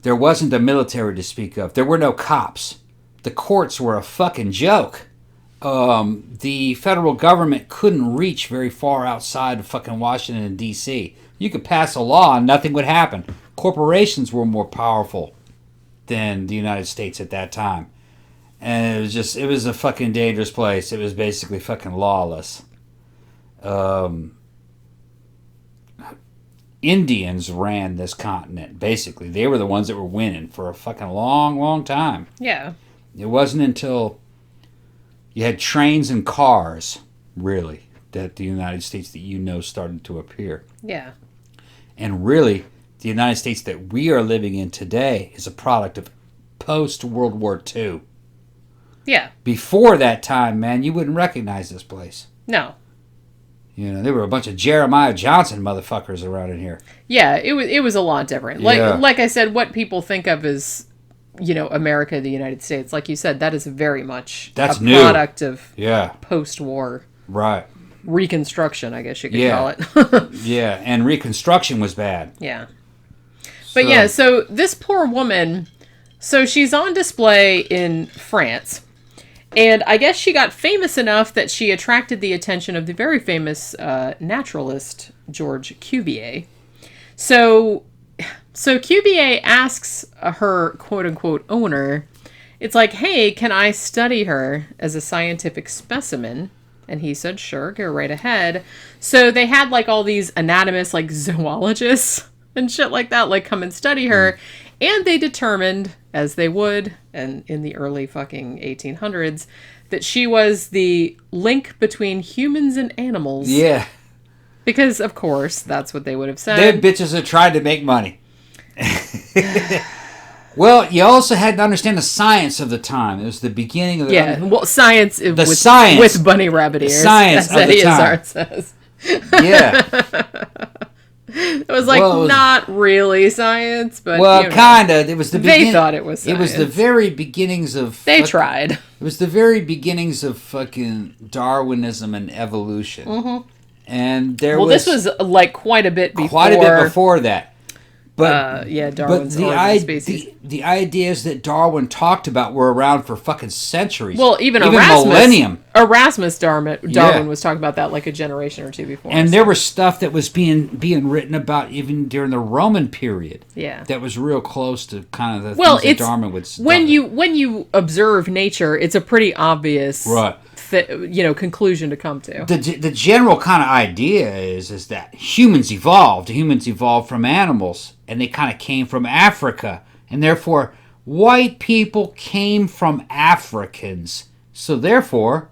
there wasn't a military to speak of. There were no cops. The courts were a fucking joke. The federal government couldn't reach very far outside of fucking Washington, D.C. You could pass a law and nothing would happen. Corporations were more powerful than the United States at that time. And it was a fucking dangerous place. It was basically fucking lawless. Indians ran this continent, basically. They were the ones that were winning for a fucking long, long time. Yeah. It wasn't until you had trains and cars, really, that the United States that started to appear. Yeah. And really, the United States that we are living in today is a product of post-World War II. Yeah. Before that time, man, you wouldn't recognize this place. No. There were a bunch of Jeremiah Johnson motherfuckers around in here. Yeah, it was a lot different. Like I said, what people think of as, America, the United States, like you said, that is very much a product of post-war. Right. Reconstruction, I guess you could call it. Yeah, and Reconstruction was bad. Yeah. But so this poor woman, so she's on display in France. And I guess she got famous enough that she attracted the attention of the very famous naturalist, George Cuvier. So Cuvier asks her quote-unquote owner, it's like, hey, can I study her as a scientific specimen? And he said, sure, go right ahead. So they had like all these anatomists, like zoologists and shit like that, like come and study her. And they determined, as they would, and in the early fucking 1800s, that she was the link between humans and animals. Yeah. Because, of course, that's what they would have said. Them bitches that tried to make money. Well, you also had to understand the science of the time. It was the beginning of the... science... science. With bunny rabbit ears. Science of the time. Says. Yeah. It was not really science, but kind of. It was the they thought it was science. It was the very beginnings of... They tried. It was the very beginnings of fucking Darwinism and evolution. Mm-hmm. And this was like quite a bit before... Quite a bit before that. But Darwin's origin species. The ideas that Darwin talked about were around for fucking centuries. Well, even millennium. Erasmus Darwin was talking about that like a generation or two before. And there was stuff that was being written about even during the Roman period. Yeah. That was real close to kind of the things that Darwin would study. When you observe nature, it's a pretty obvious conclusion to come to. The general kind of idea is that humans evolved from animals, and they kind of came from Africa, and therefore white people came from Africans, so therefore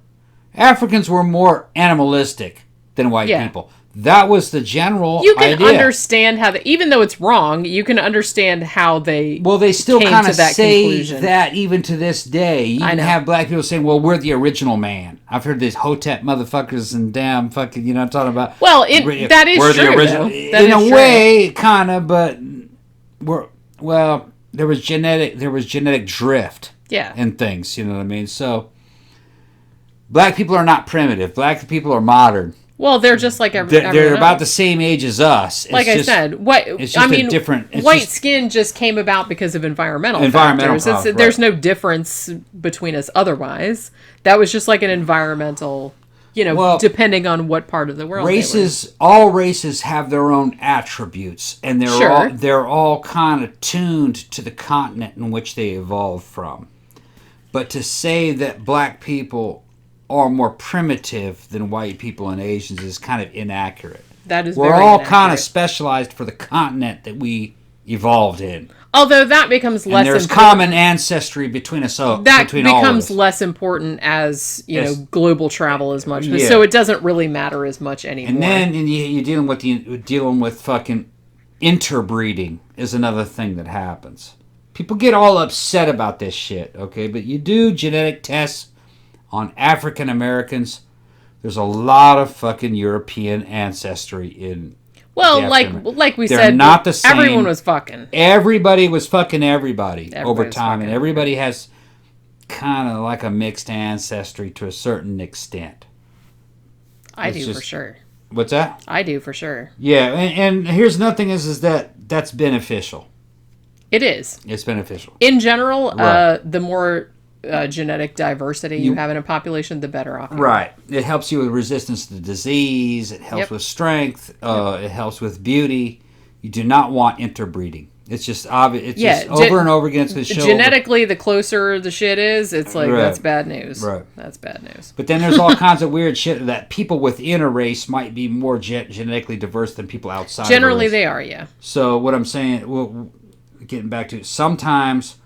Africans were more animalistic than white people. That was the general idea. You can understand how even though it's wrong, you can understand how they they still kind of say conclusion. That even to this day. You can have black people saying, well, we're the original man. I've heard these Hotep motherfuckers and damn fucking, I'm talking about. Well, that is we're true, the original. That in is a true. way, kind of, but there was genetic drift. Yeah. And things, you know what I mean? So, black people are not primitive. Black people are modern. Well, they're just like everyone They're about the same age as us. I said, white skin just came about because of environmental factors. There's no difference between us otherwise. That was just like an environmental, depending on what part of the world. All races have their own attributes, and they're all kind of tuned to the continent in which they evolved from. But to say that black people are more primitive than white people and Asians is kind of inaccurate. That is We're all kind of specialized for the continent that we evolved in. Although that becomes less and there's important. common ancestry between us all. That becomes less important as, global travel as much. Yeah. So it doesn't really matter as much anymore. And then you're dealing with fucking interbreeding is another thing that happens. People get all upset about this shit, okay? But you do genetic tests on African Americans. There's a lot of fucking European ancestry in Well, like we They're said, not the same. Everyone was fucking. Everybody was fucking everybody over time, fucking and everybody has kind of like a mixed ancestry to a certain extent. I do for sure. What's that? I do for sure. Yeah, and here's another thing is that that's beneficial. It is. It's beneficial. In general, the more genetic diversity you have in a population, the better off you are. Right. It helps you with resistance to disease. It helps with strength. It helps with beauty. You do not want interbreeding. It's just obvious. It's just over and over again. It's genetically, the closer the shit is, it's like, that's bad news. Right. That's bad news. But then there's all kinds of weird shit that people within a race might be more genetically diverse than people outside Generally, of a race. they are, yeah. So what I'm saying, well, getting back to it, sometimes,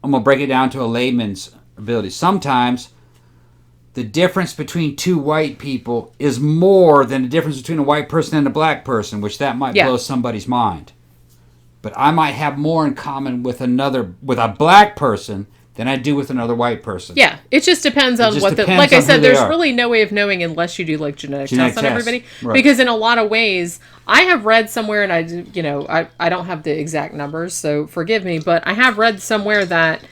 I'm going to break it down to a layman's ability. Sometimes the difference between two white people is more than the difference between a white person and a black person, which that might blow somebody's mind. But I might have more in common with a black person than I do with another white person. Yeah, it just depends on what like I said, there's really no way of knowing unless you do like genetic tests on everybody. Right. Because in a lot of ways, I have read somewhere, and I don't have the exact numbers, so forgive me, but I have read somewhere that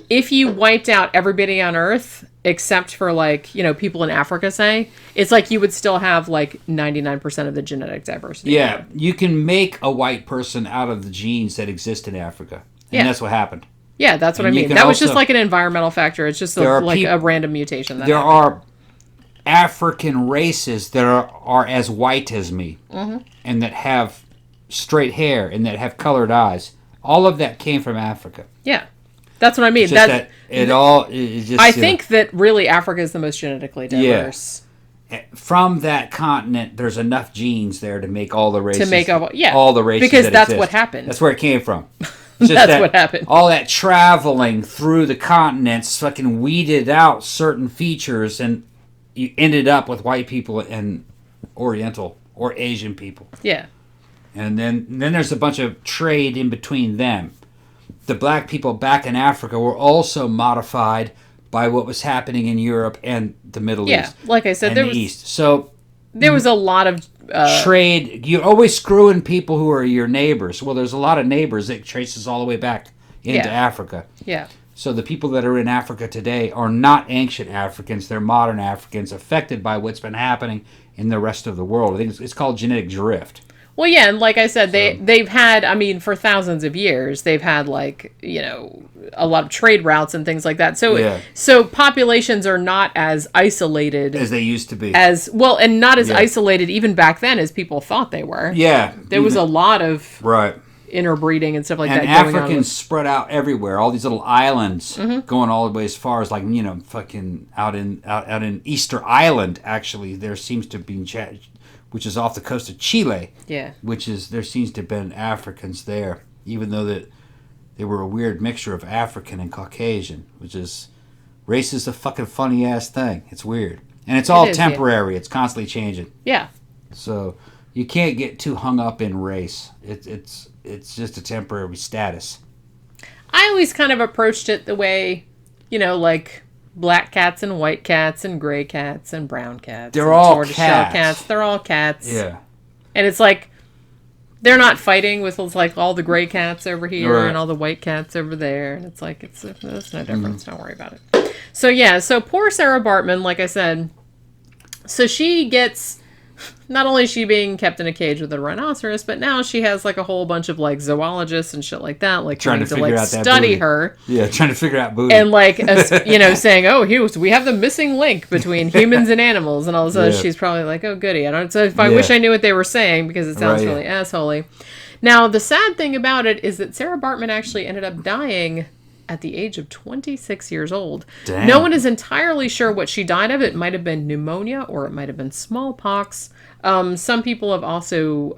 if you wiped out everybody on Earth, except for people in Africa, say, it's like you would still have 99% of the genetic diversity. Yeah, you can make a white person out of the genes that exist in Africa. And that's what happened. Yeah, that's what I mean. That was just like an environmental factor. It's just a random mutation. There are African races that are as white as me, and that have straight hair and that have colored eyes. All of that came from Africa. Yeah. That's what I mean. I think that really Africa is the most genetically diverse. Yeah. From that continent, there's enough genes there to make all the races. All the races because that's what happened. That's where it came from. That's what happened. All that traveling through the continents fucking weeded out certain features, and you ended up with white people and Oriental or Asian people. Yeah. And then there's a bunch of trade in between them. The black people back in Africa were also modified by what was happening in Europe and the Middle East. Yeah, like I said, there was East. So there was a lot of trade. You're always screwing people who are your neighbors. Well, there's a lot of neighbors that traces all the way back into Africa. Yeah. So the people that are in Africa today are not ancient Africans. They're modern Africans affected by what's been happening in the rest of the world. I think it's called genetic drift. Well, yeah, and like I said, they've had, for thousands of years, they've had, a lot of trade routes and things like that. So populations are not as isolated as they used to be. And not as isolated even back then as people thought they were. Yeah. There was a lot of interbreeding and stuff like that. And Africans spread out everywhere. All these little islands going all the way as far as fucking out in Easter Island. Actually, there seems to be, which is off the coast of Chile. Yeah. There seems to have been Africans there, even though that they were a weird mixture of African and Caucasian, which is race is a fucking funny ass thing. It's weird, and it's all temporary. Yeah. It's constantly changing. Yeah. So you can't get too hung up in race. It's just a temporary status. I always kind of approached it the way, black cats and white cats and gray cats and brown cats. They're all cats. They're all cats. Yeah. And it's they're not fighting with all the gray cats over here and all the white cats over there. And it's there's no difference. Don't worry about it. So yeah, so poor Sara Baartman, like I said, so she gets, not only is she being kept in a cage with a rhinoceros, but now she has a whole bunch of zoologists and shit like that, trying to figure out study her. Yeah, trying to figure out booty. And saying, oh, we have the missing link between humans and animals, and all of a sudden she's probably oh goody. I wish I knew what they were saying because it sounds really assholey. Now the sad thing about it is that Sara Baartman actually ended up dying at the age of 26 years old. Damn. No one is entirely sure what she died of. It might have been pneumonia or it might have been smallpox. Some people have also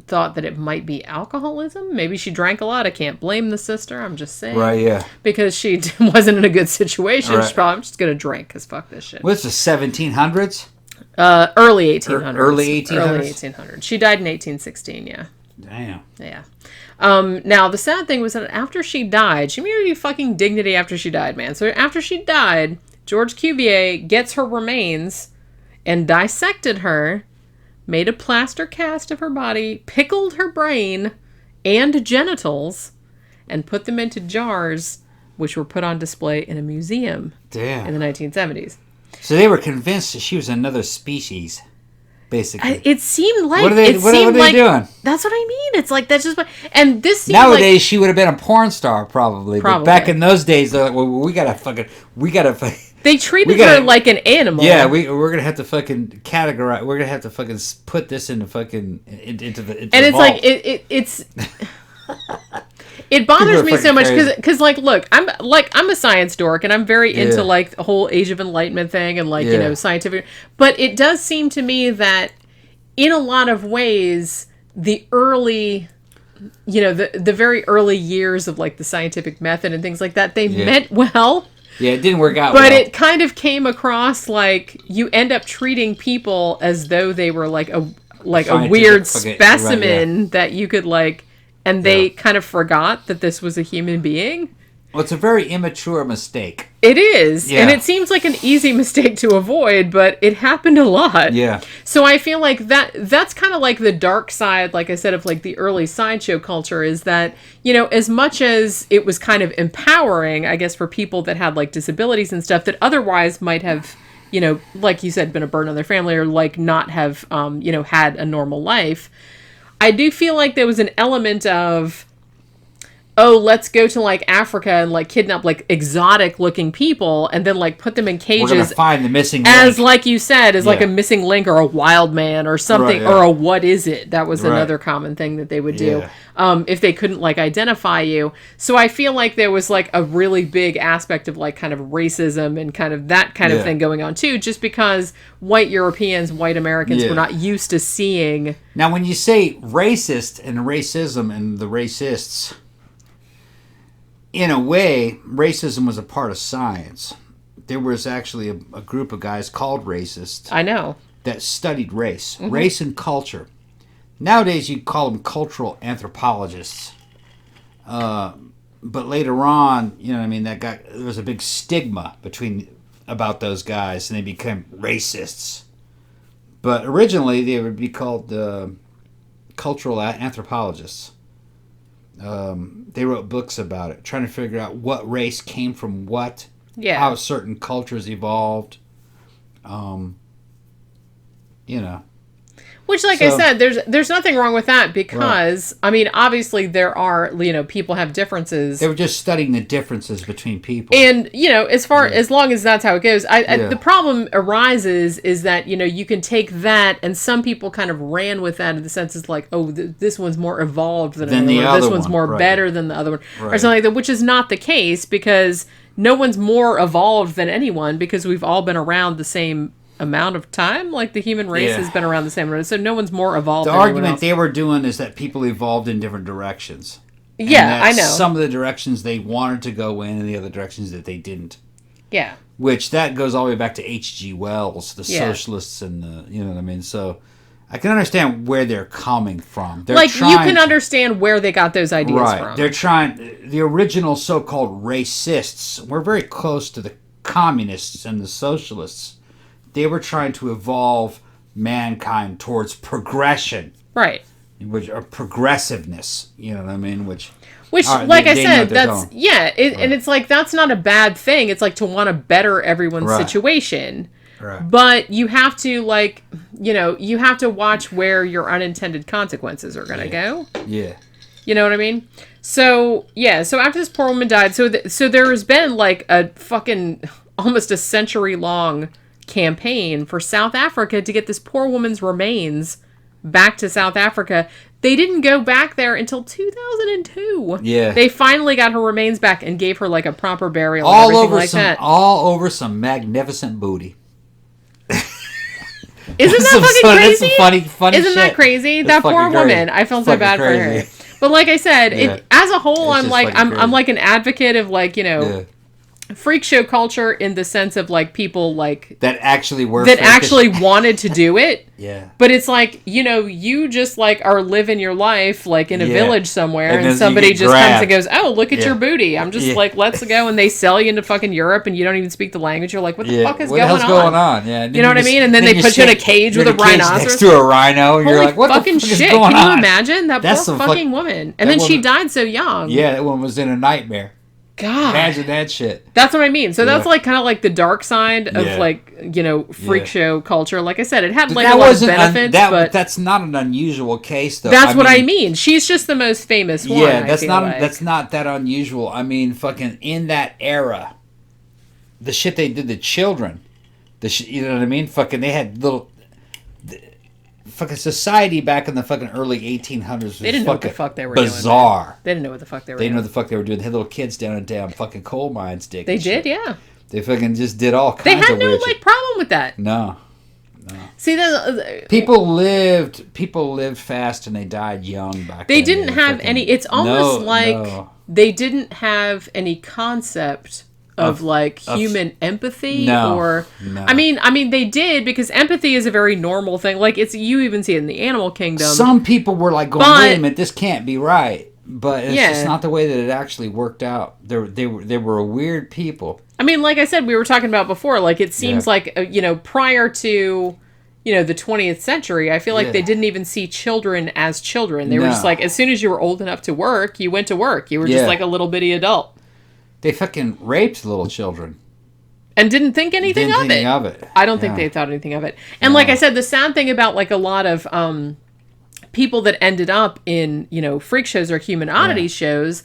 thought that it might be alcoholism. Maybe she drank a lot. I can't blame the sister. I'm just saying. Right, yeah. Because she wasn't in a good situation. Right. She's probably, I'm just going to drink because fuck this shit. What's the 1700s? Early 1800s. Early 1800s? Early 1800s. She died in 1816, yeah. Damn. Yeah. Now, the sad thing was that after she died, she married fucking dignity after she died, man. So after she died, George Cuvier gets her remains and dissected her, made a plaster cast of her body, pickled her brain and genitals, and put them into jars, which were put on display in a museum in the 1970s. So they were convinced that she was another species, basically. It seemed like... What are they doing? That's what I mean. It's like, that's just what... And this seemed nowadays, she would have been a porn star, probably. But back in those days, they're like, well, we gotta... They treated her like an animal. Yeah, we're gonna have to fucking categorize. We're gonna have to fucking put this into fucking into the. Into and the it's vault. like it's. It bothers me so much because look, I'm a science dork and I'm very into like the whole Age of Enlightenment thing and like you know scientific. But it does seem to me that in a lot of ways the early. You know, the very early years of like the scientific method and things like that, they meant well. Yeah, it didn't work out but it kind of came across like you end up treating people as though they were like a weird specimen that you could like, and they kind of forgot that this was a human being. Well, it's a very immature mistake. It is. Yeah. And it seems like an easy mistake to avoid, but it happened a lot. Yeah. So I feel like that's kind of like the dark side, like I said, of like the early sideshow culture is that, you know, as much as it was kind of empowering, I guess, for people that had like disabilities and stuff that otherwise might have, you know, like you said, been a burden on their family or like not have, you know, had a normal life. I do feel like there was an element of, oh, let's go to like Africa and like kidnap like exotic looking people and then like put them in cages. We're gonna find the missing as link. like you said, as like a missing link or a wild man or something or a what is it? That was another common thing that they would do if they couldn't like identify you. So I feel like there was like a really big aspect of like kind of racism and kind of that kind of thing going on too, just because white Europeans, white Americans were not used to seeing. Now, when you say racist and racism and the racists. In a way, racism was a part of science. There was actually a group of guys called racists. I know. That studied race. Mm-hmm. Race and culture. Nowadays, you'd call them cultural anthropologists. But later on, you know what I mean, there was a big stigma about those guys, and they became racists. But originally, they would be called cultural anthropologists. They wrote books about it, trying to figure out what race came from what, how certain cultures evolved, you know. Which, like I said, there's nothing wrong with that because, I mean, obviously there are, you know, people have differences. They were just studying the differences between people. And, you know, as long as that's how it goes, the problem arises is that, you know, you can take that and some people kind of ran with that in the sense it's like, oh, this one's more evolved than another one. This one's more better than the other one. Or something like that, which is not the case because no one's more evolved than anyone because we've all been around the same amount of time. Like the human race has been around the same amount, so no one's more evolved than anyone else. The argument they were doing is that people evolved in different directions. Yeah, I know. Some of the directions they wanted to go in and the other directions that they didn't. Yeah. Which that goes all the way back to H.G. Wells, the socialists and the, you know what I mean? So I can understand where they're coming from. You can understand where they got those ideas from. They're the original so-called racists were very close to the communists and the socialists. They were trying to evolve mankind towards progression. Right. Or progressiveness, you know what I mean? Which like I said, that's, and it's like, that's not a bad thing. It's like to want to better everyone's situation. Right. But you have to, like, you know, you have to watch where your unintended consequences are going to go. Yeah. You know what I mean? So, so after this poor woman died, so there has been, like, a fucking almost a century-long campaign for South Africa to get this poor woman's remains back to South Africa. They didn't go back there until 2002. Yeah. They finally got her remains back and gave her, like, a proper burial and everything like that. All over some magnificent booty. Isn't that fucking crazy? That's some funny Isn't that crazy? That poor woman. I felt so bad for her. But like I said, as a whole, I'm like an advocate of, like, you know, freak show culture in the sense of like people like that actually were that freakish. actually wanted to do it. Yeah. But it's like, you know, you just like are living your life like in a village somewhere, and then somebody just grabbed. comes and goes, "Oh, look at your booty." I'm just like, "Let's go," and they sell you into fucking Europe, and you don't even speak the language. You're like, "What the fuck is going on?" What the hell's going on? Yeah. You know what I mean? And then they put you in a cage with a rhinoceros next to a rhino. And you're like, "What fucking the fuck shit? is going Can on?" you imagine that That's poor some fucking woman? And then she died so young. Yeah, that one was in a nightmare. God. Imagine that shit. That's what I mean. So that's like kind of like the dark side of like, you know, freak show culture. Like I said, it had like a lot of benefits, but that's not an unusual case though. That's what I mean. She's just the most famous one. Yeah, that's not that unusual. I mean, fucking in that era, the shit they did to children, you know what I mean? Fucking they had fucking society back in the fucking early 1800s was they didn't know what the fuck they were doing. Bizarre. They didn't know what the fuck they were doing. They doing. didn't know what the fuck they were doing. They had little kids down in damn fucking coal mines digging. They did, shit. yeah. They fucking just did all kinds of weird weird shit. They had no like problem with that. No. See, people lived fast and they died young back then. They didn't have any. It's almost they didn't have any concept of like human empathy or I mean they did, because empathy is a very normal thing. Like you even see it in the animal kingdom. Some people were like going, wait a minute, this can't be right. But it's just not the way that it actually worked out. They were weird people. I mean, like I said, we were talking about before, like it seems like, you know, prior to, you know, the 20th century, I feel like they didn't even see children as children. They were just like, as soon as you were old enough to work, you went to work. You were just like a little bitty adult. They fucking raped little children. And didn't think anything of it. I don't think they thought anything of it. And like I said, the sad thing about like a lot of people that ended up in, you know, freak shows or human oddities shows,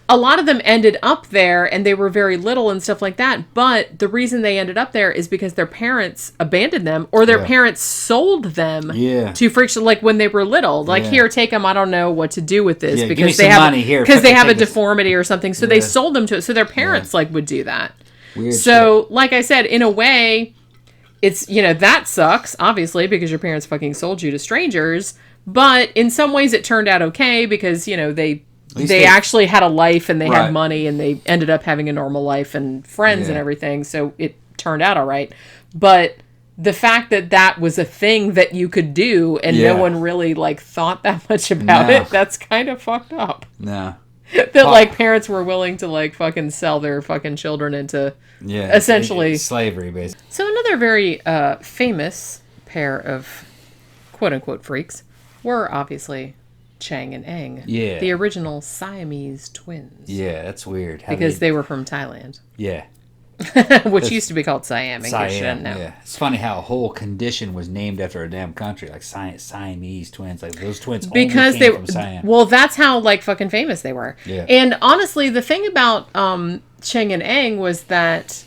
a lot of them ended up there and they were very little and stuff like that. But the reason they ended up there is because their parents abandoned them, or their parents sold them to freak shows, like when they were little. Like, here, take them. I don't know what to do with this because they have a deformity or something. So they sold them to it. So their parents like would do that. Weird so, like I said, in a way, it's, you know, that sucks, obviously, because your parents fucking sold you to strangers. But in some ways it turned out okay because, you know, they actually had a life and they had money and they ended up having a normal life and friends and everything. So it turned out all right. But the fact that that was a thing that you could do and no one really like thought that much about it, that's kind of fucked up. No. That like parents were willing to like fucking sell their fucking children into essentially slavery, basically. So another very famous pair of quote unquote freaks were obviously Chang and Eng, the original Siamese twins. Yeah, that's weird. Because they were from Thailand. Yeah. Which used to be called Siam. Yeah. It's funny how a whole condition was named after a damn country, like Siamese twins. Like those twins only came from Siam. Well, that's how like fucking famous they were. Yeah. And honestly, the thing about Chang and Eng was that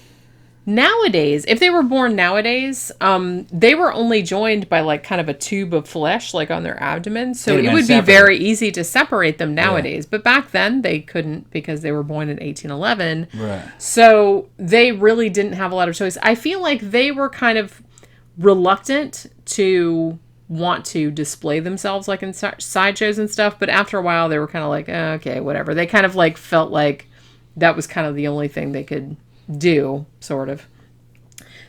nowadays, if they were born nowadays, they were only joined by like kind of a tube of flesh like on their abdomen. So it would be very easy to separate them nowadays. Yeah. But back then they couldn't because they were born in 1811. Right. So they really didn't have a lot of choice. I feel like they were kind of reluctant to want to display themselves like in sideshows and stuff. But after a while they were kind of like, okay, whatever. They kind of like felt like that was kind of the only thing they could do, sort of.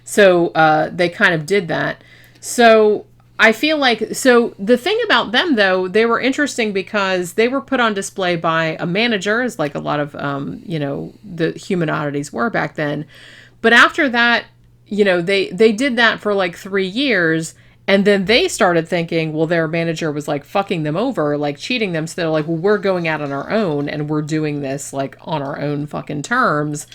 So they kind of did that. So I feel like, so the thing about them though, they were interesting because they were put on display by a manager, as like a lot of you know, the human oddities were back then. But after that, you know, they did that for like 3 years, and then they started thinking, well, their manager was like fucking them over, like cheating them. So they're like, well, we're going out on our own and we're doing this like on our own fucking terms.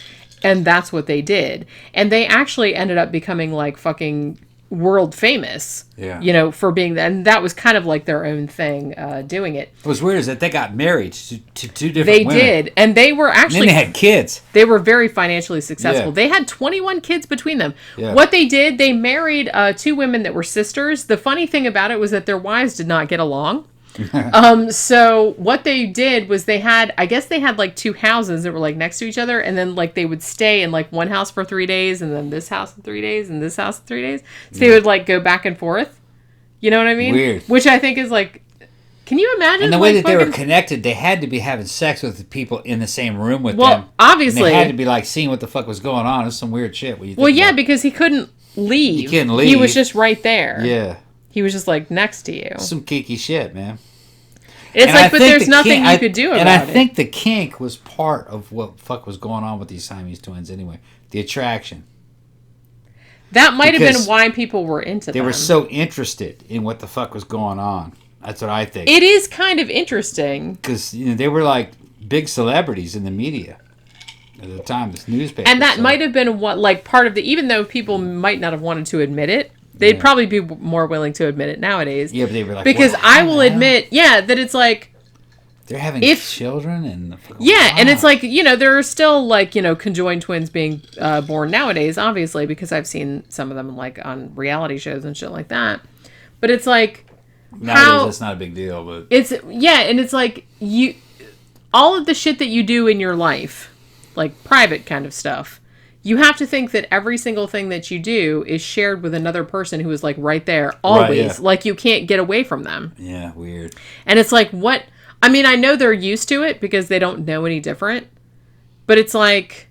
And that's what they did. And they actually ended up becoming like fucking world famous. Yeah. You know, for being that. And that was kind of like their own thing doing it. What's weird is that they got married to two different women. They did. And they were actually... And then they had kids. They were very financially successful. Yeah. They had 21 kids between them. Yeah. What they did, they married 2 women that were sisters. The funny thing about it was that their wives did not get along. So what they did was they had like 2 houses that were like next to each other, and then like they would stay in like one house for 3 days, and then this house in 3 days, and this house in 3 days. So they would like go back and forth. You know what I mean? Weird. Which I think is like Can you imagine? And the way that they were connected, they had to be having sex with the people in the same room with them. Well, obviously. And they had to be like seeing what the fuck was going on. It was some weird shit. Because he couldn't leave. He couldn't leave. He was just right there. Yeah. He was just like next to you. Some kinky shit, man. It's like, but there's nothing you could do about it. And I think the kink was part of what fuck was going on with these Siamese twins anyway. The attraction. That might have been why people were into them. They were so interested in what the fuck was going on. That's what I think. It is kind of interesting. Because they were like big celebrities in the media at the time, this newspaper. And that might have been what, like, part of the, even though people might not have wanted to admit it, they'd probably be more willing to admit it nowadays. Yeah, but they were like, because I will admit, that it's like, they're having children and and it's like, there are still like, conjoined twins being born nowadays, obviously, because I've seen some of them like on reality shows and shit like that. But it's like, nowadays that's not a big deal, but it's and it's like all of the shit that you do in your life, like private kind of stuff, you have to think that every single thing that you do is shared with another person who is like right there always. Right, like you can't get away from them. Yeah, weird. And it's like, what? I mean, I know they're used to it because they don't know any different, but it's like,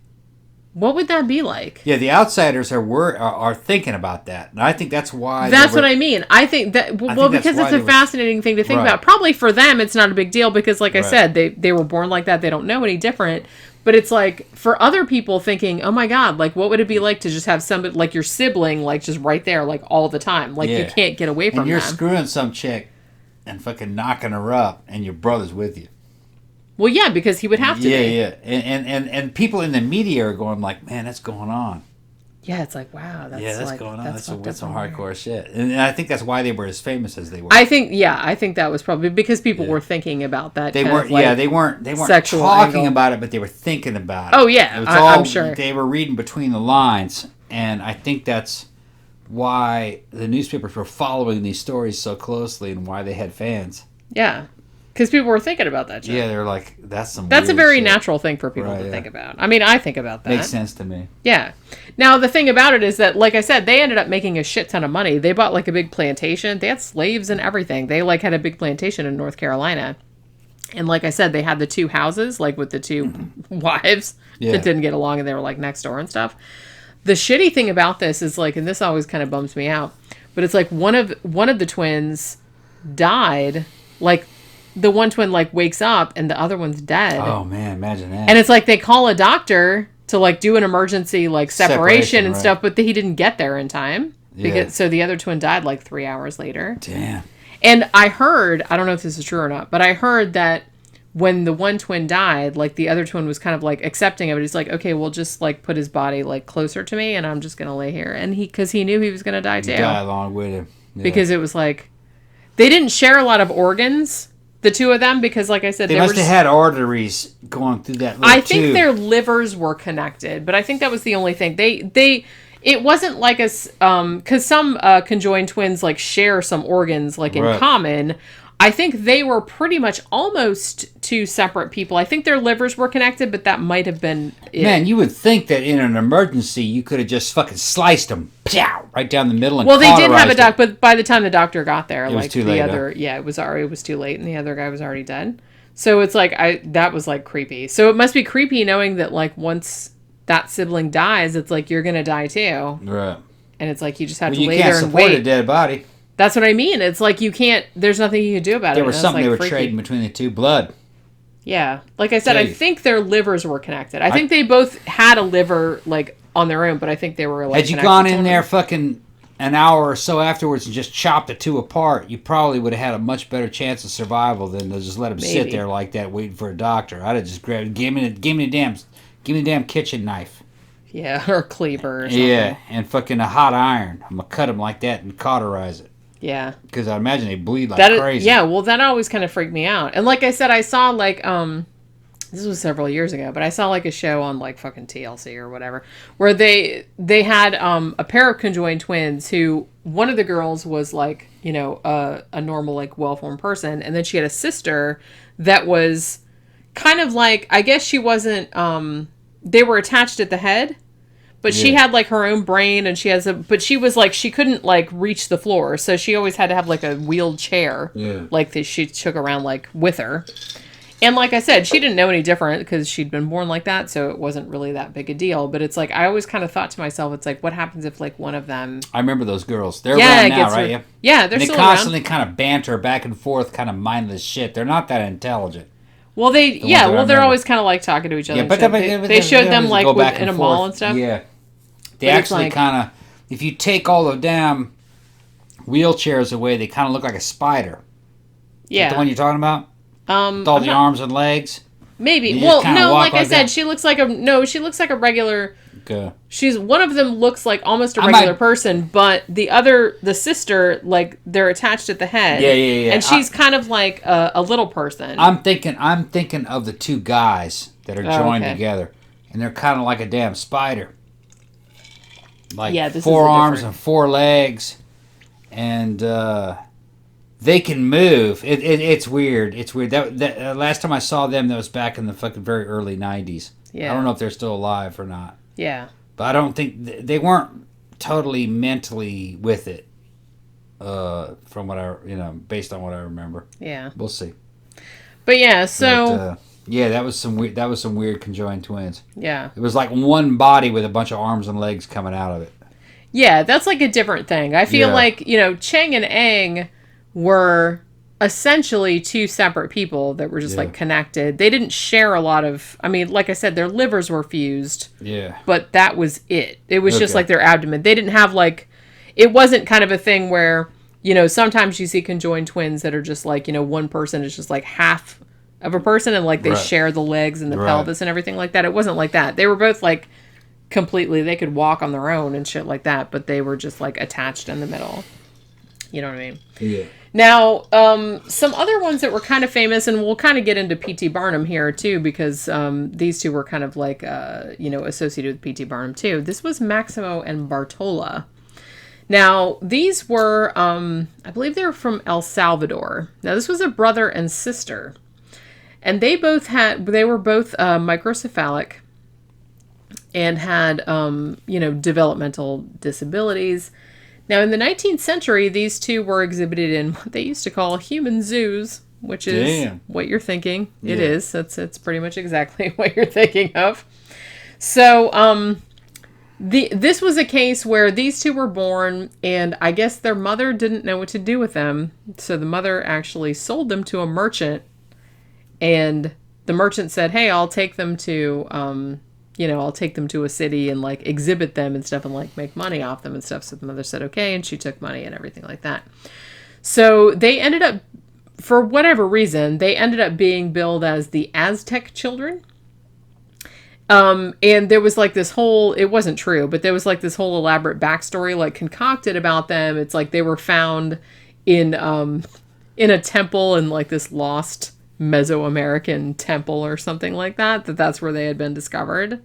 what would that be like? Yeah, the outsiders are thinking about that, and I think that's why. That's what I mean. I think that because it's a fascinating thing to think about. Probably for them, it's not a big deal because, like I said, they were born like that. They don't know any different. But it's like for other people thinking, oh my God, like what would it be like to just have somebody like your sibling, like just right there, like all the time, like you can't get away from them. And you're screwing some chick and fucking knocking her up, and your brother's with you. Well, yeah, because he would have to be. Yeah. And people in the media are going like, man, that's going on. Yeah, it's like, wow, that's going on. That's some hardcore shit. And I think that's why they were as famous as they were. I think that was probably because people were thinking about that. They weren't talking about it, but they were thinking about it. Oh, yeah, I'm sure. They were reading between the lines, and I think that's why the newspapers were following these stories so closely and why they had fans. Yeah. Because people were thinking about that shit. Yeah, they were like, that's a very natural thing for people to think about. I mean, I think about that. Makes sense to me. Yeah. Now, the thing about it is that, like I said, they ended up making a shit ton of money. They bought, like, a big plantation. They had slaves and everything. They, like, had a big plantation in North Carolina. And, like I said, they had the two houses, like, with the two wives that didn't get along, and they were, like, next door and stuff. The shitty thing about this is, like, and this always kind of bums me out, but it's, like, one of the twins died, like, the one twin like wakes up and the other one's dead. Oh man, imagine that. And it's like they call a doctor to like do an emergency like separation and stuff, but he didn't get there in time. So the other twin died like 3 hours later. Damn. And I heard, I don't know if this is true or not, but I heard that when the one twin died, like the other twin was kind of like accepting of it. He's like, okay, we'll just like put his body like closer to me and I'm just going to lay here. And because he knew he was going to die too. Die along with him. Yeah. Because it was like, they didn't share a lot of organs. The two of them, because like I said, they must have had arteries going through that. I think their livers were connected, but I think that was the only thing. It wasn't like because some conjoined twins like share some organs like in common. I think they were pretty much almost two separate people. I think their livers were connected, but that might have been it. Man, you would think that in an emergency you could have just fucking sliced them, pow, right down the middle. And well, they did have a doctor, but by the time the doctor got there, it was too late, it was too late, and the other guy was already dead. So it's like that was like creepy. So it must be creepy knowing that like once that sibling dies, it's like you're gonna die too. Right. And it's like you just have to lay there and wait. You can't support a dead body. That's what I mean. It's like you can't. There's nothing you can do about it. There was something they were trading between the two. Blood. Yeah, like I said, I think their livers were connected. I think they both had a liver like on their own, but I think they were like. Had you gone in there fucking an hour or so afterwards and just chopped the two apart, you probably would have had a much better chance of survival than to just let them sit there like that waiting for a doctor. I'd have just grabbed, give me the damn kitchen knife. Yeah, or cleaver. Or something. Yeah, and fucking a hot iron. I'm gonna cut them like that and cauterize it. Yeah. Because I imagine they bleed like crazy. Yeah, well, that always kind of freaked me out. And like I said, I saw like, this was several years ago, but I saw like a show on like fucking TLC or whatever, where they had a pair of conjoined twins who, one of the girls was like, you know, a normal, like well-formed person. And then she had a sister that was kind of like, I guess she wasn't, they were attached at the head, But she had like her own brain, and but she was like, she couldn't like reach the floor, so she always had to have like a wheeled chair, like that she took around like with her. And like I said, she didn't know any different because she'd been born like that, so it wasn't really that big a deal. But it's like, I always kind of thought to myself, it's like, what happens if like one of them... I remember those girls. They're around now, right? Yeah, they're still around. They constantly kind of banter back and forth, kind of mindless shit. They're not that intelligent. Well, they're always kind of like talking to each other. Yeah, but they showed them like in a mall and stuff. Yeah. They actually kind of, if you take all the damn wheelchairs away, they kind of look like a spider. Yeah. Is that the one you're talking about? With all the arms and legs? Maybe. Well, no, like I said, she looks like a regular... Okay. One of them looks like almost a regular person, but the sister, like, they're attached at the head. Yeah. And she's kind of like a little person. I'm thinking of the two guys that are joined together, and they're kind of like a damn spider. Like 4 arms and 4 legs, and they can move. It's weird. It's weird. That last time I saw them, that was back in the fucking very early 90s. Yeah. I don't know if they're still alive or not. Yeah. But I don't think... They weren't totally mentally with it, from what based on what I remember. Yeah. We'll see. But yeah, so... that was some weird conjoined twins. Yeah. It was like one body with a bunch of arms and legs coming out of it. Yeah, that's like a different thing. I feel like, Chang and Eng were essentially 2 separate people that were just like connected. They didn't share a lot of, like I said, their livers were fused. Yeah. But that was it. It was just like their abdomen. They didn't have like, it wasn't kind of a thing where, sometimes you see conjoined twins that are just like, one person is just like half of a person and like they share the legs and the pelvis and everything like that. It wasn't like that. They were both like completely, they could walk on their own and shit like that, but they were just like attached in the middle. You know what I mean? Yeah. Now, some other ones that were kind of famous, and we'll kind of get into P.T. Barnum here too, because these two were kind of like, associated with P.T. Barnum too. This was Maximo and Bartola. Now, these were, I believe they were from El Salvador. Now, this was a brother and sister, and they were both microcephalic and had, developmental disabilities. Now, in the 19th century, these two were exhibited in what they used to call human zoos, which is what you're thinking. Yeah. It is. It's pretty much exactly what you're thinking of. So, this was a case where these two were born, and I guess their mother didn't know what to do with them. So the mother actually sold them to a merchant, and the merchant said, "Hey, I'll take them to a city and like exhibit them and stuff and like make money off them and stuff." So the mother said, okay. And she took money and everything like that. So they ended up, for whatever reason, being billed as the Aztec children. And there was like this whole, it wasn't true, but there was like this whole elaborate backstory like concocted about them. It's like they were found in a temple in like this lost Mesoamerican temple or something like that. That's where they had been discovered.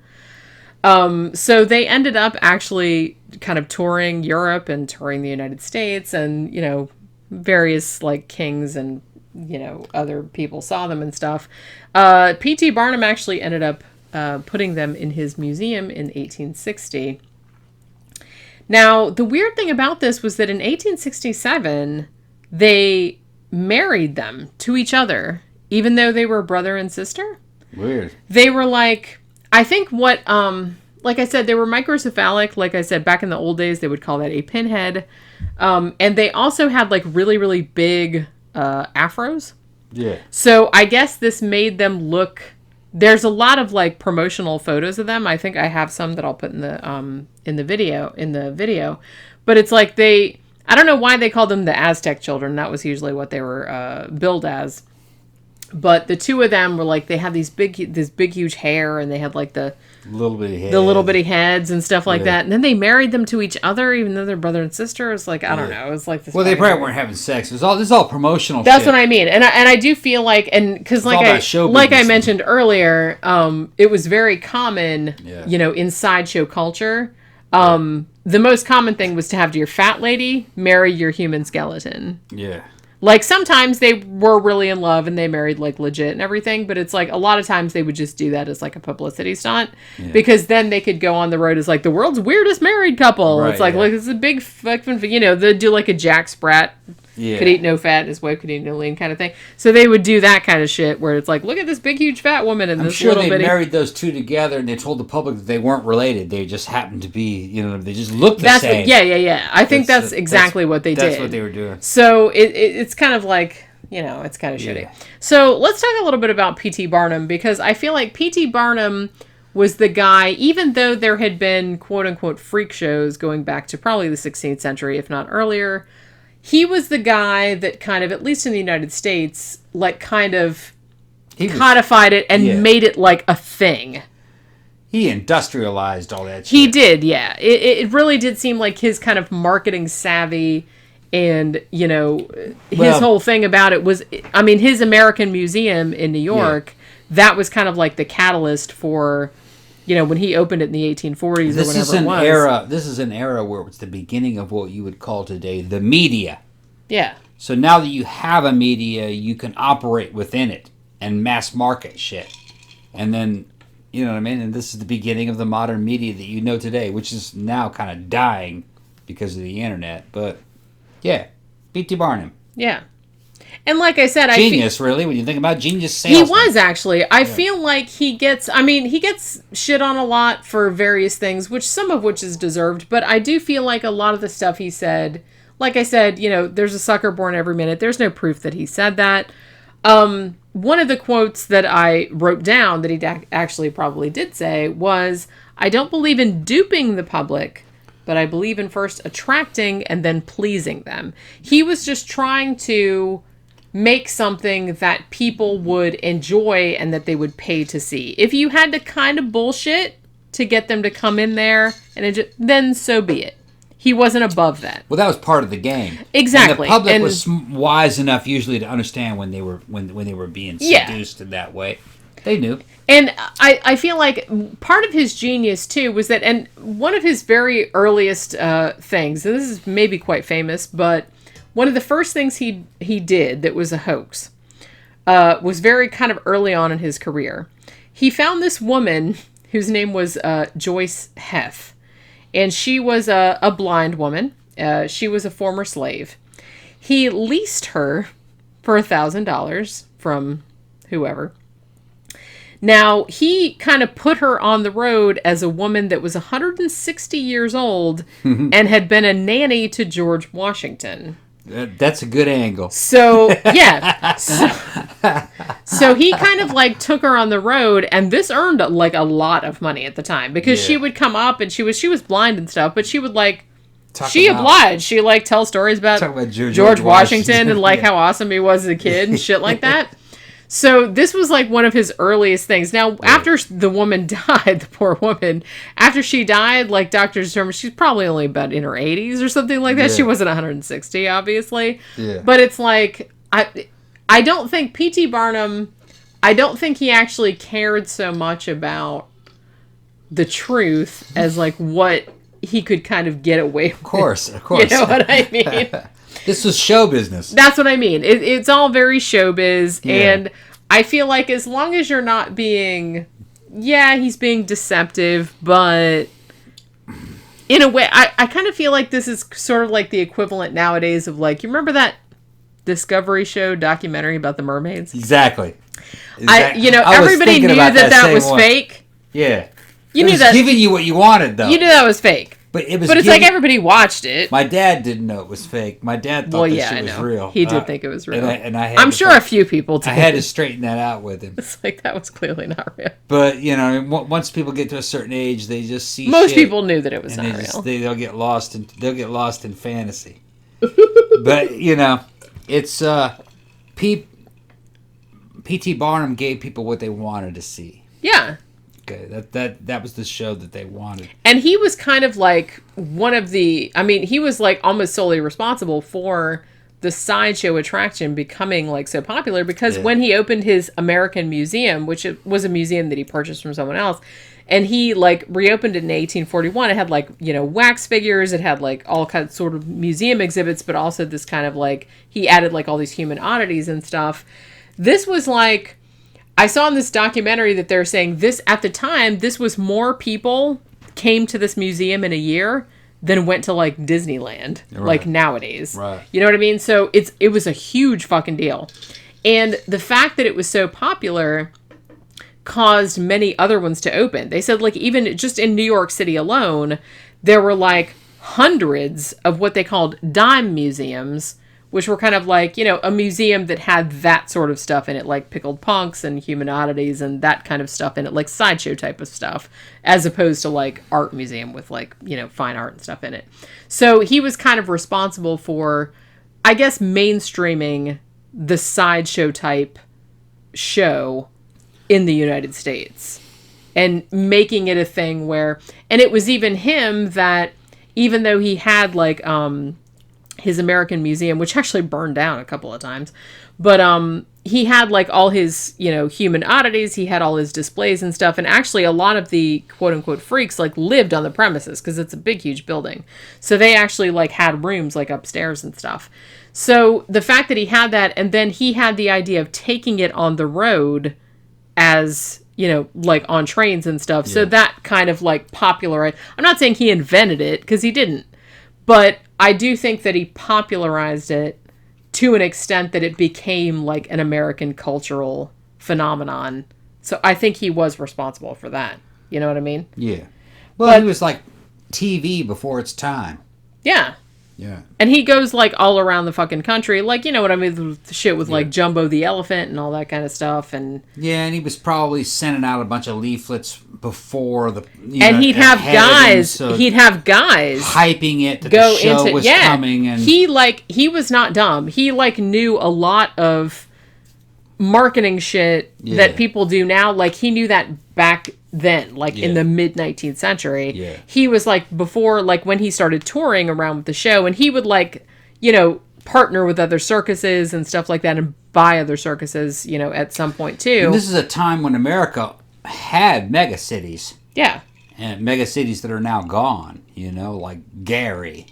So they ended up actually kind of touring Europe and touring the United States, and, various like kings and, other people saw them and stuff. P.T. Barnum actually ended up putting them in his museum in 1860. Now, the weird thing about this was that in 1867, they married them to each other, even though they were brother and sister. Weird. They were like, I think like I said, they were microcephalic. Like I said, back in the old days, they would call that a pinhead. And they also had like really, really big afros. Yeah. So I guess this made them look, there's a lot of like promotional photos of them. I think I have some that I'll put in the video. But it's like I don't know why they called them the Aztec children. That was usually what they were billed as. But the two of them were like, they had this big huge hair, and they had like the little bitty heads and stuff like that. And then they married them to each other, even though they're brother and sister. It was like, I don't know. It was like this. Well, they probably weren't having sex. This is all promotional. That's what I mean. And I do feel like, and because like I mentioned earlier, it was very common, in sideshow culture. The most common thing was to have your fat lady marry your human skeleton. Yeah. Like, sometimes they were really in love and they married, like, legit and everything. But it's like, a lot of times they would just do that as, like, a publicity stunt. Yeah. Because then they could go on the road as, like, the world's weirdest married couple. Right, it's like, look, it's a big fucking, they'd do, like, a Jack Sprat. Yeah. Could eat no fat and his wife could eat no lean kind of thing. So they would do that kind of shit where it's like, look at this big, huge fat woman and this little bitty. I'm sure they married those two together and they told the public that they weren't related. They just happened to be, they just looked the same. Yeah. I think that's exactly what they did. That's what they were doing. So it's kind of like, it's kind of shitty. So let's talk a little bit about P.T. Barnum, because I feel like P.T. Barnum was the guy, even though there had been quote-unquote freak shows going back to probably the 16th century, if not earlier, he was the guy that kind of, at least in the United States, like kind of codified it and made it like a thing. He industrialized all that shit. He did, yeah. It really did seem like his kind of marketing savvy and, his whole thing about it was, his American Museum in New York, that was kind of like the catalyst for... when he opened it in the 1840s or whenever it was. This is an era where it's the beginning of what you would call today the media. Yeah. So now that you have a media, you can operate within it and mass market shit. And then, you know what I mean? And this is the beginning of the modern media that you know today, which is now kind of dying because of the internet. But, yeah, P.T. Barnum. Yeah. And like I said, genius, really, when you think about genius salesman. He was, actually. I feel like he gets shit on a lot for various things, some of which is deserved, but I do feel like a lot of the stuff he said, like I said, there's a sucker born every minute. There's no proof that he said that. One of the quotes that I wrote down that he actually probably did say was, "I don't believe in duping the public, but I believe in first attracting and then pleasing them." He was just trying to make something that people would enjoy and that they would pay to see. If you had to kind of bullshit to get them to come in there, then so be it. He wasn't above that. Well, that was part of the game. Exactly. And the public was wise enough usually to understand when they were being seduced in that way. They knew. And I feel like part of his genius, too, was that, and one of his very earliest things, and this is maybe quite famous, but one of the first things he did that was a hoax was very kind of early on in his career. He found this woman whose name was Joyce Heth, and she was a blind woman. She was a former slave. He leased her for $1,000 from whoever. Now, he kind of put her on the road as a woman that was 160 years old and had been a nanny to George Washington. That's a good angle. So, yeah. So he kind of like took her on the road, and this earned like a lot of money at the time because she would come up and she was blind and stuff, but she would like obliged. She like tell stories about George Washington and like how awesome he was as a kid and shit like that. So this was like one of his earliest things. Now, after the woman died, the poor woman, after she died, like doctors determined she's probably only about in her 80s or something like that. Yeah. She wasn't 160, obviously. Yeah. But it's like, I don't think P.T. Barnum, I don't think he actually cared so much about the truth as like what he could kind of get away with. Of course. You know what I mean? This was show business. That's what I mean. It's all very showbiz. Yeah. And I feel like as long as you're not being... Yeah, he's being deceptive, but... In a way, I kind of feel like this is sort of like the equivalent nowadays of like... You remember that Discovery show documentary about the mermaids? Exactly. Everybody knew that was fake. Yeah. You knew that... giving you what you wanted, though. You knew that was fake. But it's like everybody watched it. My dad didn't know it was fake. My dad thought this shit was real. He did think it was real. I'm sure a few people did. I had to straighten that out with him. It's like, that was clearly not real. But, once people get to a certain age, they just see Most people knew that it was not real. They'll get lost in fantasy. But, it's P.T. Barnum gave people what they wanted to see. Yeah. Okay, that was the show that they wanted. And he was kind of like one of the... he was like almost solely responsible for the Sideshow attraction becoming like so popular because when he opened his American Museum, which was a museum that he purchased from someone else, And he, like, reopened it in 1841. It had, like, you know, wax figures. It had, like, all kinds of sort of museum exhibits, but also this kind of, like, he added, like, all these human oddities and stuff. This was, like, I saw in this documentary that they're saying this, at the time, this was more people came to this museum in a year than went to, like, Disneyland, like, nowadays. Right. You know what I mean? So it was a huge fucking deal. And the fact that it was so popular caused many other ones to open. They said, like, even just in New York City alone, there were, like, hundreds of what they called dime museums, which were kind of like, you know, a museum that had that sort of stuff in it, like pickled punks and human oddities and that kind of stuff in it, like sideshow type of stuff, as opposed to, like, art museum with, like, you know, fine art and stuff in it. So he was kind of responsible for, I guess, mainstreaming the sideshow type show in the United States and making it a thing where, and it was even him that, even though he had, like, his American museum, which actually burned down a couple of times, but he had, like, all his, you know, human oddities, he had all his displays and stuff, and actually a lot of the quote-unquote freaks, like, lived on the premises, because it's a big, huge building. So they actually, like, had rooms, like, upstairs and stuff. So the fact that he had that, and then he had the idea of taking it on the road as, you know, like, on trains and stuff. Yeah. So that kind of, like, popularized. I'm not saying he invented it, because he didn't. But I do think that he popularized it to an extent that it became, like, an American cultural phenomenon. So I think he was responsible for that. You know what I mean? Yeah. Well, he was, like, TV before its time. Yeah. Yeah. And he goes, like, all around the fucking country. Like, you know what I mean? The shit with, like, Jumbo the Elephant and all that kind of stuff. And yeah, and he was probably sending out a bunch of leaflets before the... and he'd have guys... so he'd have guys... hyping it that the show was coming. And he was not dumb. He, like, knew a lot of marketing shit that people do now. Like, he knew that back then, like, in the mid-19th century. Yeah. He was, like, before, like, when he started touring around with the show, and he would, like, you know, partner with other circuses and stuff like that and buy other circuses, you know, at some point, too. And this is a time when America had mega cities. Yeah. And mega cities that are now gone, you know, like Gary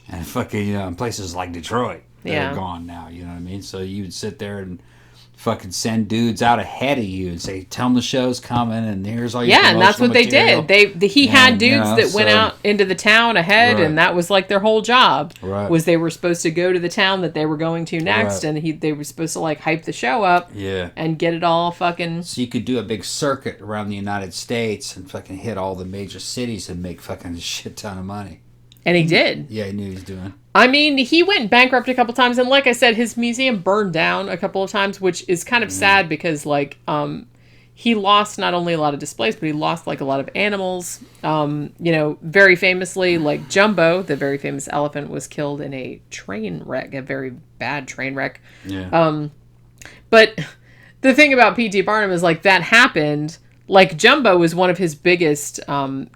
and fucking, you know, and places like Detroit that are gone now, you know what I mean? So you would sit there and fucking send dudes out ahead of you and say, tell them the show's coming and here's all your and that's what material. They did. He had dudes that went out into the town ahead, and that was, like, their whole job. Right. Was they were supposed to go to the town that they were going to next, and they were supposed to, like, hype the show up and get it all fucking... So you could do a big circuit around the United States and fucking hit all the major cities and make fucking a shit ton of money. And he did. Yeah, he knew he was doing. I mean, he went bankrupt a couple times, and like I said, his museum burned down a couple of times, which is kind of sad because, like, he lost not only a lot of displays, but he lost, like, a lot of animals. You know, very famously, like, Jumbo, the very famous elephant, was killed in a train wreck, a very bad train wreck. Yeah. But the thing about P.T. Barnum is, like, that happened... Like, Jumbo was one of his biggest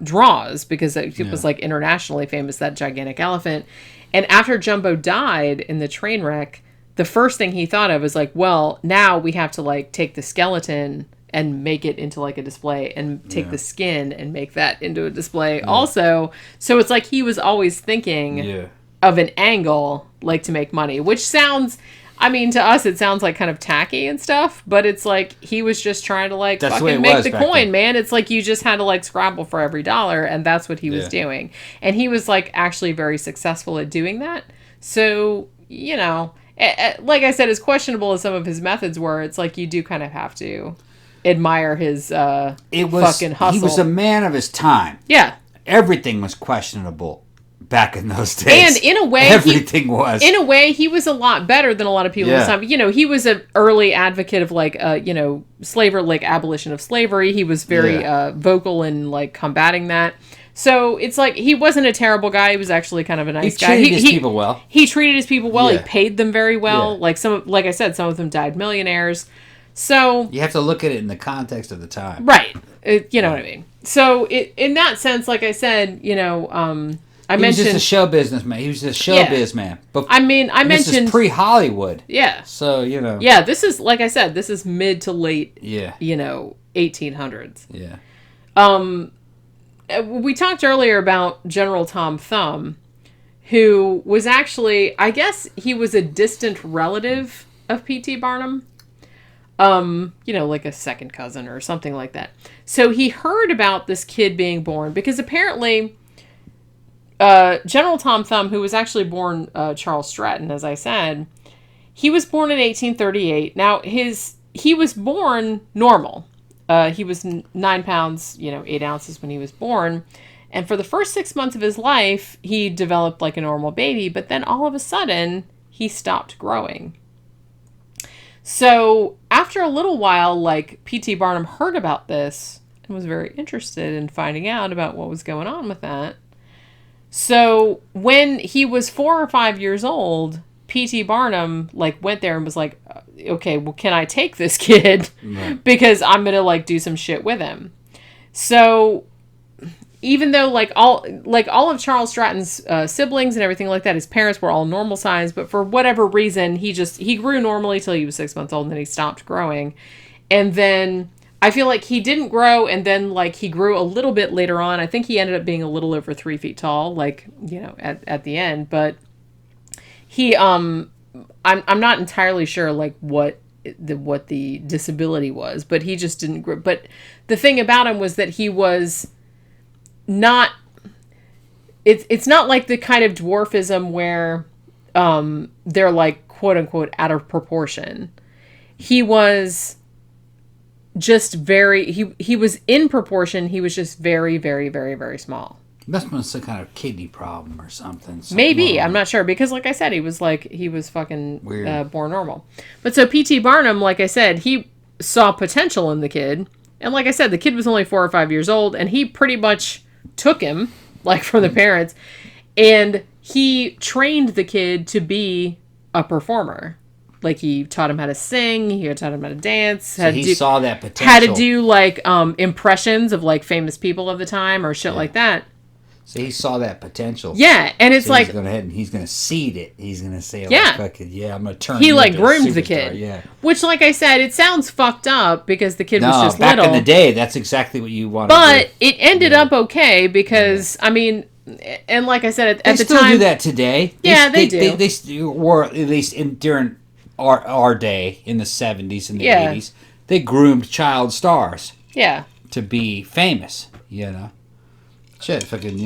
draws because it was, like, internationally famous, that gigantic elephant. And after Jumbo died in the train wreck, the first thing he thought of was, like, well, now we have to, like, take the skeleton and make it into, like, a display and take the skin and make that into a display also. So it's like he was always thinking of an angle, like, to make money, which sounds... I mean, to us, it sounds like kind of tacky and stuff, but it's like he was just trying to, like, fucking make the coin, man. It's like you just had to, like, scrabble for every dollar, and that's what he was doing. And he was, like, actually very successful at doing that. So, you know, like I said, as questionable as some of his methods were, it's like you do kind of have to admire his fucking hustle. He was a man of his time. Yeah. Everything was questionable. Back in those days. And in a way... everything was. In a way, he was a lot better than a lot of people at the time. You know, he was an early advocate of, like, you know, slavery, like, abolition of slavery. He was very vocal in, like, combating that. So, it's like, he wasn't a terrible guy. He was actually kind of a nice guy. He treated his people well. He treated his people well. He paid them very well. Like, like I said, some of them died millionaires. So... You have to look at it in the context of the time. Right. You know what I mean. So, in that sense, like I said, you know... He was just a show business man. He was a showbiz man. But I mean, I mentioned... This is pre-Hollywood. Yeah. So, you know... Yeah, this is, like I said, this is mid to late, you know, 1800s. Yeah. We talked earlier about General Tom Thumb, who was actually, I guess he was a distant relative of P.T. Barnum. Like a second cousin or something like that. So he heard about this kid being born because apparently General Tom Thumb, who was actually born Charles Stratton, as I said, he was born in 1838. Now, he was born normal. He was 9 pounds, 8 ounces when he was born. And for the first 6 months of his life, he developed like a normal baby. But then all of a sudden, he stopped growing. So after a little while, like P.T. Barnum heard about this and was very interested in finding out about what was going on with that. So when he was 4 or 5 years old, P.T. Barnum went there and was like, okay, well, can I take this kid? Right. Because I'm going to do some shit with him. So even though all of Charles Stratton's siblings and everything like that, his parents were all normal size, but for whatever reason, he grew normally till he was 6 months old and then he stopped growing. And then I feel like he didn't grow, and then he grew a little bit later on. I think he ended up being a little over 3 feet tall, at the end, but he, I'm not entirely sure what the disability was, but he just didn't grow. But the thing about him was that he was not, it's not like the kind of dwarfism where they're quote unquote out of proportion. He was just he was in proportion. He was just very, very, very, very small. Must have been some kind of kidney problem or something. Maybe. I'm not sure. Because like I said, he was fucking weird. Born normal. But so P.T. Barnum, like I said, he saw potential in the kid. And like I said, the kid was only 4 or 5 years old. And he pretty much took him, from the parents. And he trained the kid to be a performer. He taught him how to sing. He taught him how to dance. So he saw that potential. How to do, impressions of, famous people of the time or shit like that. So he saw that potential. Yeah, and it's he's going ahead and he's going to seed it. He's going to say, I'm going to turn he you into groomed a the superstar. kid. Yeah. Which, like I said, it sounds fucked up because the kid was just back little. in the day, that's exactly what you wanted to do. But it ended up okay because, I mean, and like I said, at the time... They still do that today. Yeah, they do. They were, at least during our day, in the 70s and the 80s, they groomed child stars. Yeah. To be famous, Shit, fucking,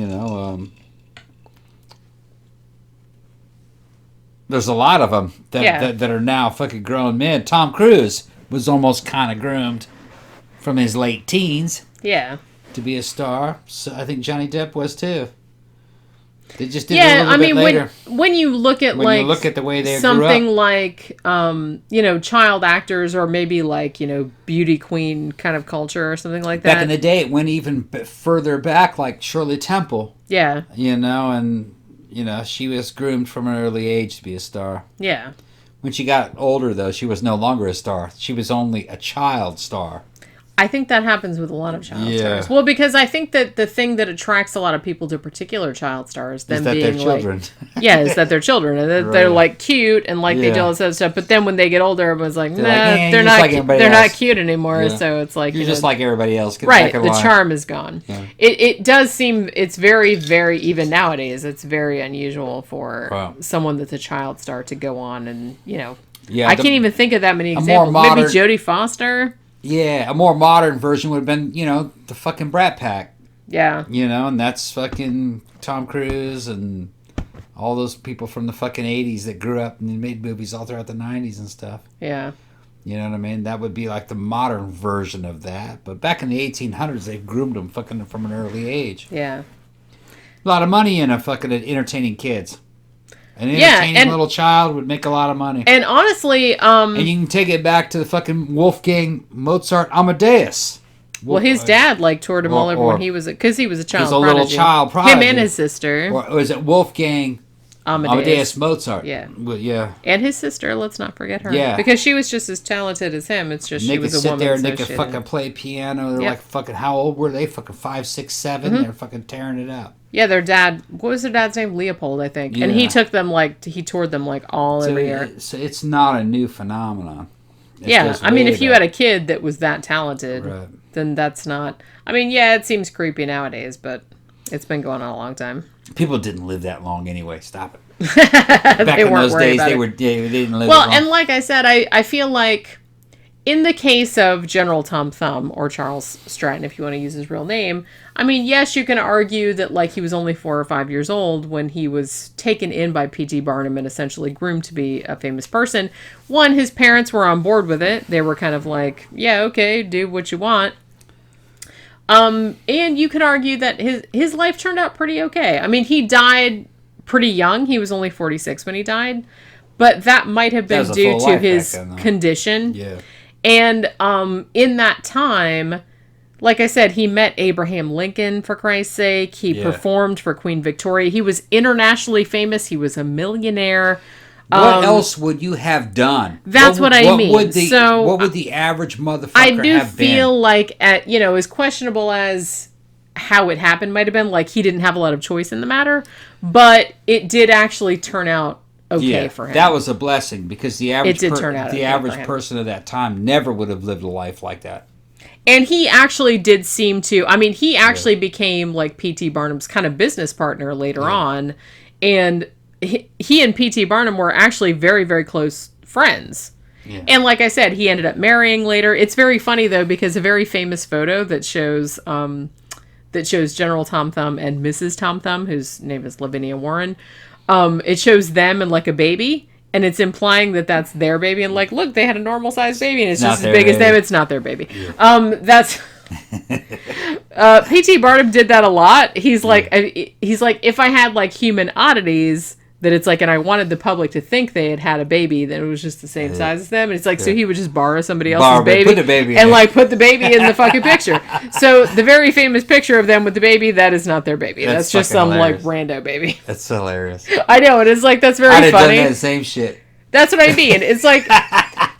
there's a lot of them that are now fucking grown men. Tom Cruise was almost kind of groomed from his late teens. Yeah. To be a star. So I think Johnny Depp was too. They just did it a little bit later. When you look at you look at the way they something grew up. child actors or maybe beauty queen kind of culture or something like that. Back in the day, it went even further back, like Shirley Temple. Yeah. And she was groomed from an early age to be a star. Yeah. When she got older, though, she was no longer a star. She was only a child star. I think that happens with a lot of child stars. Well, because I think that the thing that attracts a lot of people to particular child stars, them being they're children. Is that they're children and that they're cute and they do all this other stuff. But then when they get older, everyone's like, they're not cute anymore. Yeah. So it's you're just like everybody else. Get right, the charm is gone. Yeah. It does seem it's very, very even nowadays. It's very unusual for someone that's a child star to go on and I can't even think of that many examples. Maybe Jodie Foster. Yeah, a more modern version would have been, the fucking Brat Pack. Yeah. And that's fucking Tom Cruise and all those people from the fucking 80s that grew up and made movies all throughout the 90s and stuff. Yeah. You know what I mean? That would be the modern version of that. But back in the 1800s, they groomed them fucking from an early age. Yeah. A lot of money in fucking entertaining kids. An entertaining little child would make a lot of money. And honestly... and you can take it back to the fucking Wolfgang Mozart Amadeus. Well, his dad toured him all over when he was... Because he was a child prodigy. He was a little child prodigy. Him and his sister. Or was it Wolfgang Amadeus Mozart? Yeah. Well, yeah. And his sister, let's not forget her. Yeah. Because she was just as talented as him. It's just she was a woman. They could sit there and they could fucking play piano. They're fucking... How old were they? Fucking 5, 6, 7? Mm-hmm. They're fucking tearing it up. Yeah, their dad, what was their dad's name? Leopold, I think. Yeah. And he took them, he toured them, all every year. So it's not a new phenomenon. I mean, if you had a kid that was that talented, then that's not... I mean, yeah, it seems creepy nowadays, but it's been going on a long time. People didn't live that long anyway. Stop it. Back in those days, they didn't live well, that long. and like I said, I feel like in the case of General Tom Thumb, or Charles Stratton, if you want to use his real name, I mean, yes, you can argue that like he was only 4 or 5 years old when he was taken in by P.T. Barnum and essentially groomed to be a famous person. One, his parents were on board with it. They were kind of like, yeah, okay, do what you want. And you can argue that his life turned out pretty okay. I mean, he died pretty young. He was only 46 when he died. But that might have been due to his condition. Yeah. And in that time, like I said, he met Abraham Lincoln, for Christ's sake. He performed for Queen Victoria. He was internationally famous. He was a millionaire. What else would you have done? That's what I mean. What would the average motherfucker I do have feel been? like, as questionable as how it happened might have been, like he didn't have a lot of choice in the matter, but it did actually turn out okay for him. That was a blessing, because the average average person of that time never would have lived a life like that. And he actually did seem to, I mean, he actually became like P.T. Barnum's kind of business partner later on. And he and P.T. Barnum were actually very, very close friends. Yeah. And like I said, he ended up marrying later. It's very funny though, because a very famous photo that shows General Tom Thumb and Mrs. Tom Thumb, whose name is Lavinia Warren. It shows them and like a baby. And it's implying that that's their baby, and like, look, they had a normal sized baby, and it's just as big as them. It's not their baby. Yeah. That's P.T. Barnum did that a lot. He's like, if I had like human oddities, that it's like, and I wanted the public to think they had a baby, then it was just the same size as them. And it's like, so he would just borrow somebody else's baby, put the baby and like put the baby in the fucking picture. So the very famous picture of them with the baby, that is not their baby. That's just some hilarious, like rando baby. That's hilarious. I know, and it's like, that's very funny. I'd have done that same shit. That's what I mean. It's like,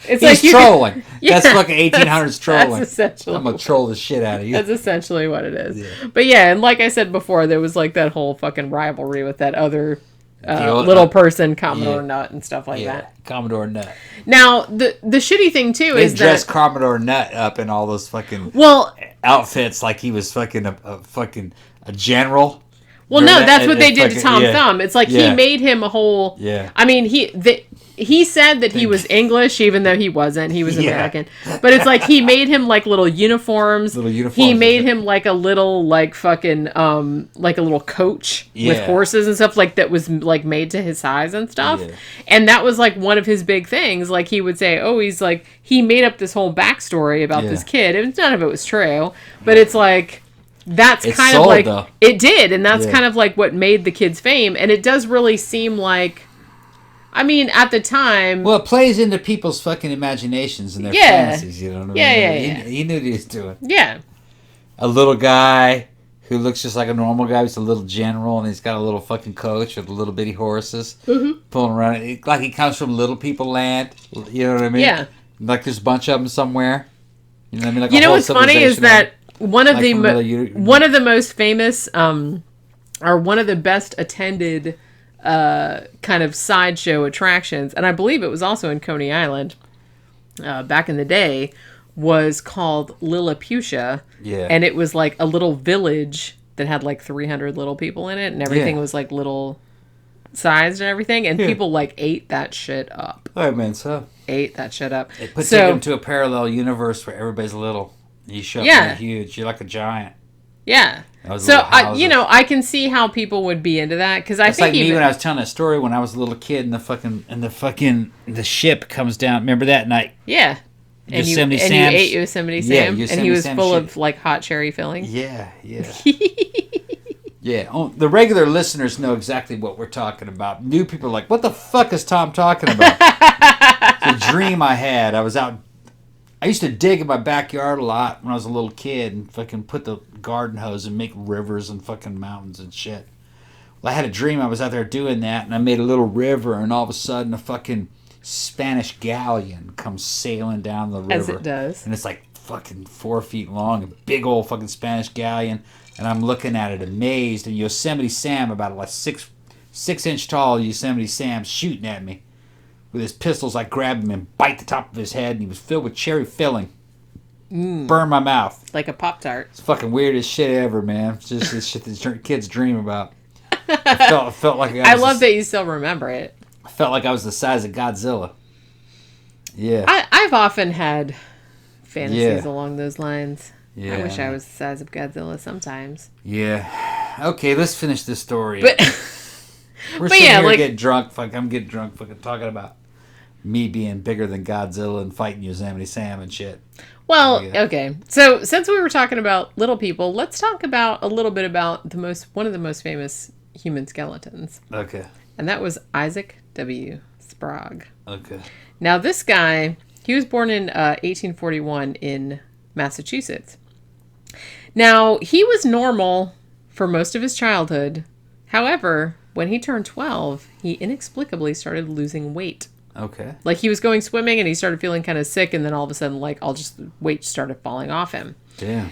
he's trolling. That's fucking 1800s trolling. That's essentially. I'm gonna troll the shit out of you. That's essentially what it is. Yeah. But yeah, and like I said before, there was like that whole fucking rivalry with that other little person, Commodore Nut, and stuff like that. Commodore Nut. Now, the shitty thing too is that they dressed Commodore Nut up in all those fucking outfits like he was fucking a general. Well, no, that's what they did to Tom Thumb. It's like he made him a whole. Yeah. I mean, he said that he was English, even though he wasn't. He was American. But it's like he made him like little uniforms. He made him like a little like fucking like a little coach with horses and stuff like that was like made to his size and stuff. Yeah. And that was like one of his big things. Like he would say, oh, he's like he made up this whole backstory about this kid. And none of it was true, but it's like. That's it kind of like though. It did, and that's kind of like what made the kid's fame. And it does really seem like, I mean, at the time, well, it plays into people's fucking imaginations and their fantasies. You know what I mean? He knew what he was doing. Yeah, a little guy who looks just like a normal guy. He's a little general, and he's got a little fucking coach with little bitty horses pulling around. Like he comes from little people land. You know what I mean? Yeah. Like there's a bunch of them somewhere. You know what I mean? Like you know what's funny is that. One of the most famous, or one of the best attended, kind of sideshow attractions, and I believe it was also in Coney Island, back in the day, was called Lilliputian. Yeah. And it was like a little village that had like 300 little people in it, and everything was like little sized and everything, and people like ate that shit up. I mean, so ate that shit up. It puts it into a parallel universe where everybody's little. You show up really huge. You're like a giant. Yeah. So I can see how people would be into that because I think like me when I was telling that story when I was a little kid and the ship comes down. Remember that night? Yeah. And you ate Yosemite Sam, and he was full of like hot cherry filling. Yeah. Yeah. The regular listeners know exactly what we're talking about. New people are like, "What the fuck is Tom talking about?" It's a dream I had. I used to dig in my backyard a lot when I was a little kid and fucking put the garden hose and make rivers and fucking mountains and shit. Well, I had a dream I was out there doing that and I made a little river and all of a sudden a fucking Spanish galleon comes sailing down the river. As it does. And it's like fucking 4 feet long, a big old fucking Spanish galleon. And I'm looking at it amazed and Yosemite Sam, about like 6-inch tall Yosemite Sam shooting at me. With his pistols, I grabbed him and bite the top of his head, and he was filled with cherry filling. burn my mouth. Like a Pop-Tart. It's fucking weirdest shit ever, man. It's just this shit that kids dream about. I felt like I love that you still remember it. I felt like I was the size of Godzilla. Yeah. I've often had fantasies along those lines. Yeah. I wish I was the size of Godzilla sometimes. Yeah. Okay, let's finish this story. But We're sitting here getting drunk. I'm getting drunk fucking talking about me being bigger than Godzilla and fighting Yosemite Sam and shit. Well, okay. So since we were talking about little people, let's talk about a little bit about one of the most famous human skeletons. Okay. And that was Isaac W. Sprague. Okay. Now this guy, he was born in 1841 in Massachusetts. Now he was normal for most of his childhood. However, when he turned 12, he inexplicably started losing weight. Okay. Like he was going swimming and he started feeling kind of sick, and then all of a sudden, weight started falling off him. Damn.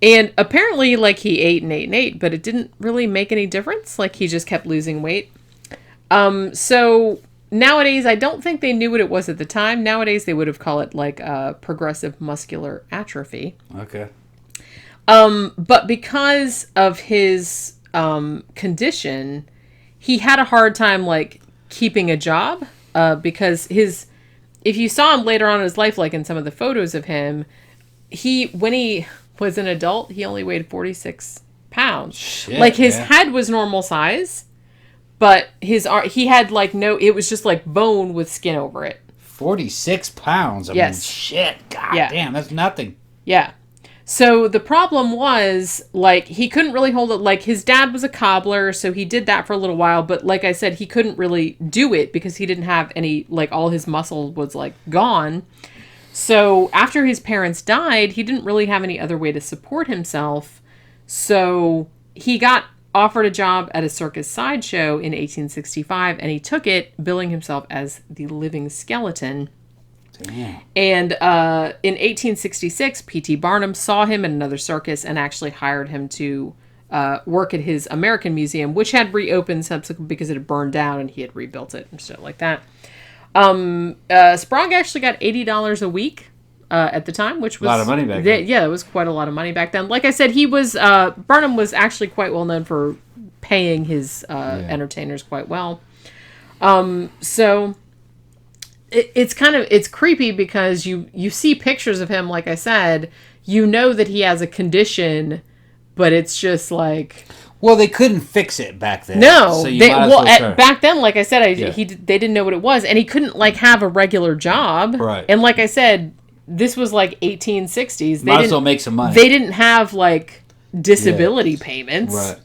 And apparently, like, he ate and ate and ate, but it didn't really make any difference. Like, he just kept losing weight. So nowadays, I don't think they knew what it was at the time. Nowadays, they would have called it like progressive muscular atrophy. Okay. But because of his condition, he had a hard time like keeping a job because if you saw him later on in his life, like in some of the photos of him, when he was an adult, he only weighed 46 pounds. Shit, like his head was normal size, but he had like it was just like bone with skin over it. 46 pounds. I mean, shit. God damn, that's nothing. Yeah. So the problem was, like, he couldn't really hold it. Like, his dad was a cobbler, so he did that for a little while. But like I said, he couldn't really do it because he didn't have any, like, all his muscle was, like, gone. So after his parents died, he didn't really have any other way to support himself. So he got offered a job at a circus sideshow in 1865, and he took it, billing himself as the living skeleton. Damn. And in 1866, P.T. Barnum saw him at another circus and actually hired him to work at his American Museum, which had reopened subsequently because it had burned down and he had rebuilt it and stuff like that. Sprague actually got $80 a week at the time, which was a lot of money back then. Yeah, it was quite a lot of money back then. Like I said, Barnum was actually quite well known for paying his entertainers quite well. So it's creepy because you see pictures of him, like I said, you know that he has a condition, but it's just like... Well, they couldn't fix it back then. No, so back then, like I said, they didn't know what it was, and he couldn't like have a regular job. Right. And like I said, this was like 1860s. Might as well make some money. They didn't have like disability payments. Right.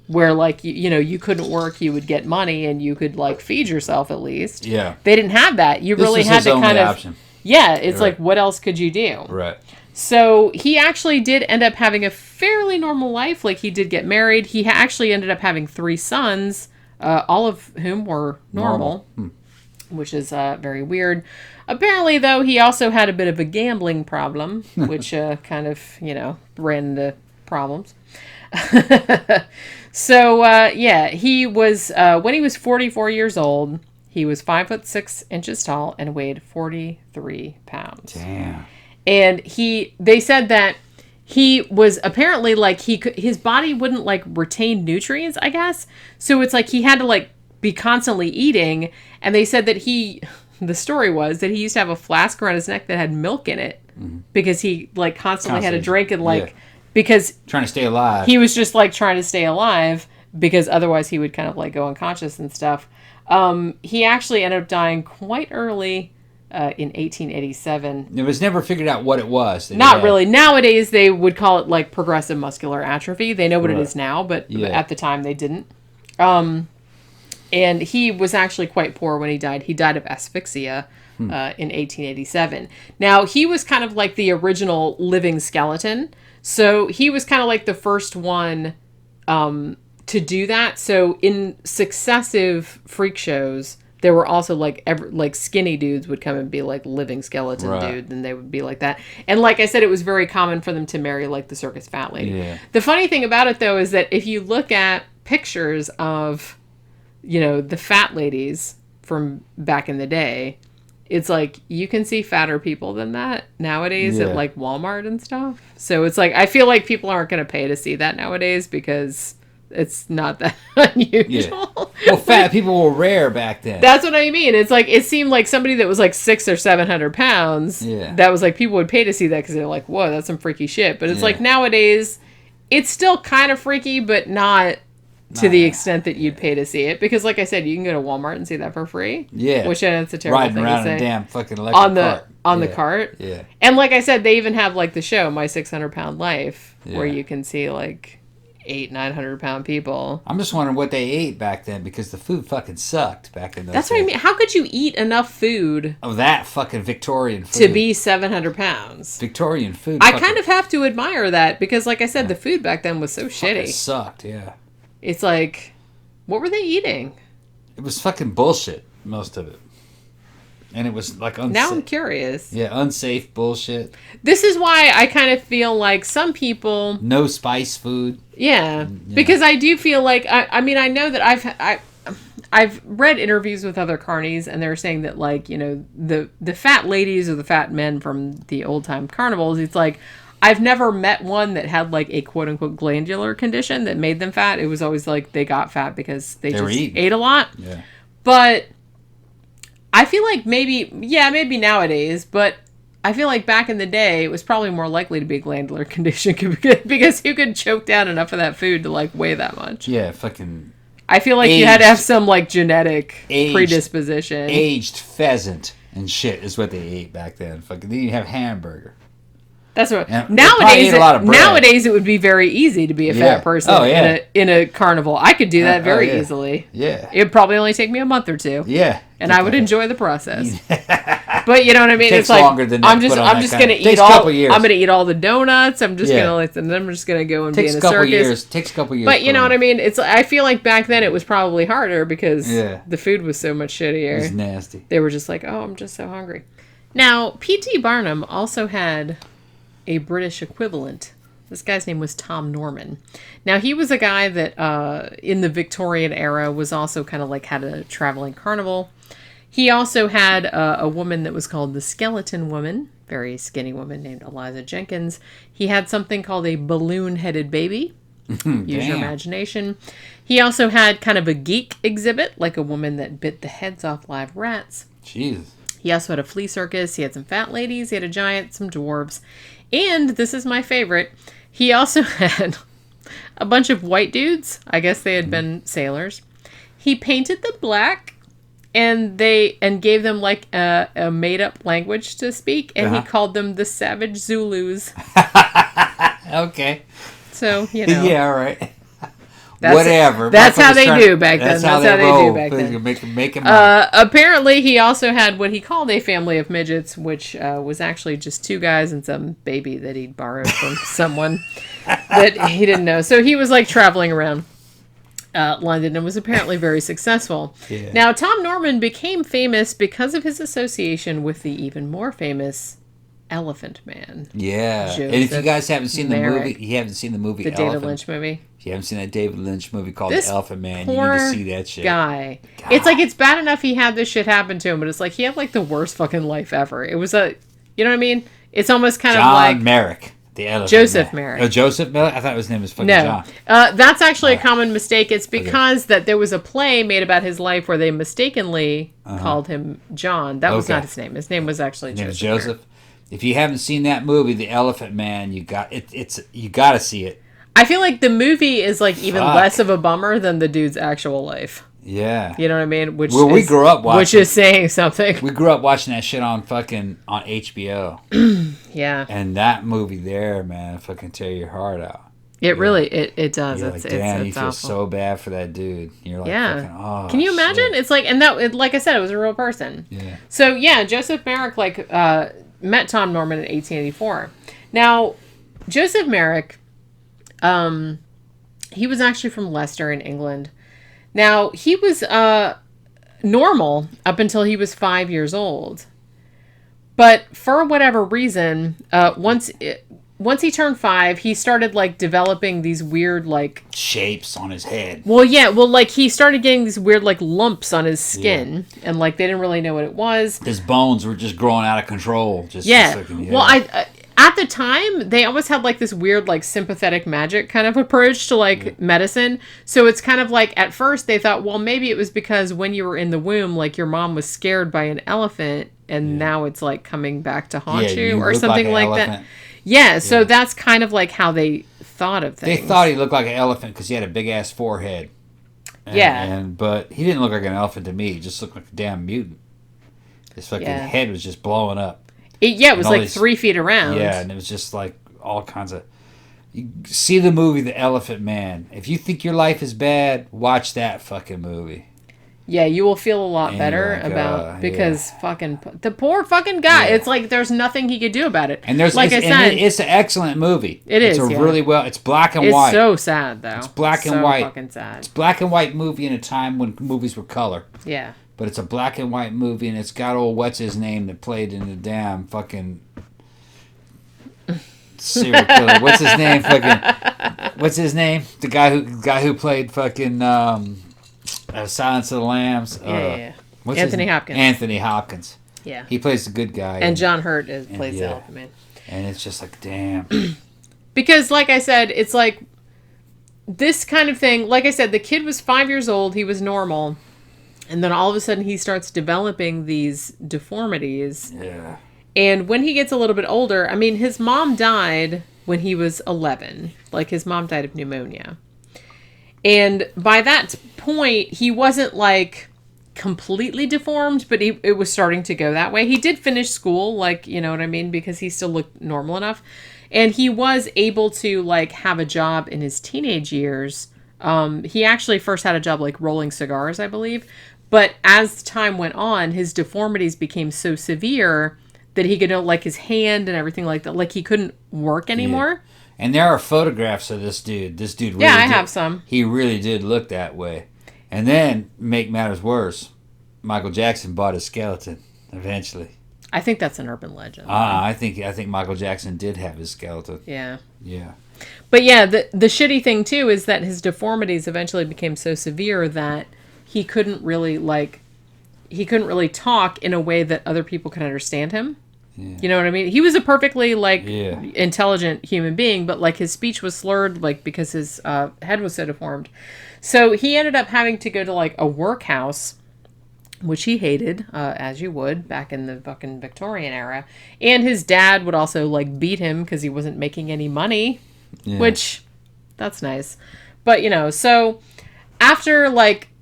Where like you couldn't work, you would get money and you could like feed yourself at least. Yeah. They didn't have that. You really had to kind of option. Yeah, it's like what else could you do? Right. So he actually did end up having a fairly normal life. Like he did get married. He actually ended up having 3 sons, all of whom were normal. Which is very weird. Apparently, though, he also had a bit of a gambling problem, which kind of, ran into problems. So, he was, when he was 44 years old, he was 5'6" tall and weighed 43 pounds. Damn. And they said that he was apparently like his body wouldn't like retain nutrients, I guess. So it's like he had to like be constantly eating. And they said that the story was that he used to have a flask around his neck that had milk in it because he like constantly had to drink and like, because trying to stay alive. He was just like trying to stay alive because otherwise he would kind of like go unconscious and stuff. He actually ended up dying quite early in 1887. It was never figured out what it was. Not really. Nowadays they would call it like progressive muscular atrophy. They know what it is now, but at the time they didn't. And he was actually quite poor when he died. He died of asphyxia in 1887. Now, he was kind of like the original living skeleton. So he was kind of like the first one to do that. So in successive freak shows, there were also like skinny dudes would come and be like living skeleton dude, and they would be like that. And like I said, it was very common for them to marry like the circus fat lady. Yeah. The funny thing about it though is that if you look at pictures of, the fat ladies from back in the day, it's like you can see fatter people than that nowadays at like Walmart and stuff. So it's like I feel like people aren't going to pay to see that nowadays because it's not that unusual. Yeah. Well, fat people were rare back then. That's what I mean. It's like it seemed like somebody that was like 600 or 700 pounds. Yeah. That was like people would pay to see that because they're like, whoa, that's some freaky shit. But it's like nowadays, it's still kind of freaky, but not to the extent that you'd pay to see it. Because like I said, you can go to Walmart and see that for free. Yeah. Which it's a terrible riding thing around to say. in a damn fucking electric cart. On the cart. Yeah. And like I said, they even have like the show, My 600-Pound Life, where you can see like 800-900-pound people. I'm just wondering what they ate back then because the food fucking sucked back in those That's days. what I mean. How could you eat enough food of that fucking Victorian food to be 700 pounds? Victorian food. I kind of have to admire that because, like I said, the food back then was so shitty. It sucked. Yeah. It's like, what were they eating? It was fucking bullshit, most of it. And it was like unsafe. Now I'm curious. Yeah, unsafe bullshit. This is why I kind of feel like some people... No spice food. Yeah, because I do feel like... I mean, I know that I've read interviews with other carnies, and they're saying that, like, you know, the fat ladies or the fat men from the old-time carnivals, it's like... I've never met one that had, like, a quote-unquote glandular condition that made them fat. It was always like they got fat because they just ate a lot. Yeah. But... I feel like maybe nowadays, but I feel like back in the day, it was probably more likely to be a glandular condition because who could choke down enough of that food to, like, weigh that much? Yeah, fucking... I feel like you had to have some, like, genetic predisposition. Aged pheasant and shit is what they ate back then. Fucking, they didn't have hamburger. That's what. And Nowadays, it would be very easy to be a fat person in a carnival. I could do that very easily. Yeah. It'd probably only take me a month or two. Yeah. And I would enjoy the process. But you know what I mean? It's like longer than that, I'm just gonna eat all. I'm gonna eat all the donuts. I'm just gonna go and be in a circus. Takes a couple years. But you know what I mean? I feel like back then it was probably harder because the food was so much shittier. It was nasty. They were just like, oh, I'm just so hungry. Now, P.T. Barnum also had a British equivalent. This guy's name was Tom Norman. Now, he was a guy that in the Victorian era was also kind of like had a traveling carnival. He also had a woman that was called the Skeleton Woman, very skinny woman named Eliza Jenkins. He had something called a balloon-headed baby. Use your imagination. He also had kind of a geek exhibit, like a woman that bit the heads off live rats. Jesus. He also had a flea circus. He had some fat ladies. He had a giant, some dwarves. And this is my favorite. He also had a bunch of white dudes. I guess they had been sailors. He painted them black and gave them like a made up language to speak. And he called them the Savage Zulus. Okay. So, you know. Yeah, all right. Whatever. That's how they do back then. That's how they do back then. Make him apparently, he also had what he called a family of midgets, which was actually just two guys and some baby that he'd borrowed from someone that he didn't know. So he was like traveling around London and was apparently very successful. Yeah. Now, Tom Norman became famous because of his association with the even more famous Elephant Man. Yeah. Joseph and if you guys haven't seen Merrick, you haven't seen the movie the Elephant. David Lynch movie. If you haven't seen that David Lynch movie called This The Elephant Man, you poor need to see that shit. Guy. It's like it's bad enough he had this shit happen to him, but it's like he had like the worst fucking life ever. It was you know what I mean? It's almost kind of like Merrick. The Elephant Joseph Man. Merrick. Oh, Joseph Merrick? I thought his name was fucking John. That's actually a common mistake. It's because that there was a play made about his life where they mistakenly called him John. That was not his name. His name was actually Joseph. Merrick. If you haven't seen that movie, The Elephant Man, you got to see it. I feel like the movie is like even less of a bummer than the dude's actual life. Yeah. You know what I mean? We grew up watching. Which is saying something. We grew up watching that shit on HBO. Yeah. And that movie there, man, fucking tear your heart out. It really does. You're It's like, damn, you it's feel awful. so bad for that dude. You're like, fucking, oh, can you imagine? shit. It's like, like I said, it was a real person. Yeah. So yeah, Joseph Merrick met Tom Norman in 1884. Now, Joseph Merrick, he was actually from Leicester in England. Now, he was normal up until he was 5 years old. But for whatever reason, once he turned 5, he started like developing these weird like shapes on his head. Well, yeah, like he started getting these weird like lumps on his skin, and like they didn't really know what it was. His bones were just growing out of control. Well, I at the time they always had like this weird like sympathetic magic kind of approach to like medicine. So it's kind of like at first they thought, well, maybe it was because when you were in the womb, like your mom was scared by an elephant, and now it's like coming back to haunt you or something like that. Yeah, so that's kind of like how they thought of things. They thought he looked like an elephant because he had a big ass forehead. But he didn't look like an elephant to me. He just looked like a damn mutant. His fucking head was just blowing up. It was like 3 feet around. Yeah, and it was just like all kinds of... You see the movie The Elephant Man. If you think your life is bad, watch that fucking movie. Yeah, you will feel a lot better about... Because fucking... The poor fucking guy. Yeah. It's like there's nothing he could do about it. And there's... Like I said... It's an excellent movie. It's really well... It's black and white. It's so sad, though. It's black and white. So fucking sad. It's black and white movie in a time when movies were color. Yeah. But it's a black and white movie, and it's got old what's-his-name that played in the damn fucking serial killer. What's his name? What's his name? The guy who played fucking Silence of the Lambs. Anthony Hopkins. Anthony Hopkins. Yeah. He plays the good guy. And John Hurt plays the Elephant Man. And it's just like, damn. Because, like I said, it's like this kind of thing. Like I said, the kid was 5 years old. He was normal. And then all of a sudden he starts developing these deformities. Yeah. And when he gets a little bit older, I mean, his mom died when he was 11. Like, his mom died of pneumonia. And by that point, he wasn't, like, completely deformed, but it was starting to go that way. He did finish school, like, you know what I mean? Because he still looked normal enough. And he was able to, like, have a job in his teenage years. He actually first had a job, like, rolling cigars, I believe. But as time went on, his deformities became so severe that he could, like, his hand and everything like that. Like, he couldn't work anymore. Yeah. And there are photographs of this dude. This dude really I have some. He really did look that way. And then, make matters worse, Michael Jackson bought his skeleton eventually. I think that's an urban legend. I think Michael Jackson did have his skeleton. Yeah. Yeah. But yeah, the shitty thing, too, is that his deformities eventually became so severe that he couldn't really talk in a way that other people could understand him. Yeah. You know what I mean? He was a perfectly intelligent human being, but like his speech was slurred, like because his head was so deformed. So he ended up having to go to like a workhouse, which he hated, as you would back in the fucking Victorian era. And his dad would also like beat him because he wasn't making any money, which that's nice. But so after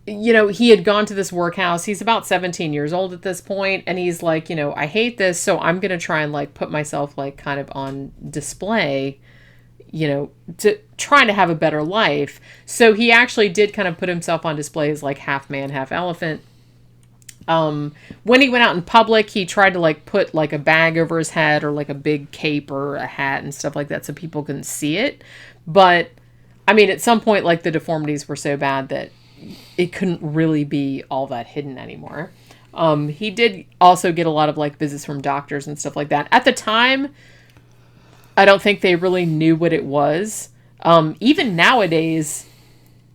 he had gone to this workhouse. He's about 17 years old at this point, and he's like, I hate this, so I'm going to try and like put myself like kind of on display, to trying to have a better life. So he actually did kind of put himself on display as like half man, half elephant. When he went out in public, he tried to like put like a bag over his head or like a big cape or a hat and stuff like that so people couldn't see it. But I mean, at some point, like the deformities were so bad that it couldn't really be all that hidden anymore. He did also get a lot of like visits from doctors and stuff like that. At the time, I don't think they really knew what it was. Even nowadays,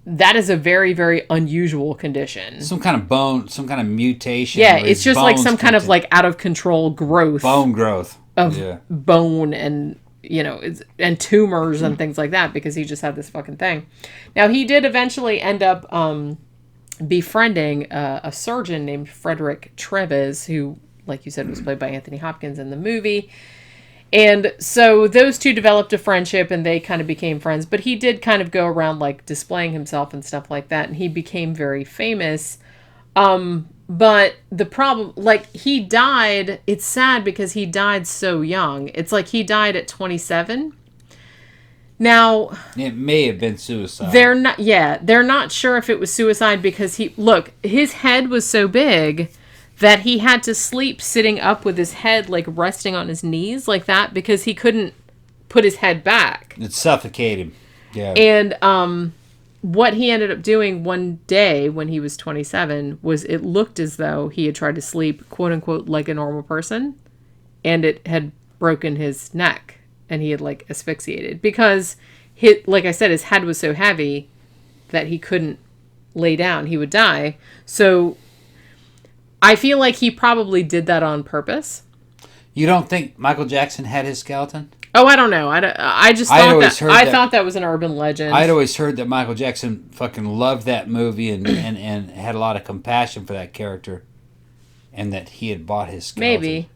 that is a very, very unusual condition. Some kind of bone, some kind of mutation. Yeah, it's just like some kind of like out of control growth. Bone growth. Of bone and and tumors and things like that because he just had this fucking thing. Now, he did eventually end up befriending a surgeon named Frederick Treves, who, like you said, was played by Anthony Hopkins in the movie. And so those two developed a friendship and they kind of became friends. But he did kind of go around like displaying himself and stuff like that. And he became very famous. But the problem, like, he died, it's sad because he died so young. It's like he died at 27. Now... It may have been suicide. They're not sure if it was suicide because his head was so big that he had to sleep sitting up with his head, like, resting on his knees like that because he couldn't put his head back. It suffocated him. Yeah. And, what he ended up doing one day when he was 27 was it looked as though he had tried to sleep, quote unquote, like a normal person, and it had broken his neck and he had like asphyxiated because like I said, his head was so heavy that he couldn't lay down. He would die. So I feel like he probably did that on purpose. You don't think Michael Jackson had his skeleton? Oh, I don't know. I just thought I thought that was an urban legend. I'd always heard that Michael Jackson fucking loved that movie and had a lot of compassion for that character, and that he had bought his skeleton. Maybe.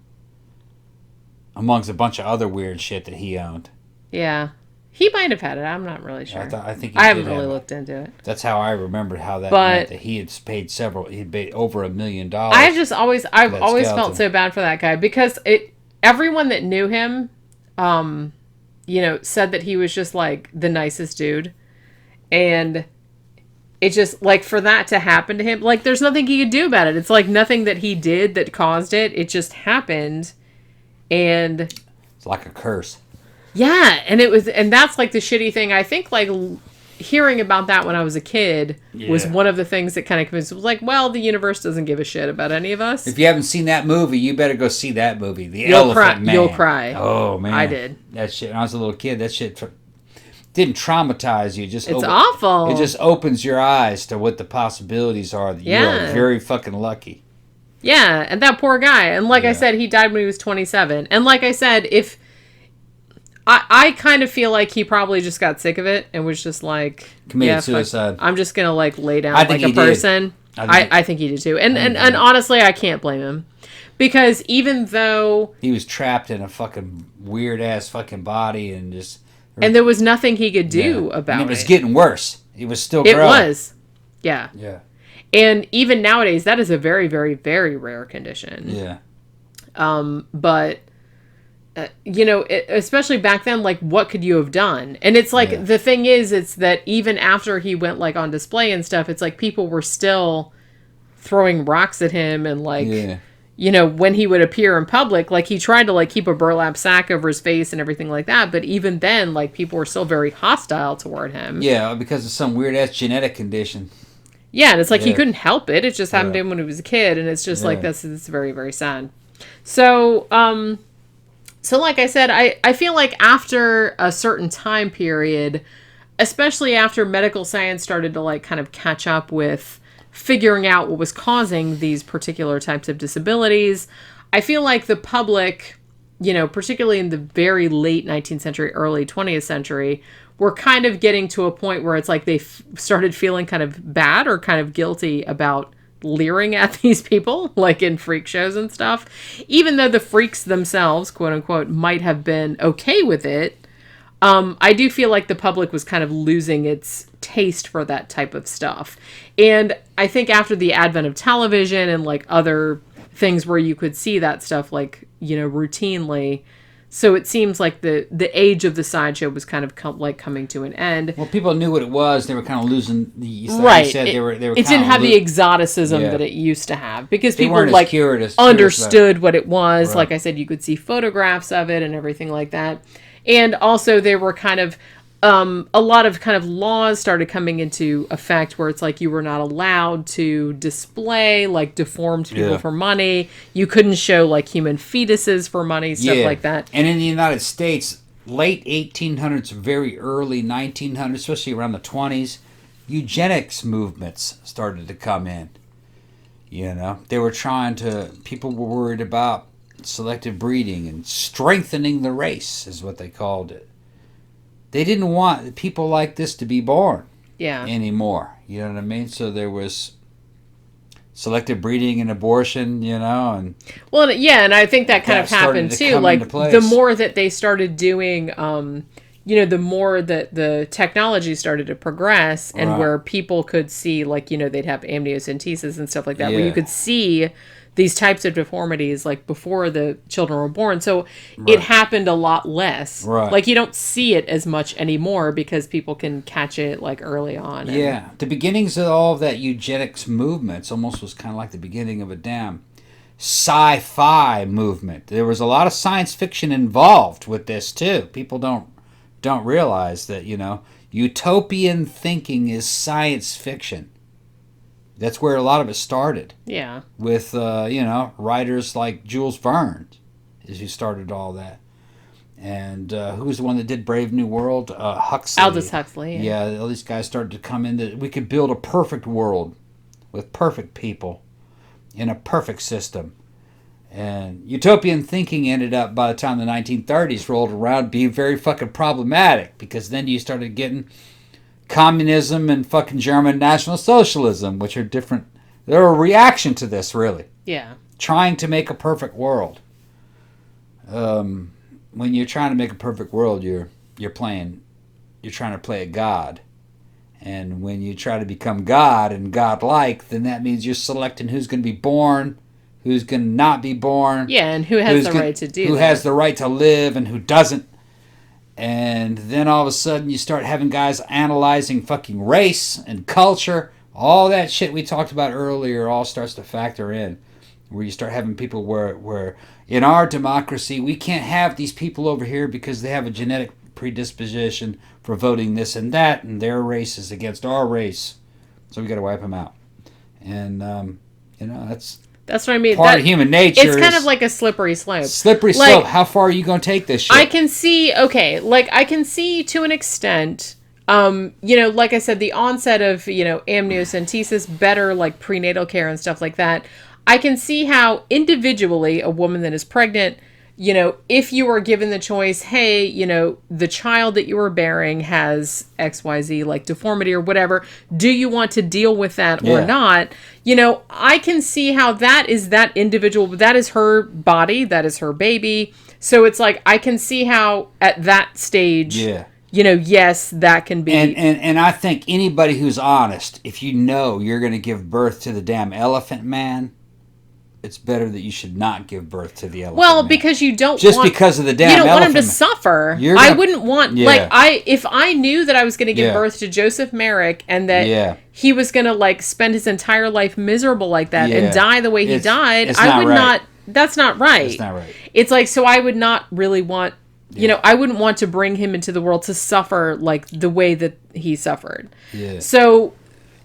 Amongst a bunch of other weird shit that he owned. Yeah. He might have had it. I'm not really sure. I think I haven't really looked into it. That's how I remembered how that meant that he had paid he'd paid over $1 million. I've always felt so bad for that guy because everyone that knew him, said that he was just like the nicest dude. And it just like for that to happen to him, like there's nothing he could do about it. It's like nothing that he did that caused it. It just happened. And it's like a curse. Yeah, and that's like the shitty thing. I think like hearing about that when I was a kid was one of the things that kind of convinced me. It was like, well, the universe doesn't give a shit about any of us. If you haven't seen that movie, you better go see that movie. Elephant Man. You'll cry. Oh man, I did. That shit. When I was a little kid, that shit didn't traumatize you. It's awful. It just opens your eyes to what the possibilities are. That you are very fucking lucky. Yeah, and that poor guy. And like I said, he died when he was 27. And like I said, if I kind of feel like he probably just got sick of it and was just like committed suicide. I'm just gonna like lay down like a person. I think he did too. And honestly, I can't blame him. Because even though he was trapped in a fucking weird ass fucking body and there was nothing he could do about it. And it was getting worse. He was still growing. It was. Yeah. Yeah. And even nowadays, that is a very, very, very rare condition. Yeah. But, especially back then, like, what could you have done? And it's like, the thing is, it's that even after he went, like, on display and stuff, it's like people were still throwing rocks at him and, like, when he would appear in public, like, he tried to, like, keep a burlap sack over his face and everything like that. But even then, like, people were still very hostile toward him. Yeah, because of some weird-ass genetic condition. Yeah, and it's like he couldn't help it. It just happened to him when he was a kid, and it's just like it's very, very sad. So, like I said, I feel like after a certain time period, especially after medical science started to like kind of catch up with figuring out what was causing these particular types of disabilities, I feel like the public, particularly in the very late 19th century, early 20th century, were kind of getting to a point where it's like they started feeling kind of bad or kind of guilty about leering at these people, like in freak shows and stuff. Even though the freaks themselves, quote unquote, might have been okay with it, I do feel like the public was kind of losing its taste for that type of stuff. And I think after the advent of television and like other things where you could see that stuff like, routinely, so it seems like the age of the sideshow was kind of coming to an end. Well, people knew what it was. They were kind of losing the... Right. You said they were it didn't have the exoticism that it used to have. Because people like curious understood what it was. Right. Like I said, you could see photographs of it and everything like that. And also they were kind of... a lot of kind of laws started coming into effect where it's like you were not allowed to display like deformed people for money. You couldn't show like human fetuses for money, stuff like that. And in the United States, late 1800s, very early 1900s, especially around the 20s, eugenics movements started to come in. They were people were worried about selective breeding and strengthening the race is what they called it. They didn't want people like this to be born anymore. You know what I mean? So there was selective breeding and abortion, and... Well, yeah, and I think that kind of happened too. Like, the more that they started doing, the more that the technology started to progress and where people could see, like, they'd have amniocentesis and stuff like that, where you could see these types of deformities like before the children were born. So it happened a lot less. Right. Like you don't see it as much anymore because people can catch it like early on. Yeah. The beginnings of all of that eugenics movements almost was kind of like the beginning of a damn sci-fi movement. There was a lot of science fiction involved with this too. People don't realize that, utopian thinking is science fiction. That's where a lot of it started. Yeah. With, writers like Jules Verne, is who started all that. And who was the one that did Brave New World? Huxley. Aldous Huxley. Yeah, all these guys started to come in that we could build a perfect world with perfect people in a perfect system. And utopian thinking ended up, by the time the 1930s rolled around, being very fucking problematic, because then you started getting communism and fucking German National Socialism, which are different. They're a reaction to this, really. Yeah. Trying to make a perfect world. When you're trying to make a perfect world, you're trying to play a god. And when you try to become God and godlike, then that means you're selecting who's going to be born, who's going to not be born. Yeah, and who has the right to do that. Who has the right to live and who doesn't. And then all of a sudden you start having guys analyzing fucking race and culture. All that shit we talked about earlier all starts to factor in. Where you start having people where in our democracy, we can't have these people over here because they have a genetic predisposition for voting this and that, and their race is against our race. So we got to wipe them out. And, that's what I mean. Part of human nature. It's kind of like a slippery slope. Slippery slope. How far are you going to take this shit? I can see, I can see to an extent, like I said, the onset of, amniocentesis, better like prenatal care and stuff like that. I can see how individually a woman that is pregnant, if you are given the choice, hey, the child that you are bearing has XYZ, like deformity or whatever, do you want to deal with that or not? I can see how that is that individual, that is her body, that is her baby. So it's like, I can see how at that stage, yes, that can be. And I think anybody who's honest, if you know you're going to give birth to the damn elephant man, it's better that you should not give birth to the elephant. Well, man. Because you don't because of the damn elephant. You don't want him to man. suffer. I wouldn't want if I knew that I was going to give birth to Joseph Merrick and that he was going to spend his entire life miserable like that and die the way he died, I would not. That's not right. It's not right. It's like, so I would not really want. I wouldn't want to bring him into the world to suffer like the way that he suffered. Yeah. So,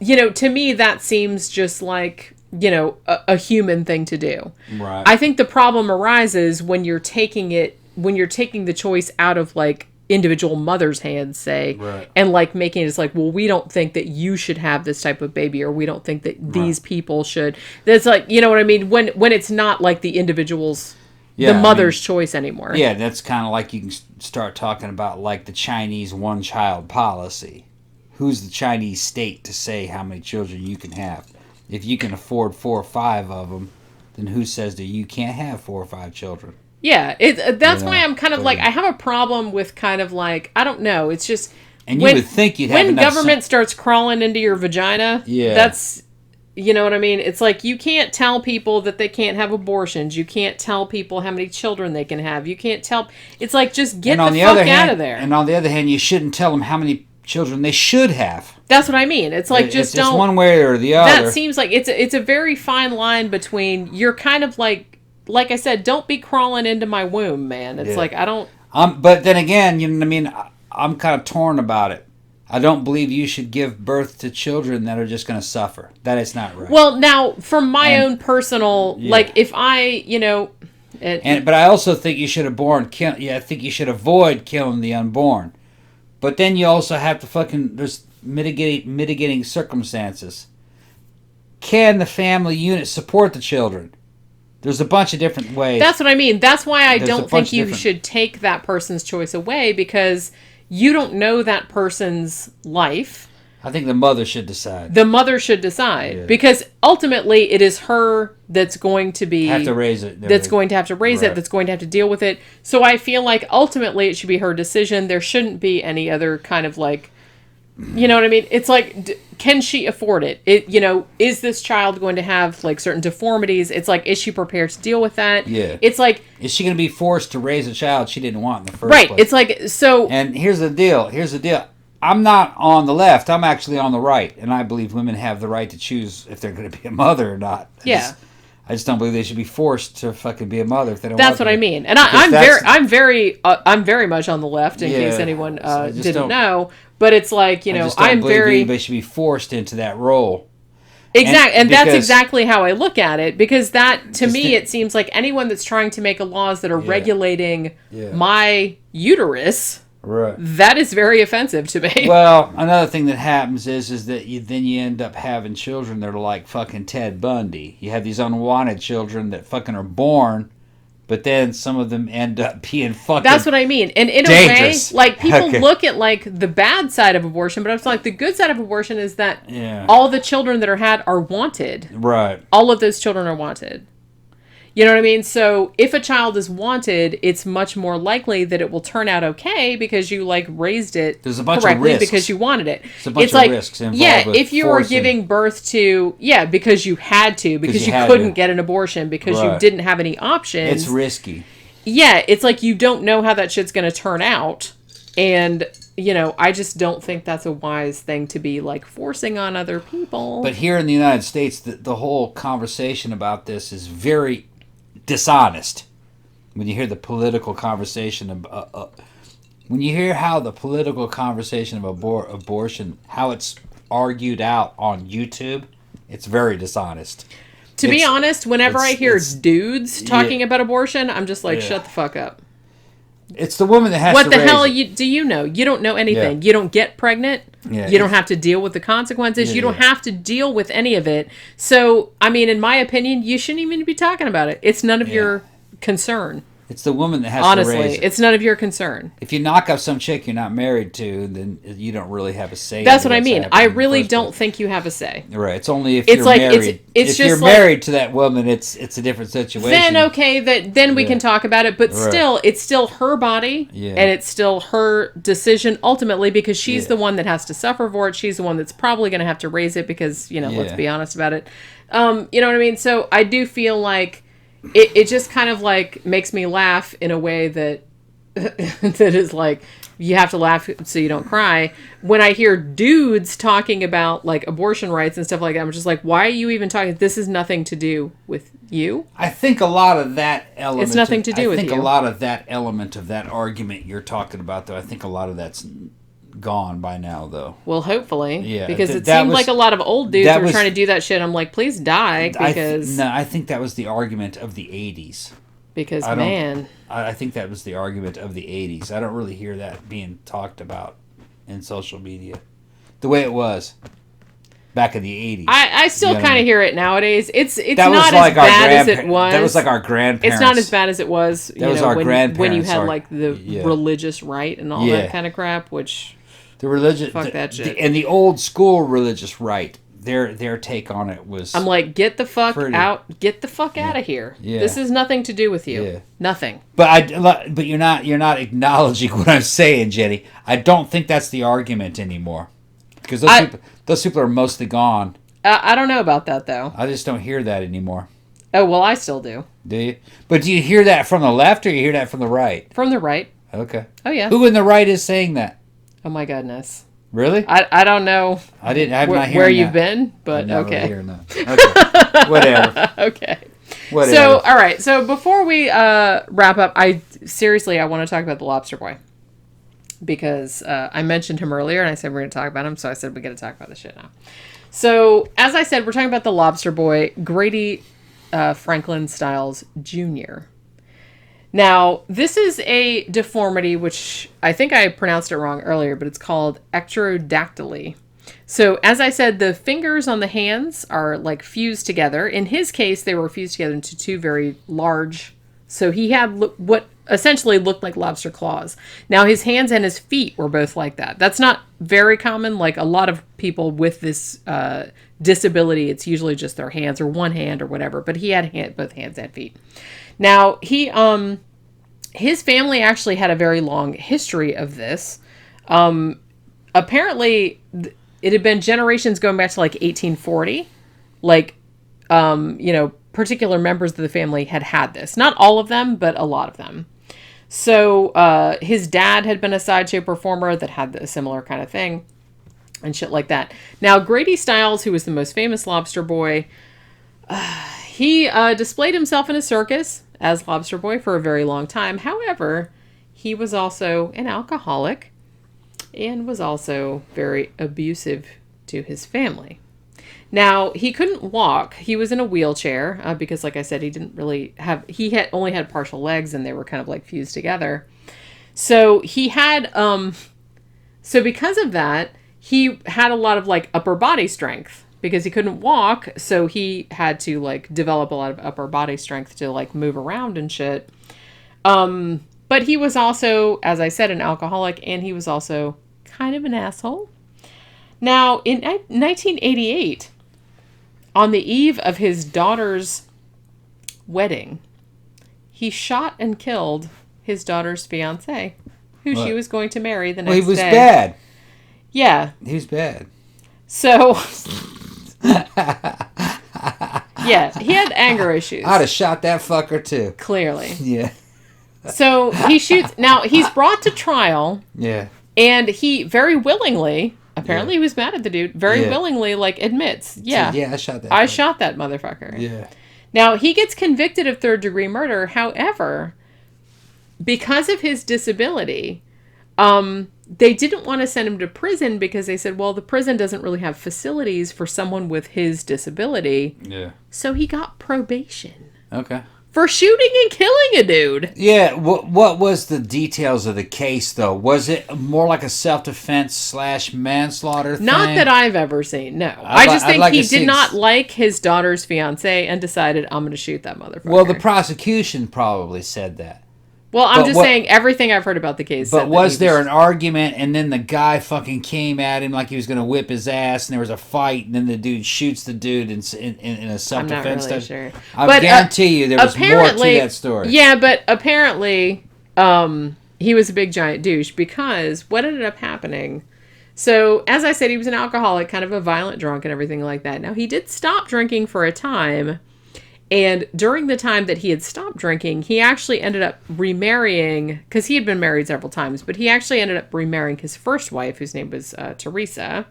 to me that seems just like, a human thing to do. Right. I think the problem arises when you're taking the choice out of like individual mother's hands, say, and like making it as like, well, we don't think that you should have this type of baby, or we don't think that these people should. That's like, you know what I mean? When it's not like the individual's, the mother's choice anymore. Yeah, that's kind of like you can start talking about like the Chinese one-child policy. Who's the Chinese state to say how many children you can have? If you can afford 4 or 5 of them, then who says that you can't have 4 or 5 children? Yeah, that's why I'm kind of like, I have a problem with kind of like, I don't know, it's just... And you would think you'd have enough... When government starts crawling into your vagina, that's... You know what I mean? It's like, you can't tell people that they can't have abortions. You can't tell people how many children they can have. You can't tell... It's like, just get the fuck out of there. And on the other hand, you shouldn't tell them how many children they should have. That's what I mean. It's like, just don't... It's one way or the other. That seems like it's a very fine line between, you're kind of like I said, don't be crawling into my womb, man. It's like, I don't... But then again, you know what I mean? I'm kind of torn about it. I don't believe you should give birth to children that are just going to suffer. That is not right. Well, now, from my own personal... Like, if I, but I also think you should have I think you should avoid killing the unborn. But then you also have to there's mitigating circumstances. Can the family unit support the children? There's a bunch of different ways. That's what I mean. That's why I don't think you should take that person's choice away, because you don't know that person's life. I think the mother should decide. The mother should decide, because ultimately it is her that's going to have to raise it. That's going to have to raise it. That's going to have to deal with it. So I feel like ultimately it should be her decision. There shouldn't be any other kind of like, you know what I mean? It's like, can she afford it? Is this child going to have like certain deformities? It's like, is she prepared to deal with that? Yeah. It's like, is she going to be forced to raise a child she didn't want in the first place? Right. It's like, so. And here's the deal. I'm not on the left. I'm actually on the right, and I believe women have the right to choose if they're going to be a mother or not. I just don't believe they should be forced to fucking be a mother if they don't. That's what I mean, and I'm very much on the left in case anyone didn't know. But it's like, I'm very. Anybody should be forced into that role. Exactly, and that's exactly how I look at it, because that to me it seems like anyone that's trying to make laws that are regulating my uterus, Right. that is very offensive to me. Well, another thing that happens is that then you end up having children that are like fucking Ted Bundy. You have these unwanted children that fucking are born, but then some of them end up being fucking That's what I mean. And in dangerous. a way, like, people look at, like, the bad side of abortion, but it's like the good side of abortion is that all the children that are had are wanted. Right. All of those children are wanted. You know what I mean? So if a child is wanted, it's much more likely that it will turn out okay because you, like, raised it There's a bunch correctly of risks. because you wanted it. There's a bunch it's of like, risks involved. Yeah, with if you were forcing. giving birth to, because you had to, because you had couldn't to. get an abortion, because you Right. didn't have any options. It's risky. Yeah, it's like you don't know how that shit's going to turn out. And, you know, I just don't think that's a wise thing to be, like, forcing on other people. But here in the United States, the whole conversation about this is very dishonest. When you hear the political conversation when you hear how the political conversation of abortion, how it's argued out on YouTube, it's very dishonest. To be honest, whenever I hear dudes talking yeah. about abortion, I'm just like, Yeah. shut the fuck up. It's the woman that has What to the raise hell it. do you know? You don't know anything. Yeah. You don't get pregnant. Yeah, You don't have to deal with the consequences. Yeah, You don't yeah. have to deal with any of it. So, I mean, in my opinion, you shouldn't even be talking about it. It's none of your concern. It's the woman that has Honestly, to raise it. it's none of your concern. If you knock up some chick you're not married to, then you don't really have a say. That's in what I what's mean. happening I in the really first don't place. think you have a say. Right. It's only if It's you're like- married. it's if just you're like- married to that woman, it's a different situation. Then okay, then we Yeah. can talk about it. But Right. still, it's still her body, Yeah. and it's still her decision ultimately because she's Yeah. the one that has to suffer for it. She's the one that's probably going to have to raise it because let's Yeah. be honest about it. You know what I mean? So I do feel like it just kind of like makes me laugh in a way that that is like you have to laugh so you don't cry. When I hear dudes talking about like abortion rights and stuff like that, I'm just like, why are you even talking? This has nothing to do with you. I think a lot of that element. It's nothing to do with I think you. a lot of that element of that argument you're talking about, though, I think a lot of that's gone by now, though. Well, hopefully. Yeah, Because it that seemed was- like a lot of old dudes that were was- trying to do that shit. I'm like, please die because I think that was the argument of the 80s. because I don't- man. I think that was the argument of the 80s. I don't really hear that being talked about in social media the way it was back in the 80s. I still You know what I kind of mean? hear it nowadays. It's That not was as like our bad as it grandpa- was. That was like our grandparents. It's not as bad as it was, That was our when you grandparents, had our- like the yeah. religious right and all Yeah. that kind of crap, which The religion, Fuck that shit. and the old school religious right. Their take on it was. I'm like, get the fuck Pretty. out of here. Yeah. This has nothing to do with you. Yeah. Nothing. But you're not acknowledging what I'm saying, Jenny. I don't think that's the argument anymore, because those people are mostly gone. I don't know about that though. I just don't hear that anymore. Oh well, I still do. Do you? But do you hear that from the left or you hear that from the right? From the right. Okay. Oh yeah. Who in the right is saying that? Oh my goodness. Really? I don't know I'm not hearing where you've that. been, but I'm not really okay. hearing that. Okay. Whatever. Okay. Whatever. So, all right. So before we wrap up, I want to talk about the Lobster Boy because I mentioned him earlier, and I said we're going to talk about him. So I said we got to talk about this shit now. So as I said, we're talking about the Lobster Boy, Grady Franklin Stiles Jr. Now, this is a deformity, which I think I pronounced it wrong earlier, but it's called ectrodactyly. So, as I said, the fingers on the hands are like fused together. In his case, they were fused together into two very large. So he had what essentially looked like lobster claws. Now, his hands and his feet were both like that. That's not very common. Like a lot of people with this disability, it's usually just their hands or one hand or whatever. But he had both hands and feet. Now, his family actually had a very long history of this. Apparently, it had been generations going back to like 1840. Like, particular members of the family had this. Not all of them, but a lot of them. So, his dad had been a sideshow performer that had a similar kind of thing and shit like that. Now, Grady Stiles, who was the most famous Lobster Boy, he displayed himself in a circus as Lobster Boy for a very long time. However, he was also an alcoholic and was also very abusive to his family. Now, he couldn't walk. He was in a wheelchair because, like I said, he only had partial legs and they were kind of like fused together. So he had, so because of that, he had a lot of like upper body strength because he couldn't walk. So he had to like develop a lot of upper body strength to like move around and shit. But he was also, as I said, an alcoholic, and he was also kind of an asshole. Now, in 1988, on the eve of his daughter's wedding, he shot and killed his daughter's fiancée, who she was going to marry the next day. He was bad. Yeah. He was bad. So, yeah, he had anger issues. I'd have shot that fucker too. Clearly. Yeah. So he shoots. Now, he's brought to trial. Yeah. And he very willingly, apparently he was mad at the dude, very willingly, like, admits, I shot that. I shot that motherfucker. Yeah. Now, he gets convicted of third-degree murder. However, because of his disability, they didn't want to send him to prison because they said, well, the prison doesn't really have facilities for someone with his disability. Yeah. So he got probation. Okay. For shooting and killing a dude. Yeah, what was the details of the case, though? Was it more like a self-defense / manslaughter thing? Not that I've ever seen, no. I just think he did not like his daughter's fiancé and decided, I'm going to shoot that motherfucker. Well, the prosecution probably said that. Well, I'm just saying everything I've heard about the case. But was there an argument, and then the guy fucking came at him like he was going to whip his ass, and there was a fight, and then the dude shoots the dude in a self-defense? I'm not really sure. I guarantee you there was more to that story. Yeah, but apparently he was a big giant douche because what ended up happening... So, as I said, he was an alcoholic, kind of a violent drunk and everything like that. Now, he did stop drinking for a time... And during the time that he had stopped drinking, he actually ended up remarrying, because he had been married several times, but he actually ended up remarrying his first wife, whose name was Teresa.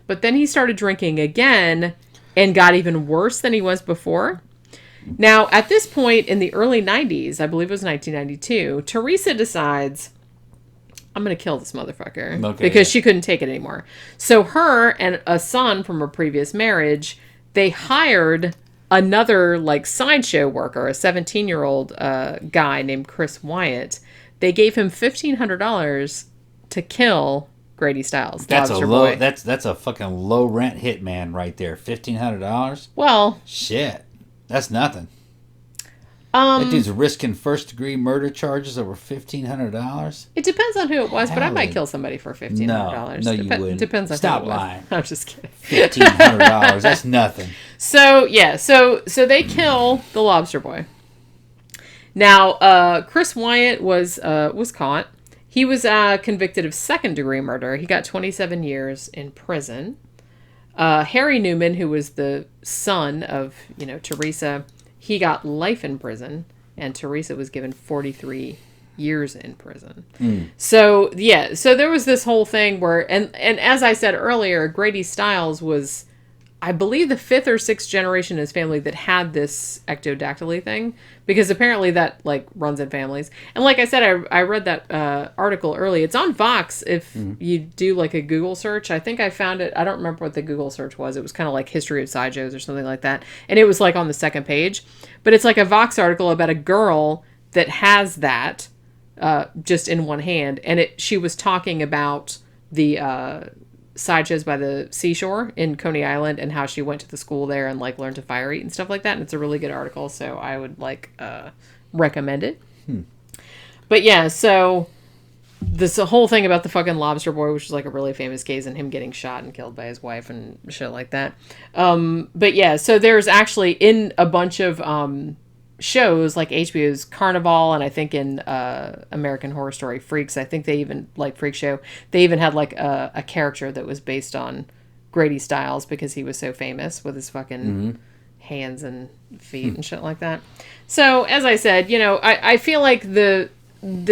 But then he started drinking again and got even worse than he was before. Now, at this point in the early 90s, I believe it was 1992, Teresa decides, I'm going to kill this motherfucker because she couldn't take it anymore. So her and a son from a previous marriage, they hired another like sideshow worker, a 17-year-old guy named Chris Wyatt. They gave him $1,500 to kill Grady Stiles. That's Lobster a low. Boy. That's a fucking low rent hitman right there. $1,500. Well, shit, that's nothing. That dude's risking first-degree murder charges over $1,500. It depends on who it was, but I might kill somebody for $1,500. No, you wouldn't. Depends on Stop who it was. lying. I'm just kidding. $1,500. That's nothing. So yeah, so they kill the Lobster Boy. Now, Chris Wyatt was caught. He was convicted of second-degree murder. He got 27 years in prison. Harry Newman, who was the son of Teresa, he got life in prison, and Teresa was given 43 years in prison. So yeah, so there was this whole thing where, and as I said earlier, Grady Stiles was, I believe, the 5th or 6th generation in his family that had this ectodactyly thing, because apparently that like runs in families. And like I said, I read that article early. It's on Vox if you do like a Google search. I think I found it. I don't remember what the Google search was. It was kind of like history of sideshows or something like that. And it was like on the second page. But it's like a Vox article about a girl that has that just in one hand. And she was talking about the Sideshows by the seashore in Coney Island and how she went to the school there and like learned to fire eat and stuff like that. And it's a really good article, so I would like recommend it. But yeah, so this whole thing about the fucking Lobster Boy, which was like a really famous case, and him getting shot and killed by his wife and shit like that. But yeah, so there's actually in a bunch of shows like HBO's Carnival, and I think in American Horror Story Freaks, I think they even, like Freak Show, they even had like a character that was based on Grady Stiles because he was so famous with his fucking hands and feet and shit like that. So as I said, I feel like the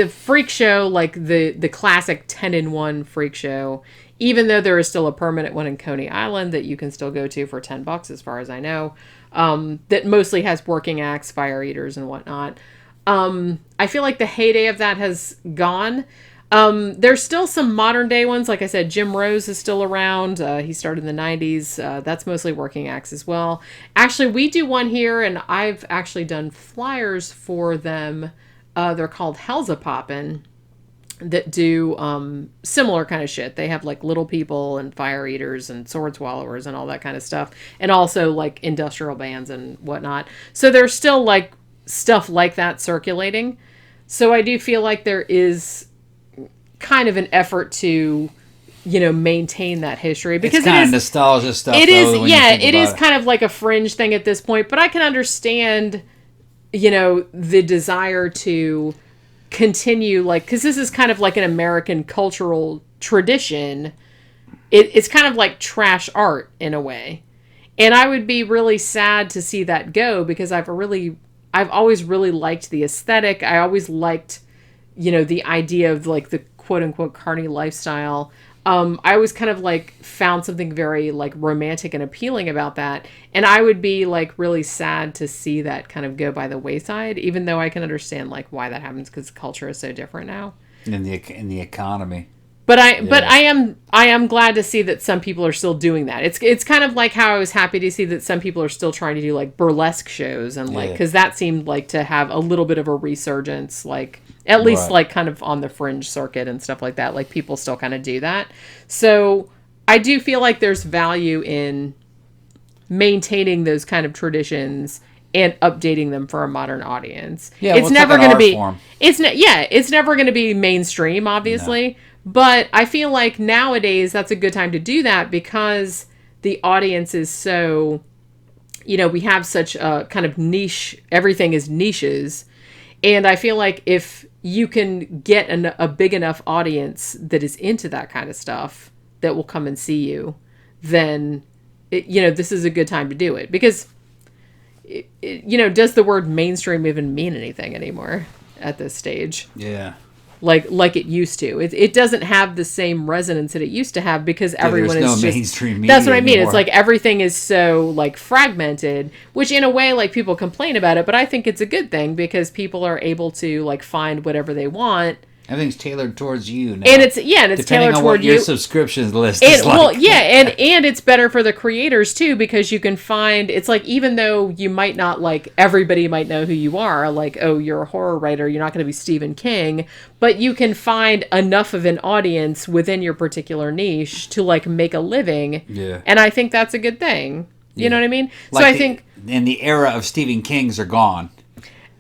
Freak Show, like the classic 10-in-1 Freak Show, even though there is still a permanent one in Coney Island that you can still go to for $10 as far as I know, that mostly has working acts, fire eaters, and whatnot. I feel like the heyday of that has gone. There's still some modern day ones. Like I said, Jim Rose is still around. He started in the 90s. That's mostly working acts as well. Actually, we do one here, and I've actually done flyers for them. They're called Hell's a Poppin'. that do similar kind of shit. They have like little people and fire eaters and sword swallowers and all that kind of stuff. And also like industrial bands and whatnot. So there's still like stuff like that circulating. So I do feel like there is kind of an effort to, you know, maintain that history, because it's kind of nostalgia stuff. It is, yeah, it is kind of like a fringe thing at this point, but I can understand, you know, the desire to continue, like, because this is kind of like an American cultural tradition. It's kind of like trash art in a way. And I would be really sad to see that go, because I've always really liked the aesthetic. I always liked, you know, the idea of like the quote unquote carny lifestyle. I always kind of like found something very like romantic and appealing about that. And I would be like really sad to see that kind of go by the wayside, even though I can understand like why that happens, because culture is so different now. In the economy. But I am glad to see that some people are still doing that. It's kind of like how I was happy to see that some people are still trying to do like burlesque shows and like, because that seemed like to have a little bit of a resurgence, like at least like kind of on the fringe circuit and stuff like that. Like people still kind of do that. So I do feel like there's value in maintaining those kind of traditions and updating them for a modern audience. Yeah, it's never going to be it's never going to be mainstream, obviously. No. But I feel like nowadays that's a good time to do that, because the audience is so, you know, we have such a kind of niche, everything is niches. And I feel like if you can get a big enough audience that is into that kind of stuff that will come and see you, then, you know, this is a good time to do it. Because, you know, does the word mainstream even mean anything anymore at this stage? Yeah. Like it used to. It doesn't have the same resonance that it used to have, because everyone is just mainstream media. That's what I mean. Anymore. It's like everything is so like fragmented, which in a way like people complain about it, but I think it's a good thing, because people are able to like find whatever they want. Everything's tailored towards you now. And it's tailored toward you. Your subscription list is like. Well, yeah, and it's better for the creators too, because you can find, it's like, even though you might not, like, everybody might know who you are, like, oh, you're a horror writer, you're not going to be Stephen King, but you can find enough of an audience within your particular niche to like make a living. Yeah. And I think that's a good thing. You know what I mean? Like so I think in the era of Stephen King's are gone.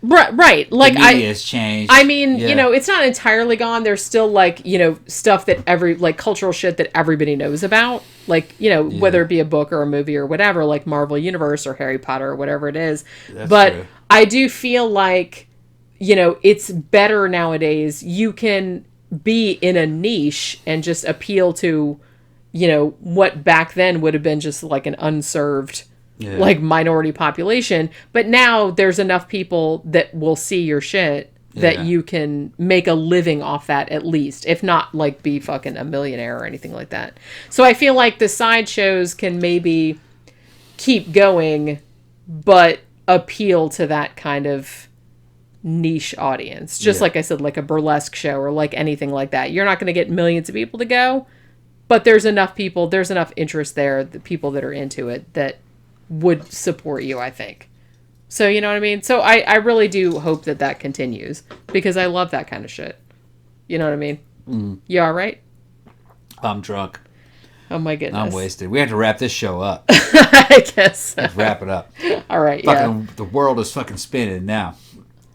Right. Like, the media has changed. I mean, you know, it's not entirely gone. There's still like, you know, stuff that like cultural shit that everybody knows about. Like, you know, whether it be a book or a movie or whatever, like Marvel Universe or Harry Potter or whatever it is. But true. I do feel like, you know, it's better nowadays. You can be in a niche and just appeal to, you know, what back then would have been just like an unserved like minority population, but now there's enough people that will see your shit that you can make a living off that, at least, if not like be fucking a millionaire or anything like that. So I feel like the sideshows can maybe keep going, but appeal to that kind of niche audience. Just like I said, like a burlesque show or like anything like that. You're not going to get millions of people to go, but there's enough people, there's enough interest there, the people that are into it, that would support you, I think. So, you know what I mean? So I really do hope that continues, because I love that kind of shit. You know what I mean? Mm. You all right? I'm drunk. Oh my goodness. I'm wasted. We have to wrap this show up. I guess so. Let's wrap it up. All right, The world is fucking spinning now.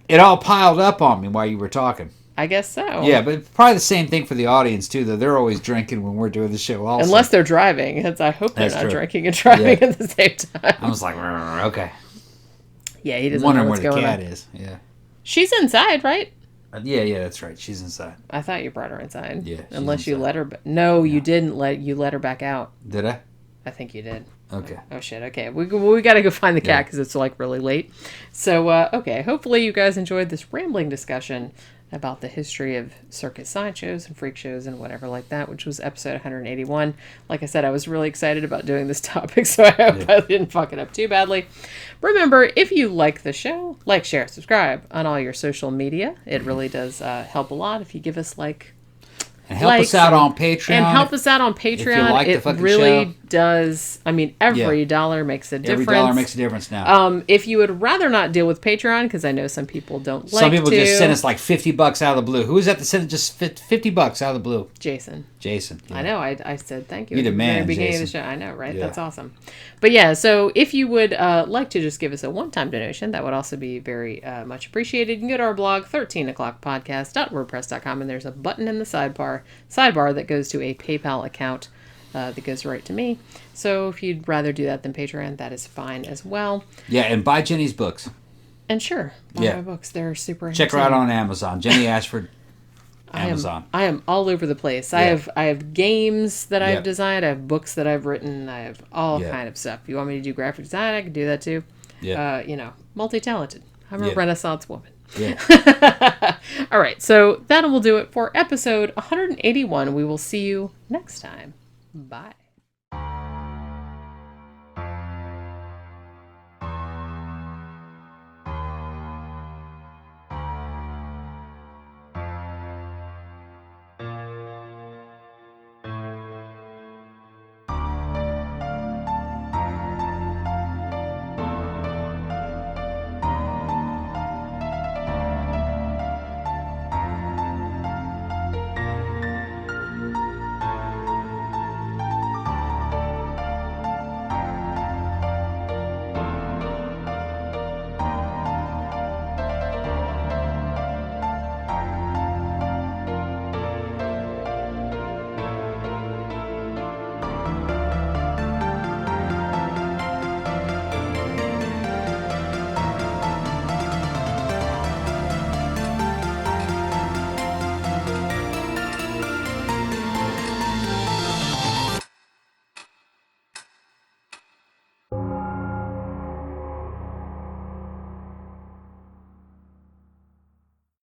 It all piled up on me while you were talking. I guess so. Yeah, but probably the same thing for the audience, too, though. They're always drinking when we're doing the show also. Unless they're driving. I hope they're not drinking and driving at the same time. I was like, okay. Yeah, he doesn't know what's going on. Wondering where the cat is. Yeah. She's inside, right? Yeah, that's right. She's inside. I thought you brought her inside. Yeah. Unless you let her... No, you didn't let her back out. Did I? I think you did. Okay. Oh, shit. Okay. We got to go find the cat, because it's like really late. So, okay. Hopefully you guys enjoyed this rambling discussion about the history of circus sideshows and freak shows and whatever like that, which was episode 181. Like I said, I was really excited about doing this topic, so I hope I didn't fuck it up too badly. Remember, if you like the show, like, share, subscribe on all your social media. It really does help a lot if you give us and help us out on Patreon. And help us out on Patreon. If you like the fucking show. does. I mean, every dollar makes a difference. Every dollar makes a difference now. If you would rather not deal with Patreon, because I know some people don't like to. Some people just send us like $50 out of the blue. Who is that send just $50 out of the blue? Jason. Yeah. I know. I said thank you. You the man, at the beginning Jason. of the show. I know, right? Yeah. That's awesome. But yeah, so if you would like to just give us a one-time donation, that would also be very much appreciated. You can go to our blog, 13o'clockpodcast.wordpress.com, and there's a button in the sidebar that goes to a PayPal account that goes right to me. So if you'd rather do that than Patreon, that is fine as well. Yeah, and buy Jenny's books. And sure, buy my books. They're super Check her out on Amazon. Jenny Ashford. Amazon. I am all over the place. Yeah. I have games that I've designed. I have books that I've written. I have all kind of stuff. If you want me to do graphic design, I can do that too. Yeah. Multi-talented. I'm a Renaissance woman. Yeah. All right. So that will do it for episode 181. We will see you next time. Bye.